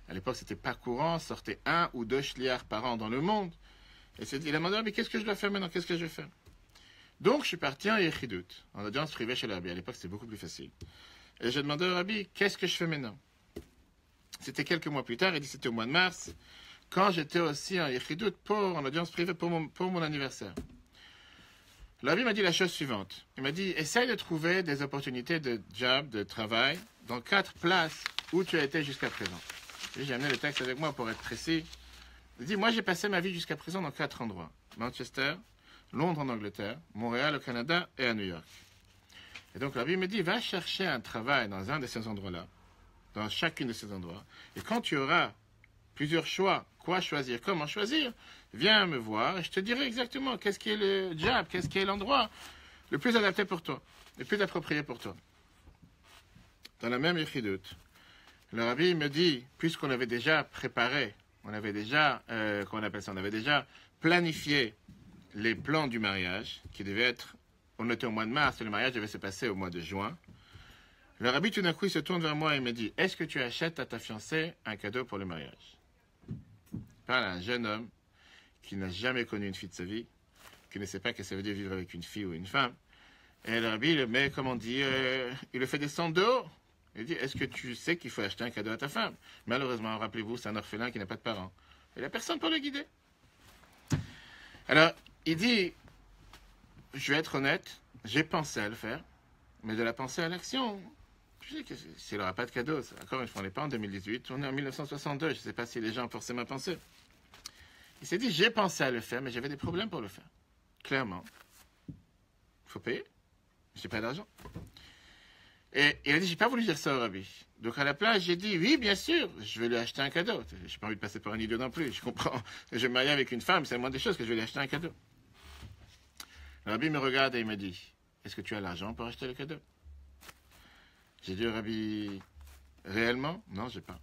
À l'époque, c'était pas courant, sortait 1 ou 2 shliachs par an dans le monde. Et il a demandé au Rabbi, qu'est-ce que je dois faire maintenant? Qu'est-ce que je vais faire? Donc, je suis parti en Yechidut, en audience privée chez le Rabbi. À l'époque, c'était beaucoup plus facile. Et j'ai demandé au Rabbi, qu'est-ce que je fais maintenant? C'était quelques mois plus tard, il dit c'était au mois de mars, quand j'étais aussi en Yechidut en audience privée pour mon anniversaire. Le Rabbi m'a dit la chose suivante. Il m'a dit, essaye de trouver des opportunités de job, de travail, dans 4 places où tu as été jusqu'à présent. Et j'ai amené le texte avec moi pour être précis. Il dit, moi j'ai passé ma vie jusqu'à présent dans 4 endroits. Manchester, Londres en Angleterre, Montréal au Canada et à New York. Et donc le Rabbi me dit, va chercher un travail dans un de ces endroits-là, dans chacune de ces endroits. Et quand tu auras plusieurs choix, quoi choisir, comment choisir, viens me voir et je te dirai exactement qu'est-ce qui est le job, qu'est-ce qui est l'endroit le plus adapté pour toi, le plus approprié pour toi. Dans la même Yechidut, le Rabbi me dit, puisqu'on avait déjà préparé, on avait déjà planifié les plans du mariage, qui devaient être, on était au mois de mars et le mariage devait se passer au mois de juin. Le Rabbi, tout d'un coup, il se tourne vers moi et me dit, est-ce que tu achètes à ta fiancée un cadeau pour le mariage? Il parle à un jeune homme qui n'a jamais connu une fille de sa vie, qui ne sait pas ce que ça veut dire vivre avec une fille ou une femme. Et le Rabbi le met, comme on dit, il le fait descendre de haut. Il dit, est-ce que tu sais qu'il faut acheter un cadeau à ta femme? Malheureusement, rappelez-vous, c'est un orphelin qui n'a pas de parents. Il n'a personne pour le guider. Alors, il dit, je vais être honnête, j'ai pensé à le faire, mais de la pensée à l'action, je sais que s'il n'aura pas de cadeau, encore une fois, on n'est pas en 2018, on est en 1962, je ne sais pas si les gens ont forcément pensé. Il s'est dit, j'ai pensé à le faire, mais j'avais des problèmes pour le faire. Clairement. Il faut payer. Je n'ai pas d'argent. Et il a dit, j'ai pas voulu dire ça au Rabbi. Donc à la place, j'ai dit, oui, bien sûr, je vais lui acheter un cadeau. Je n'ai pas envie de passer pour un idiot non plus. Je comprends. Je vais me marier avec une femme, c'est la moindre des choses que je vais lui acheter un cadeau. Le Rabbi me regarde et il me dit, est-ce que tu as l'argent pour acheter le cadeau? J'ai dit au Rabbi, réellement? Non, j'ai pas.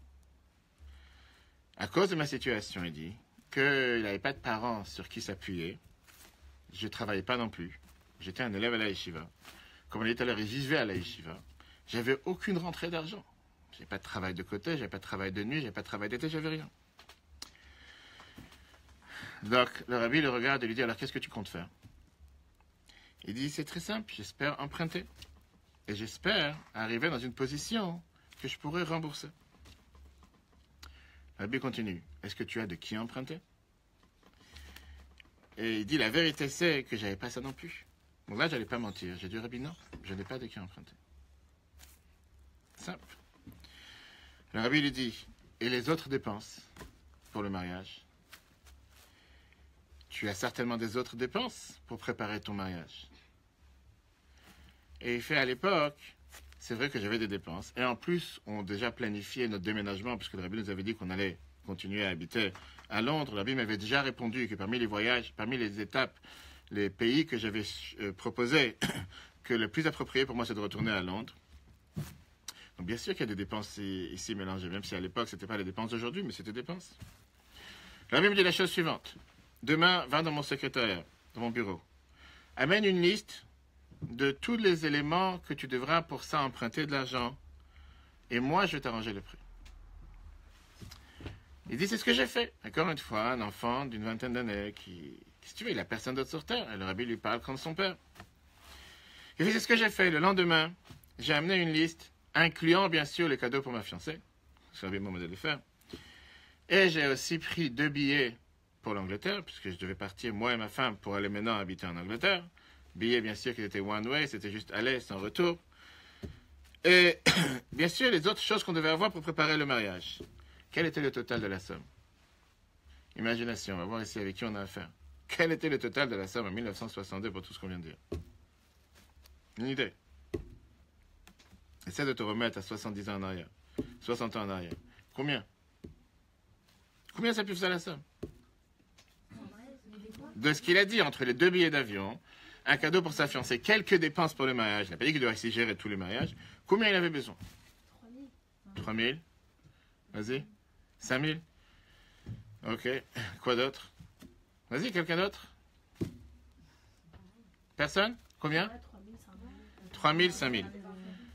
À cause de ma situation, il dit, qu'il n'avait pas de parents sur qui s'appuyer. Je ne travaillais pas non plus. J'étais un élève à la yeshiva. Comme on dit tout à l'heure, je vivais à la yeshiva. J'avais aucune rentrée d'argent. Je n'avais pas de travail de côté, je n'avais pas de travail de nuit, je n'avais pas de travail d'été, j'avais rien. Donc, le Rabbi le regarde et lui dit, alors qu'est-ce que tu comptes faire? Il dit, c'est très simple, j'espère emprunter. Et j'espère arriver dans une position que je pourrais rembourser. Le Rabbi continue, est-ce que tu as de qui emprunter? Et il dit, la vérité c'est que je n'avais pas ça non plus. Donc là, je n'allais pas mentir. J'ai dit, Rabbi, non, je n'ai pas de qui emprunter. Simple. Le Rabbi lui dit, et les autres dépenses pour le mariage? Tu as certainement des autres dépenses pour préparer ton mariage. Et il fait, à l'époque, c'est vrai que j'avais des dépenses. Et en plus, on a déjà planifié notre déménagement, puisque le Rabbi nous avait dit qu'on allait continuer à habiter à Londres. Le Rabbi m'avait déjà répondu que parmi les voyages, parmi les étapes, les pays que j'avais proposés, que le plus approprié pour moi, c'est de retourner à Londres. Donc bien sûr qu'il y a des dépenses ici mélangées, même si à l'époque, ce n'était pas les dépenses d'aujourd'hui, mais c'était des dépenses. Le Rabbi me dit la chose suivante. Demain, va dans mon secrétariat, dans mon bureau. Amène une liste de tous les éléments que tu devras pour ça emprunter de l'argent. Et moi, je vais t'arranger le prix. Il dit, c'est ce que j'ai fait. Encore une fois, un enfant d'une vingtaine d'années qui, si tu veux, il a personne d'autre sur terre. Et le Rabbi lui parle comme son père. Il dit, c'est ce que j'ai fait. Le lendemain, j'ai amené une liste, incluant bien sûr les cadeaux pour ma fiancée. C'est le Rabbi m'a demandé de le faire. Et j'ai aussi pris 2 billets pour l'Angleterre, puisque je devais partir, moi et ma femme, pour aller maintenant habiter en Angleterre. Billets, bien sûr, qui étaient one way, c'était juste aller sans retour. Et bien sûr, les autres choses qu'on devait avoir pour préparer le mariage. Quel était le total de la somme? Imagination, on va voir ici avec qui on a affaire. Quel était le total de la somme en 1962 pour tout ce qu'on vient de dire? Une idée? Essaie de te remettre à 70 ans en arrière, 60 ans en arrière. Combien? Combien ça peut faire la somme? De ce qu'il a dit, entre les 2 billets d'avion, un cadeau pour sa fiancée, quelques dépenses pour le mariage, il n'a pas dit qu'il devait s'y gérer tous les mariages, combien il avait besoin? 3 000. Vas-y. 5 000. Ok. Quoi d'autre? Vas-y, quelqu'un d'autre? Personne? Combien? 3 000, 5 000.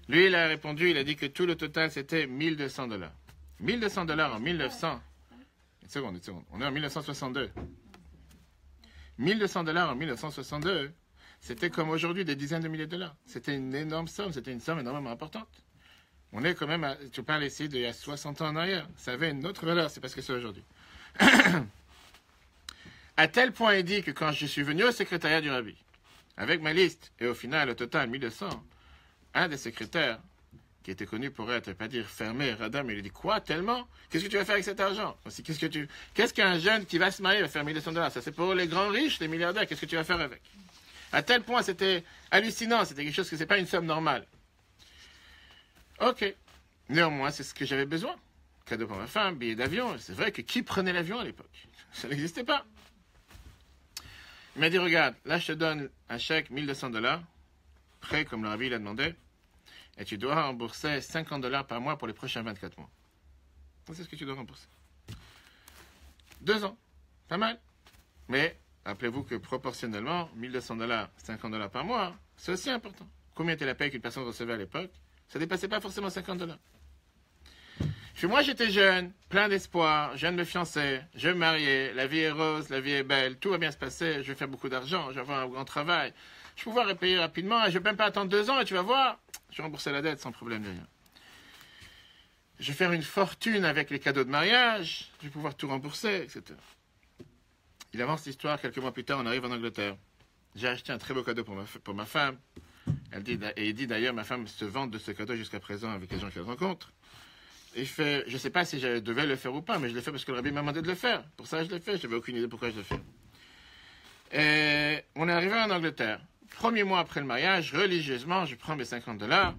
Lui, il a répondu, il a dit que tout le total, c'était $1 200. $1 200 en 1900. Une seconde. On est en 1962. $1 200 en 1962, c'était comme aujourd'hui des dizaines de milliers de dollars. C'était une énorme somme, c'était une somme énormément importante. On est quand même, tu parles ici d'il y a 60 ans en arrière. Ça avait une autre valeur, c'est parce que c'est aujourd'hui. À tel point, il dit que quand je suis venu au secrétariat du Rabbi, avec ma liste, et au final, au total, 1200, un des secrétaires, qui était connu pour être, pas dire fermé, radin, mais il lui dit, quoi, tellement? Qu'est-ce que tu vas faire avec cet argent? Qu'est-ce qu'un jeune qui va se marier va faire $1 200? Ça, c'est pour les grands riches, les milliardaires, qu'est-ce que tu vas faire avec? À tel point, c'était hallucinant, c'était quelque chose que c'est pas une somme normale. Ok. Néanmoins, c'est ce que j'avais besoin. Cadeau pour ma femme, billet d'avion. C'est vrai que qui prenait l'avion à l'époque? Ça n'existait pas. Il m'a dit, regarde, là je te donne un chèque, $1 200, prêt comme le Rabbi l'a demandé, et tu dois rembourser $50 par mois pour les prochains 24 mois. C'est ce que tu dois rembourser. 2 ans. Pas mal. Mais, rappelez-vous que proportionnellement, $1 200, $50 par mois, c'est aussi important. Combien était la paie qu'une personne recevait à l'époque? Ça ne dépassait pas forcément $50. Puis moi, j'étais jeune, plein d'espoir, je viens de me fiancer, je vais me marier, la vie est rose, la vie est belle, tout va bien se passer, je vais faire beaucoup d'argent, je vais avoir un grand travail, je vais pouvoir repayer rapidement, et je ne vais même pas attendre 2 ans, et tu vas voir, je vais rembourser la dette sans problème de rien. Je vais faire une fortune avec les cadeaux de mariage, je vais pouvoir tout rembourser, etc. Il avance l'histoire, quelques mois plus tard, on arrive en Angleterre. J'ai acheté un très beau cadeau pour ma femme. Il dit d'ailleurs, ma femme se vante de ce cadeau jusqu'à présent avec les gens qu'elle rencontre. Il fait, je ne sais pas si je devais le faire ou pas, mais je l'ai fait parce que le Rabbi m'a demandé de le faire. Pour ça, je l'ai fait. Je n'avais aucune idée pourquoi je le fais. Et on est arrivé en Angleterre. Premier mois après le mariage, religieusement, je prends mes $50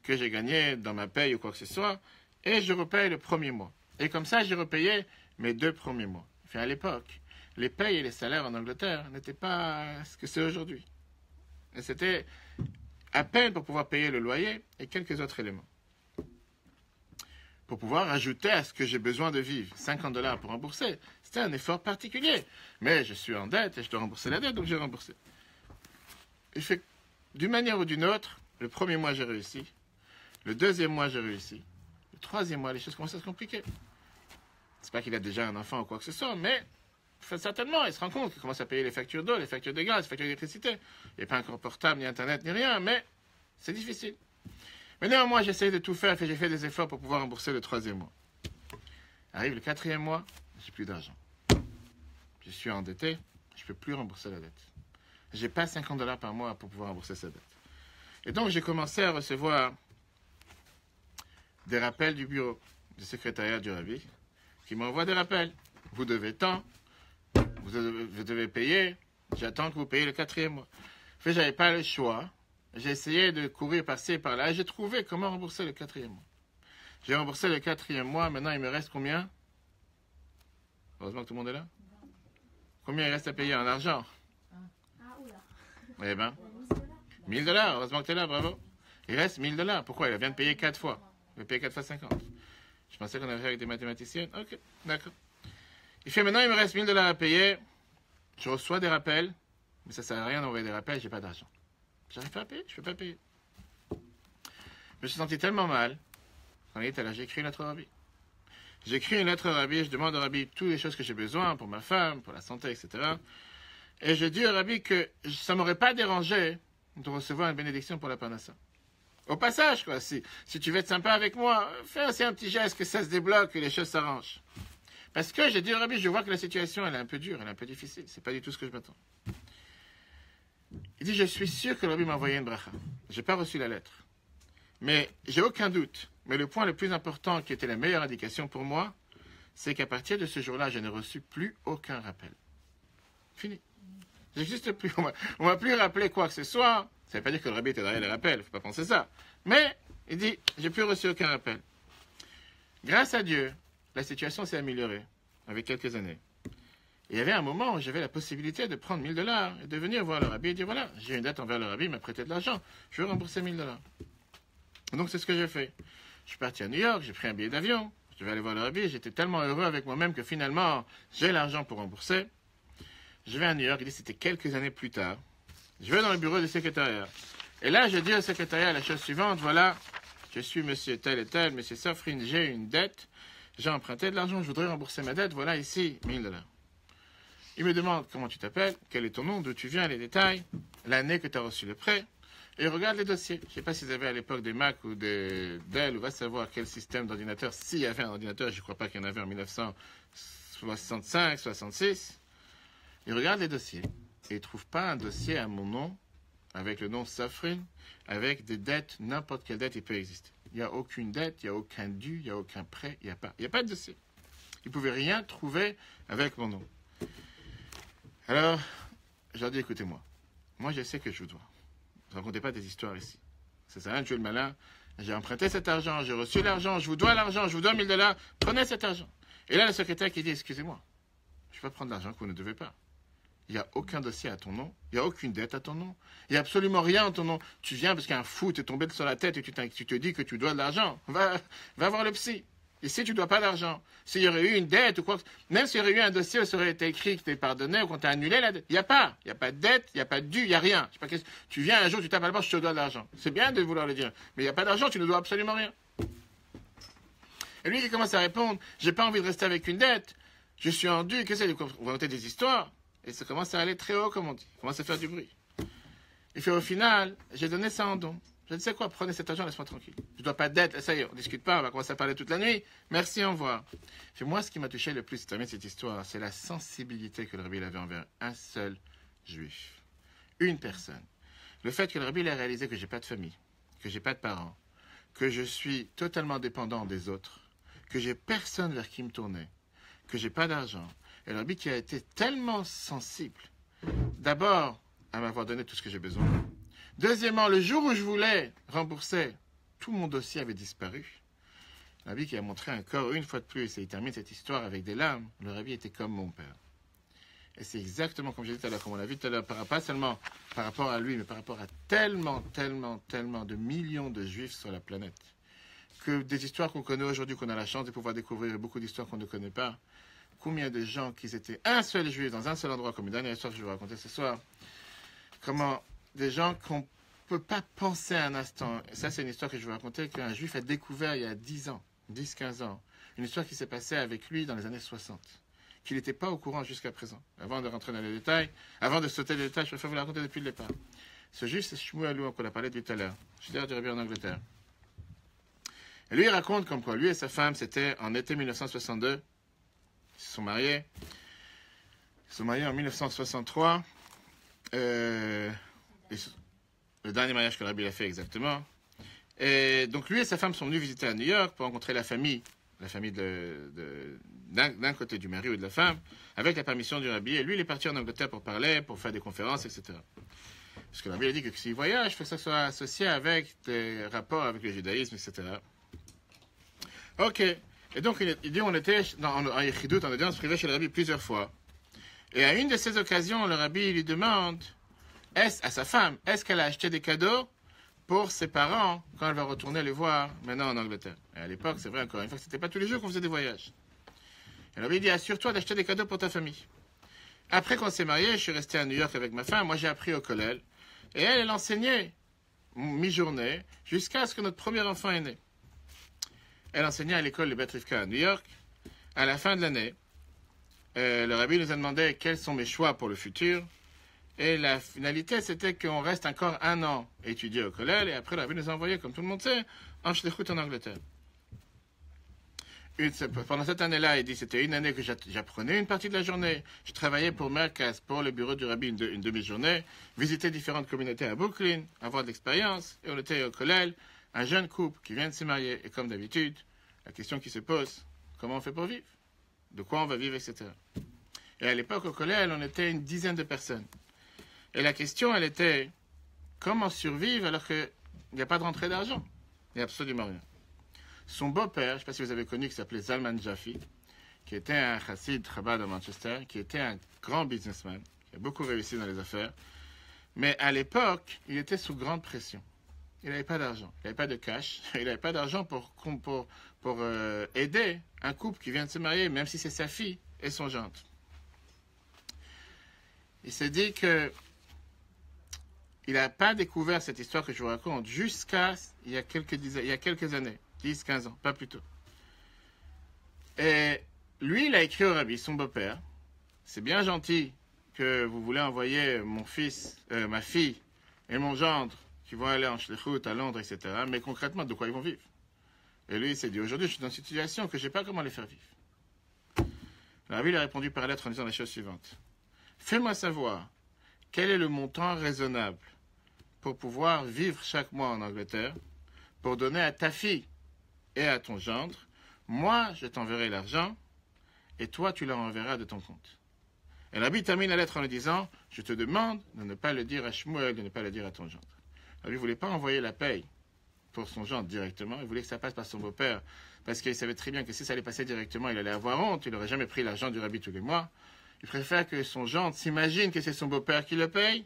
que j'ai gagnés dans ma paye ou quoi que ce soit, et je repaye le premier mois. Et comme ça, j'ai repayé mes 2 premiers mois. Enfin, à l'époque, les payes et les salaires en Angleterre n'étaient pas ce que c'est aujourd'hui. Et c'était à peine pour pouvoir payer le loyer et quelques autres éléments. Pour pouvoir ajouter à ce que j'ai besoin de vivre. $50 pour rembourser. C'était un effort particulier. Mais je suis en dette et je dois rembourser la dette, donc j'ai remboursé. Et fait, d'une manière ou d'une autre, le premier mois j'ai réussi. Le deuxième mois j'ai réussi. Le troisième mois, les choses commencent à se compliquer. C'est pas qu'il a déjà un enfant ou quoi que ce soit, mais certainement, il se rend compte qu'il commence à payer les factures d'eau, les factures de gaz, les factures d'électricité. Il n'y a pas encore portable, ni internet, ni rien, mais c'est difficile. Mais néanmoins, j'essaye de tout faire et j'ai fait des efforts pour pouvoir rembourser le 3e mois. Arrive le 4e mois, j'ai plus d'argent. Je suis endetté, je ne peux plus rembourser la dette. Je n'ai pas $50 par mois pour pouvoir rembourser cette dette. Et donc, j'ai commencé à recevoir des rappels du bureau, du secrétariat du Rabbi, qui m'envoie des rappels. Vous devez tant, vous devez payer, j'attends que vous payiez le 4e mois. En fait, je n'avais pas le choix. J'ai essayé de courir par-ci et par-là. J'ai trouvé comment rembourser le 4e mois. J'ai remboursé le 4e mois. Maintenant, il me reste combien? Heureusement que tout le monde est là. Combien il reste à payer en argent? Eh bien, $1 000. Heureusement que tu es là, bravo. Il reste $1 000. Pourquoi? Il vient de payer 4 fois. Il va payer 4 fois 50. Je pensais qu'on avait fait avec des mathématiciennes. Ok, d'accord. Il fait maintenant, il me reste $1 000 à payer. Je reçois des rappels. Mais ça ne sert à rien d'envoyer des rappels, j'ai pas d'argent. J'arrive pas à payer, je ne peux pas payer. Je me suis senti tellement mal. Quand il était là, j'ai écrit une lettre au Rabbi. J'ai écrit une lettre au Rabbi, je demande au Rabbi toutes les choses que j'ai besoin pour ma femme, pour la santé, etc. Et je dis au Rabbi que ça ne m'aurait pas dérangé de recevoir une bénédiction pour la Parnassa. Au passage, quoi, si tu veux être sympa avec moi, fais aussi un petit geste, que ça se débloque, que les choses s'arrangent. Parce que j'ai dit au Rabbi, je vois que la situation, elle est un peu dure, elle est un peu difficile. C'est pas du tout ce que je m'attends. Il dit, je suis sûr que le Rabbi m'a envoyé une bracha. Je n'ai pas reçu la lettre. Mais j'ai aucun doute. Mais le point le plus important, qui était la meilleure indication pour moi, c'est qu'à partir de ce jour-là, je n'ai reçu plus aucun rappel. Fini. J'existe plus. On m'a plus rappelé quoi que ce soit. Ça ne veut pas dire que le rabbi était derrière les rappels, il ne faut pas penser ça. Mais, il dit, j'ai plus reçu aucun rappel. Grâce à Dieu, la situation s'est améliorée, avec quelques années. Et il y avait un moment où j'avais la possibilité de prendre $1000 et de venir voir le rabbi et dire, voilà, j'ai une dette envers le rabbi, il m'a prêté de l'argent, je veux rembourser $1000. Donc c'est ce que j'ai fait. Je suis parti à New York, j'ai pris un billet d'avion, je vais aller voir le rabbi, et j'étais tellement heureux avec moi-même que finalement, j'ai l'argent pour rembourser. Je vais à New York, il dit, c'était quelques années plus tard. Je vais dans le bureau du secrétariat. Et là, je dis au secrétariat la chose suivante, voilà, je suis monsieur tel et tel, monsieur Safrin, j'ai une dette, j'ai emprunté de l'argent, je voudrais rembourser ma dette, voilà ici, $1000. Il me demande comment tu t'appelles, quel est ton nom, d'où tu viens, les détails, l'année que tu as reçu le prêt, et il regarde les dossiers. Je ne sais pas s'ils avaient à l'époque des Mac ou des Dell, ou va savoir quel système d'ordinateur, s'il y avait un ordinateur, je ne crois pas qu'il y en avait en 1965, 66. Il regarde les dossiers, et il ne trouve pas un dossier à mon nom, avec le nom Safrin, avec des dettes, n'importe quelle dette il peut exister. Il n'y a aucune dette, il n'y a aucun dû, il n'y a aucun prêt, il n'y a pas de dossier. Il ne pouvait rien trouver avec mon nom. Alors, je leur dis, écoutez-moi, moi je sais que je vous dois. Ne racontez pas des histoires ici. Ça sert à rien de jouer le malin. J'ai emprunté cet argent, j'ai reçu l'argent, je vous dois l'argent, je vous dois $1000, prenez cet argent. Et là, le secrétaire qui dit, excusez-moi, je ne vais pas prendre l'argent que vous ne devez pas. Il n'y a aucun dossier à ton nom, il n'y a aucune dette à ton nom, il n'y a absolument rien à ton nom. Tu viens parce qu'un fou t'est tombé sur la tête et tu te dis que tu dois de l'argent. Va voir le psy. Ici, tu ne dois pas d'argent. S'il y aurait eu une dette ou quoi, même s'il y aurait eu un dossier où ça aurait été écrit que tu es pardonné ou qu'on t'a annulé la dette, il n'y a pas. Il n'y a pas de dette, il n'y a pas de dû, il n'y a rien. Je sais pas, tu viens un jour, tu tapes à la porte, je te dois de l'argent. C'est bien de vouloir le dire, mais il n'y a pas d'argent, tu ne dois absolument rien. Et lui, il commence à répondre, j'ai pas envie de rester avec une dette, je suis en dû, qu'est-ce que c'est, vous racontez des histoires. Et ça commence à aller très haut, comme on dit. Ça commence à faire du bruit. Il fait, au final, j'ai donné ça en don. Je ne sais quoi, prenez cet argent, laisse-moi tranquille. Je ne dois pas de dette, ça y est, on ne discute pas, on va commencer à parler toute la nuit. Merci, au revoir. Et moi, ce qui m'a touché le plus, c'est terminé cette histoire, c'est la sensibilité que le rabbi avait envers un seul juif. Une personne. Le fait que le rabbi ait réalisé que j'ai pas de famille, que j'ai pas de parents, que je suis totalement dépendant des autres, que j'ai personne vers qui me tourner, que j'ai pas d'argent. Et le rabbi qui a été tellement sensible, d'abord, à m'avoir donné tout ce que j'ai besoin. Deuxièmement, le jour où je voulais rembourser, tout mon dossier avait disparu. Le rabbi qui a montré encore une fois de plus, et il termine cette histoire avec des larmes, le rabbi était comme mon père. Et c'est exactement comme j'ai dit tout à l'heure, comme on l'a vu tout à l'heure, pas seulement par rapport à lui, mais par rapport à tellement de millions de juifs sur la planète. Que des histoires qu'on connaît aujourd'hui, qu'on a la chance de pouvoir découvrir, et beaucoup d'histoires qu'on ne connaît pas. Combien de gens qui étaient un seul juif dans un seul endroit, comme une dernière histoire que je vais vous raconter ce soir. Comment des gens qu'on ne peut pas penser un instant. Et ça, c'est une histoire que je vais vous raconter, qu'un juif a découvert il y a 10 ans, 10-15 ans. Une histoire qui s'est passée avec lui dans les années 60. Qu'il n'était pas au courant jusqu'à présent. Avant de rentrer dans les détails, avant de sauter les détails, je préfère vous la raconter depuis le départ. Ce juif, c'est Shmuel Louan, qu'on a parlé de lui tout à l'heure. Je suis du rabbi en Angleterre. Et lui, il raconte comme quoi, lui et sa femme, c'était en été 1962. Ils se sont mariés. Ils se sont mariés en 1963. Le dernier mariage que le rabbi a fait exactement. Et donc lui et sa femme sont venus visiter à New York pour rencontrer la famille d'un côté du mari ou de la femme, avec la permission du rabbi. Et lui, il est parti en Angleterre pour parler, pour faire des conférences, etc. Parce que le rabbi a dit que s'il voyage, il faut que ça soit associé avec des rapports avec le judaïsme, etc. Ok. Et donc, il dit, on était en Yechidut, en audience privée chez le rabbi plusieurs fois. Et à une de ces occasions, le rabbi lui demande, à sa femme, est-ce qu'elle a acheté des cadeaux pour ses parents quand elle va retourner les voir maintenant en Angleterre. Et à l'époque, c'est vrai encore une fois, c'était pas tous les jours qu'on faisait des voyages. Et le rabbi dit, assure-toi d'acheter des cadeaux pour ta famille. Après qu'on s'est mariés, je suis resté à New York avec ma femme, moi j'ai appris au collège. Et elle enseignait mi-journée jusqu'à ce que notre premier enfant est né. Elle enseignait à l'école de Beth Rivka à New York. À la fin de l'année, le rabbi nous a demandé quels sont mes choix pour le futur. Et la finalité, c'était qu'on reste encore 1 an étudié au collège. Et après, le rabbi nous a envoyé, comme tout le monde sait, en Shlichut en Angleterre. Pendant cette année-là, il dit c'était une année que j'apprenais une partie de la journée. Je travaillais pour Merkaz, pour le bureau du rabbi, une demi-journée. Visiter différentes communautés à Brooklyn, avoir de l'expérience. Et on était au collège. Un jeune couple qui vient de se marier, et comme d'habitude, la question qui se pose, comment on fait pour vivre? de quoi on va vivre, etc. Et à l'époque, au collège, on était une dizaine de personnes. Et la question, elle était, comment survivre alors qu'il n'y a pas de rentrée d'argent? Il n'y a absolument rien. Son beau-père, je ne sais pas si vous avez connu, qui s'appelait Zalman Jaffe, qui était un chassid Chabad à Manchester, qui était un grand businessman, qui a beaucoup réussi dans les affaires. Mais à l'époque, il était sous grande pression. Il n'avait pas d'argent, il n'avait pas de cash, il n'avait pas d'argent pour aider un couple qui vient de se marier, même si c'est sa fille et son gendre. Il s'est dit que il n'a pas découvert cette histoire que je vous raconte jusqu'à il y a quelques années, 10, 15 ans, pas plus tôt. Et lui, il a écrit au rabbi, son beau-père, c'est bien gentil que vous voulez envoyer mon fils, ma fille et mon gendre qui vont aller en shlichut à Londres, etc. Mais concrètement, de quoi ils vont vivre? Et lui, il s'est dit, aujourd'hui, je suis dans une situation que je ne sais pas comment les faire vivre. Le rabbi lui a répondu par lettre en disant la chose suivante. Fais-moi savoir quel est le montant raisonnable pour pouvoir vivre chaque mois en Angleterre, pour donner à ta fille et à ton gendre. Moi, je t'enverrai l'argent, et toi, tu leur enverras de ton compte. Et le rabbi termine la lettre en lui disant, je te demande de ne pas le dire à Shmuel, de ne pas le dire à ton gendre. Le rabbi ne voulait pas envoyer la paye pour son gendre directement, il voulait que ça passe par son beau-père, parce qu'il savait très bien que si ça allait passer directement, il allait avoir honte, il n'aurait jamais pris l'argent du rabbi tous les mois. Il préfère que son gendre s'imagine que c'est son beau-père qui le paye,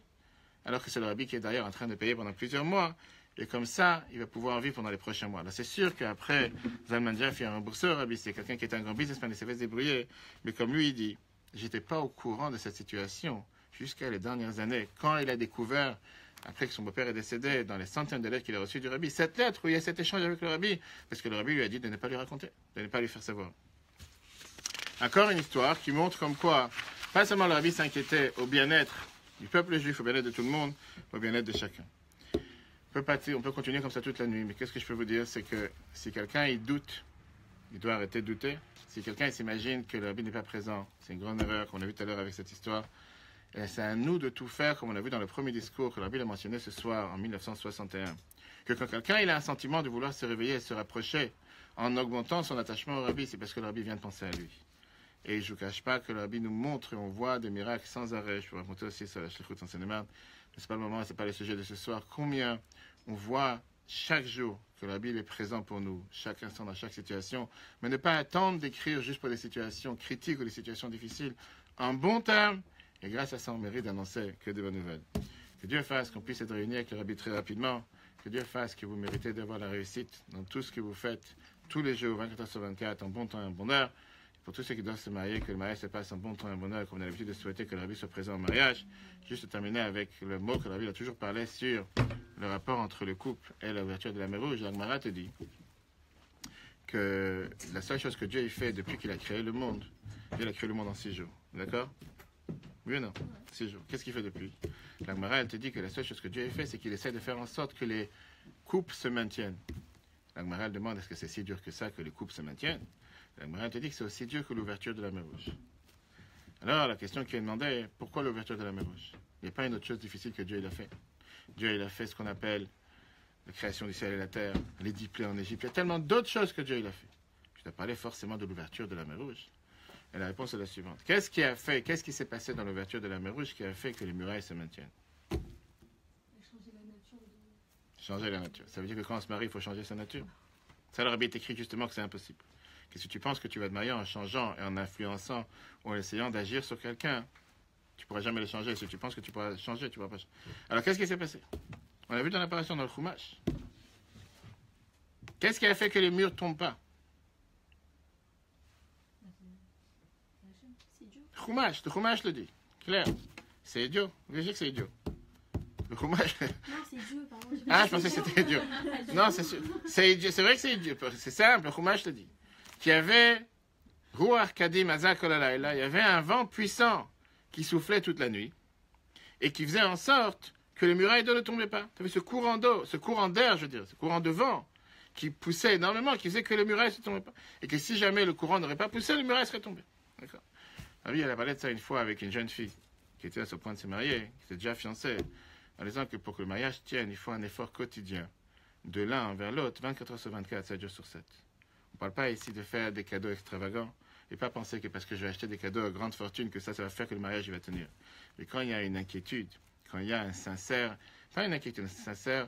alors que c'est le rabbi qui est d'ailleurs en train de payer pendant plusieurs mois. Et comme ça, il va pouvoir vivre pendant les prochains mois. Là, c'est sûr qu'aprre, Zalman Jaffe a remboursé au rabbi. C'est quelqu'un qui était un grand businessman, il s'est fait se débrouiller. Mais comme lui, il dit, j'étais pas au courant de cette situation jusqu'à les dernières années. Quand il a découvert, après que son beau-père est décédé, dans les centaines de lettres qu'il a reçues du rabbi, cette lettre où il y a cet échange avec le rabbi, parce que le rabbi lui a dit de ne pas lui raconter, de ne pas lui faire savoir. Encore une histoire qui montre comme quoi, pas seulement le rabbi s'inquiétait au bien-être du peuple juif, au bien-être de tout le monde, au bien-être de chacun. On peut continuer comme ça toute la nuit, mais qu'est-ce que je peux vous dire, c'est que si quelqu'un il doute, il doit arrêter de douter. Si quelqu'un il s'imagine que le rabbi n'est pas présent, c'est une grande erreur qu'on a vu tout à l'heure avec cette histoire. Et c'est à nous de tout faire, comme on a vu dans le premier discours que le rabbi a mentionné ce soir en 1961. Que quand quelqu'un il a un sentiment de vouloir se réveiller et se rapprocher en augmentant son attachement au rabbi, c'est parce que le rabbi vient de penser à lui. Et je ne vous cache pas que le rabbi nous montre et on voit des miracles sans arrêt. Je peux raconter aussi sur la shlichut en Seine-et-Marne, mais ce n'est pas le moment, ce n'est pas le sujet de ce soir. Combien on voit chaque jour que le rabbi est présent pour nous, chaque instant, dans chaque situation, mais ne pas attendre d'écrire juste pour des situations critiques ou des situations difficiles, en bon terme, et grâce à ça, on mérite d'annoncer que de bonnes nouvelles. Que Dieu fasse qu'on puisse être réunis avec le rabbi très rapidement, que Dieu fasse que vous méritez d'avoir la réussite dans tout ce que vous faites, tous les jours, 24 heures sur 24, en bon temps et en bonne heure. Pour tous ceux qui doivent se marier, que le mariage se passe en bon temps et en bon heure, comme on a l'habitude de souhaiter que le rabbi soit présent au mariage. Juste terminer avec le mot que le rabbi a toujours parlé sur le rapport entre le couple et l'ouverture de la mer Rouge. La Gemara te dit que la seule chose que Dieu a fait depuis qu'il a créé le monde, Dieu a créé le monde en 6 jours. D'accord? Oui ou non? 6 jours. Qu'est-ce qu'il fait depuis? La Gemara, elle te dit que la seule chose que Dieu a fait, c'est qu'il essaie de faire en sorte que les couples se maintiennent. La Gemara, elle demande, est-ce que c'est si dur que ça que les couples se maintiennent? La Gemara te dit que c'est aussi dur que l'ouverture de la mer Rouge. Alors, la question qui est demandée, pourquoi l'ouverture de la mer Rouge? Il n'y a pas une autre chose difficile que Dieu il a fait. Dieu il a fait ce qu'on appelle la création du ciel et la terre, les 10 plaies en Égypte. Il y a tellement d'autres choses que Dieu il a fait. Je t'ai parlé forcément de l'ouverture de la mer Rouge. Et la réponse est la suivante. Qu'est-ce qui s'est passé dans l'ouverture de la mer Rouge qui a fait que les murailles se maintiennent? Changer la nature. Ça veut dire que quand on se marie, il faut changer sa nature. Ça, le rabbi est écrit justement que c'est impossible. Que si tu penses que tu vas te marier en changeant et en influençant ou en essayant d'agir sur quelqu'un, tu ne pourras jamais le changer. Si tu penses que tu pourras changer, tu ne pourras pas changer. Alors, qu'est-ce qui s'est passé? On a vu dans l'apparition dans le Chumash. Qu'est-ce qui a fait que les murs ne tombent pas? Le Chumash le dit. Clair. C'est idiot. Vous voyez que c'est idiot. Le Chumash. Non, c'est Dieu, pardon. Ah, je pensais que c'était idiot. Non, c'est sûr. C'est idiot. C'est vrai que c'est idiot. C'est simple. Le Chumash le dit. Qu'il y avait Ruach Kadim Azak Olalayla, il y avait un vent puissant qui soufflait toute la nuit et qui faisait en sorte que les murailles d'eau ne tombaient pas. Tu avais ce courant d'eau, ce courant d'air, je veux dire, ce courant de vent qui poussait énormément, qui faisait que les murailles ne tombaient pas. Et que si jamais le courant n'aurait pas poussé, les murailles seraient tombées. D'accord. Ah oui, elle a parlé de ça une fois avec une jeune fille qui était à ce point de se marier, qui était déjà fiancée, en disant que pour que le mariage tienne, il faut un effort quotidien de l'un envers l'autre, 24 heures sur 24, 7 jours sur 7. On ne parle pas ici de faire des cadeaux extravagants Et pas penser que parce que je vais acheter des cadeaux à grande fortune, que ça va faire que le mariage il va tenir. Mais quand il y a une inquiétude, quand il y a un sincère, pas une inquiétude, un sincère,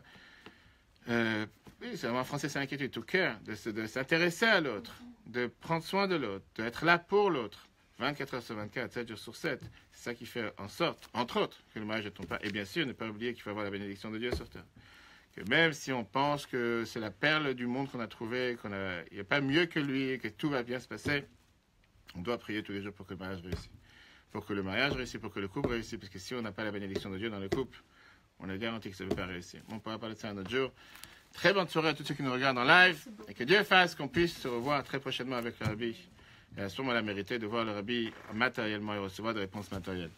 oui, en français c'est l'inquiétude, tout cœur, de s'intéresser à l'autre, de prendre soin de l'autre, d'être là pour l'autre, 24 heures sur 24, 7 jours sur 7. C'est ça qui fait en sorte, entre autres, que le mariage ne tombe pas. Et bien sûr, ne pas oublier qu'il faut avoir la bénédiction de Dieu sur terre. Que même si on pense que c'est la perle du monde qu'on a trouvée, il n'y a pas mieux que lui, que tout va bien se passer, on doit prier tous les jours pour que le mariage réussisse. Pour que le mariage réussisse, pour que le couple réussisse. Parce que si on n'a pas la bénédiction de Dieu dans le couple, on est garanti que ça ne peut pas réussir. On pourra parler de ça un autre jour. Très bonne soirée à tous ceux qui nous regardent en live. Et que Dieu fasse qu'on puisse se revoir très prochainement avec le Rabbi. Et à ce moment-là, mériter de voir le Rabbi matériellement et recevoir des réponses matérielles.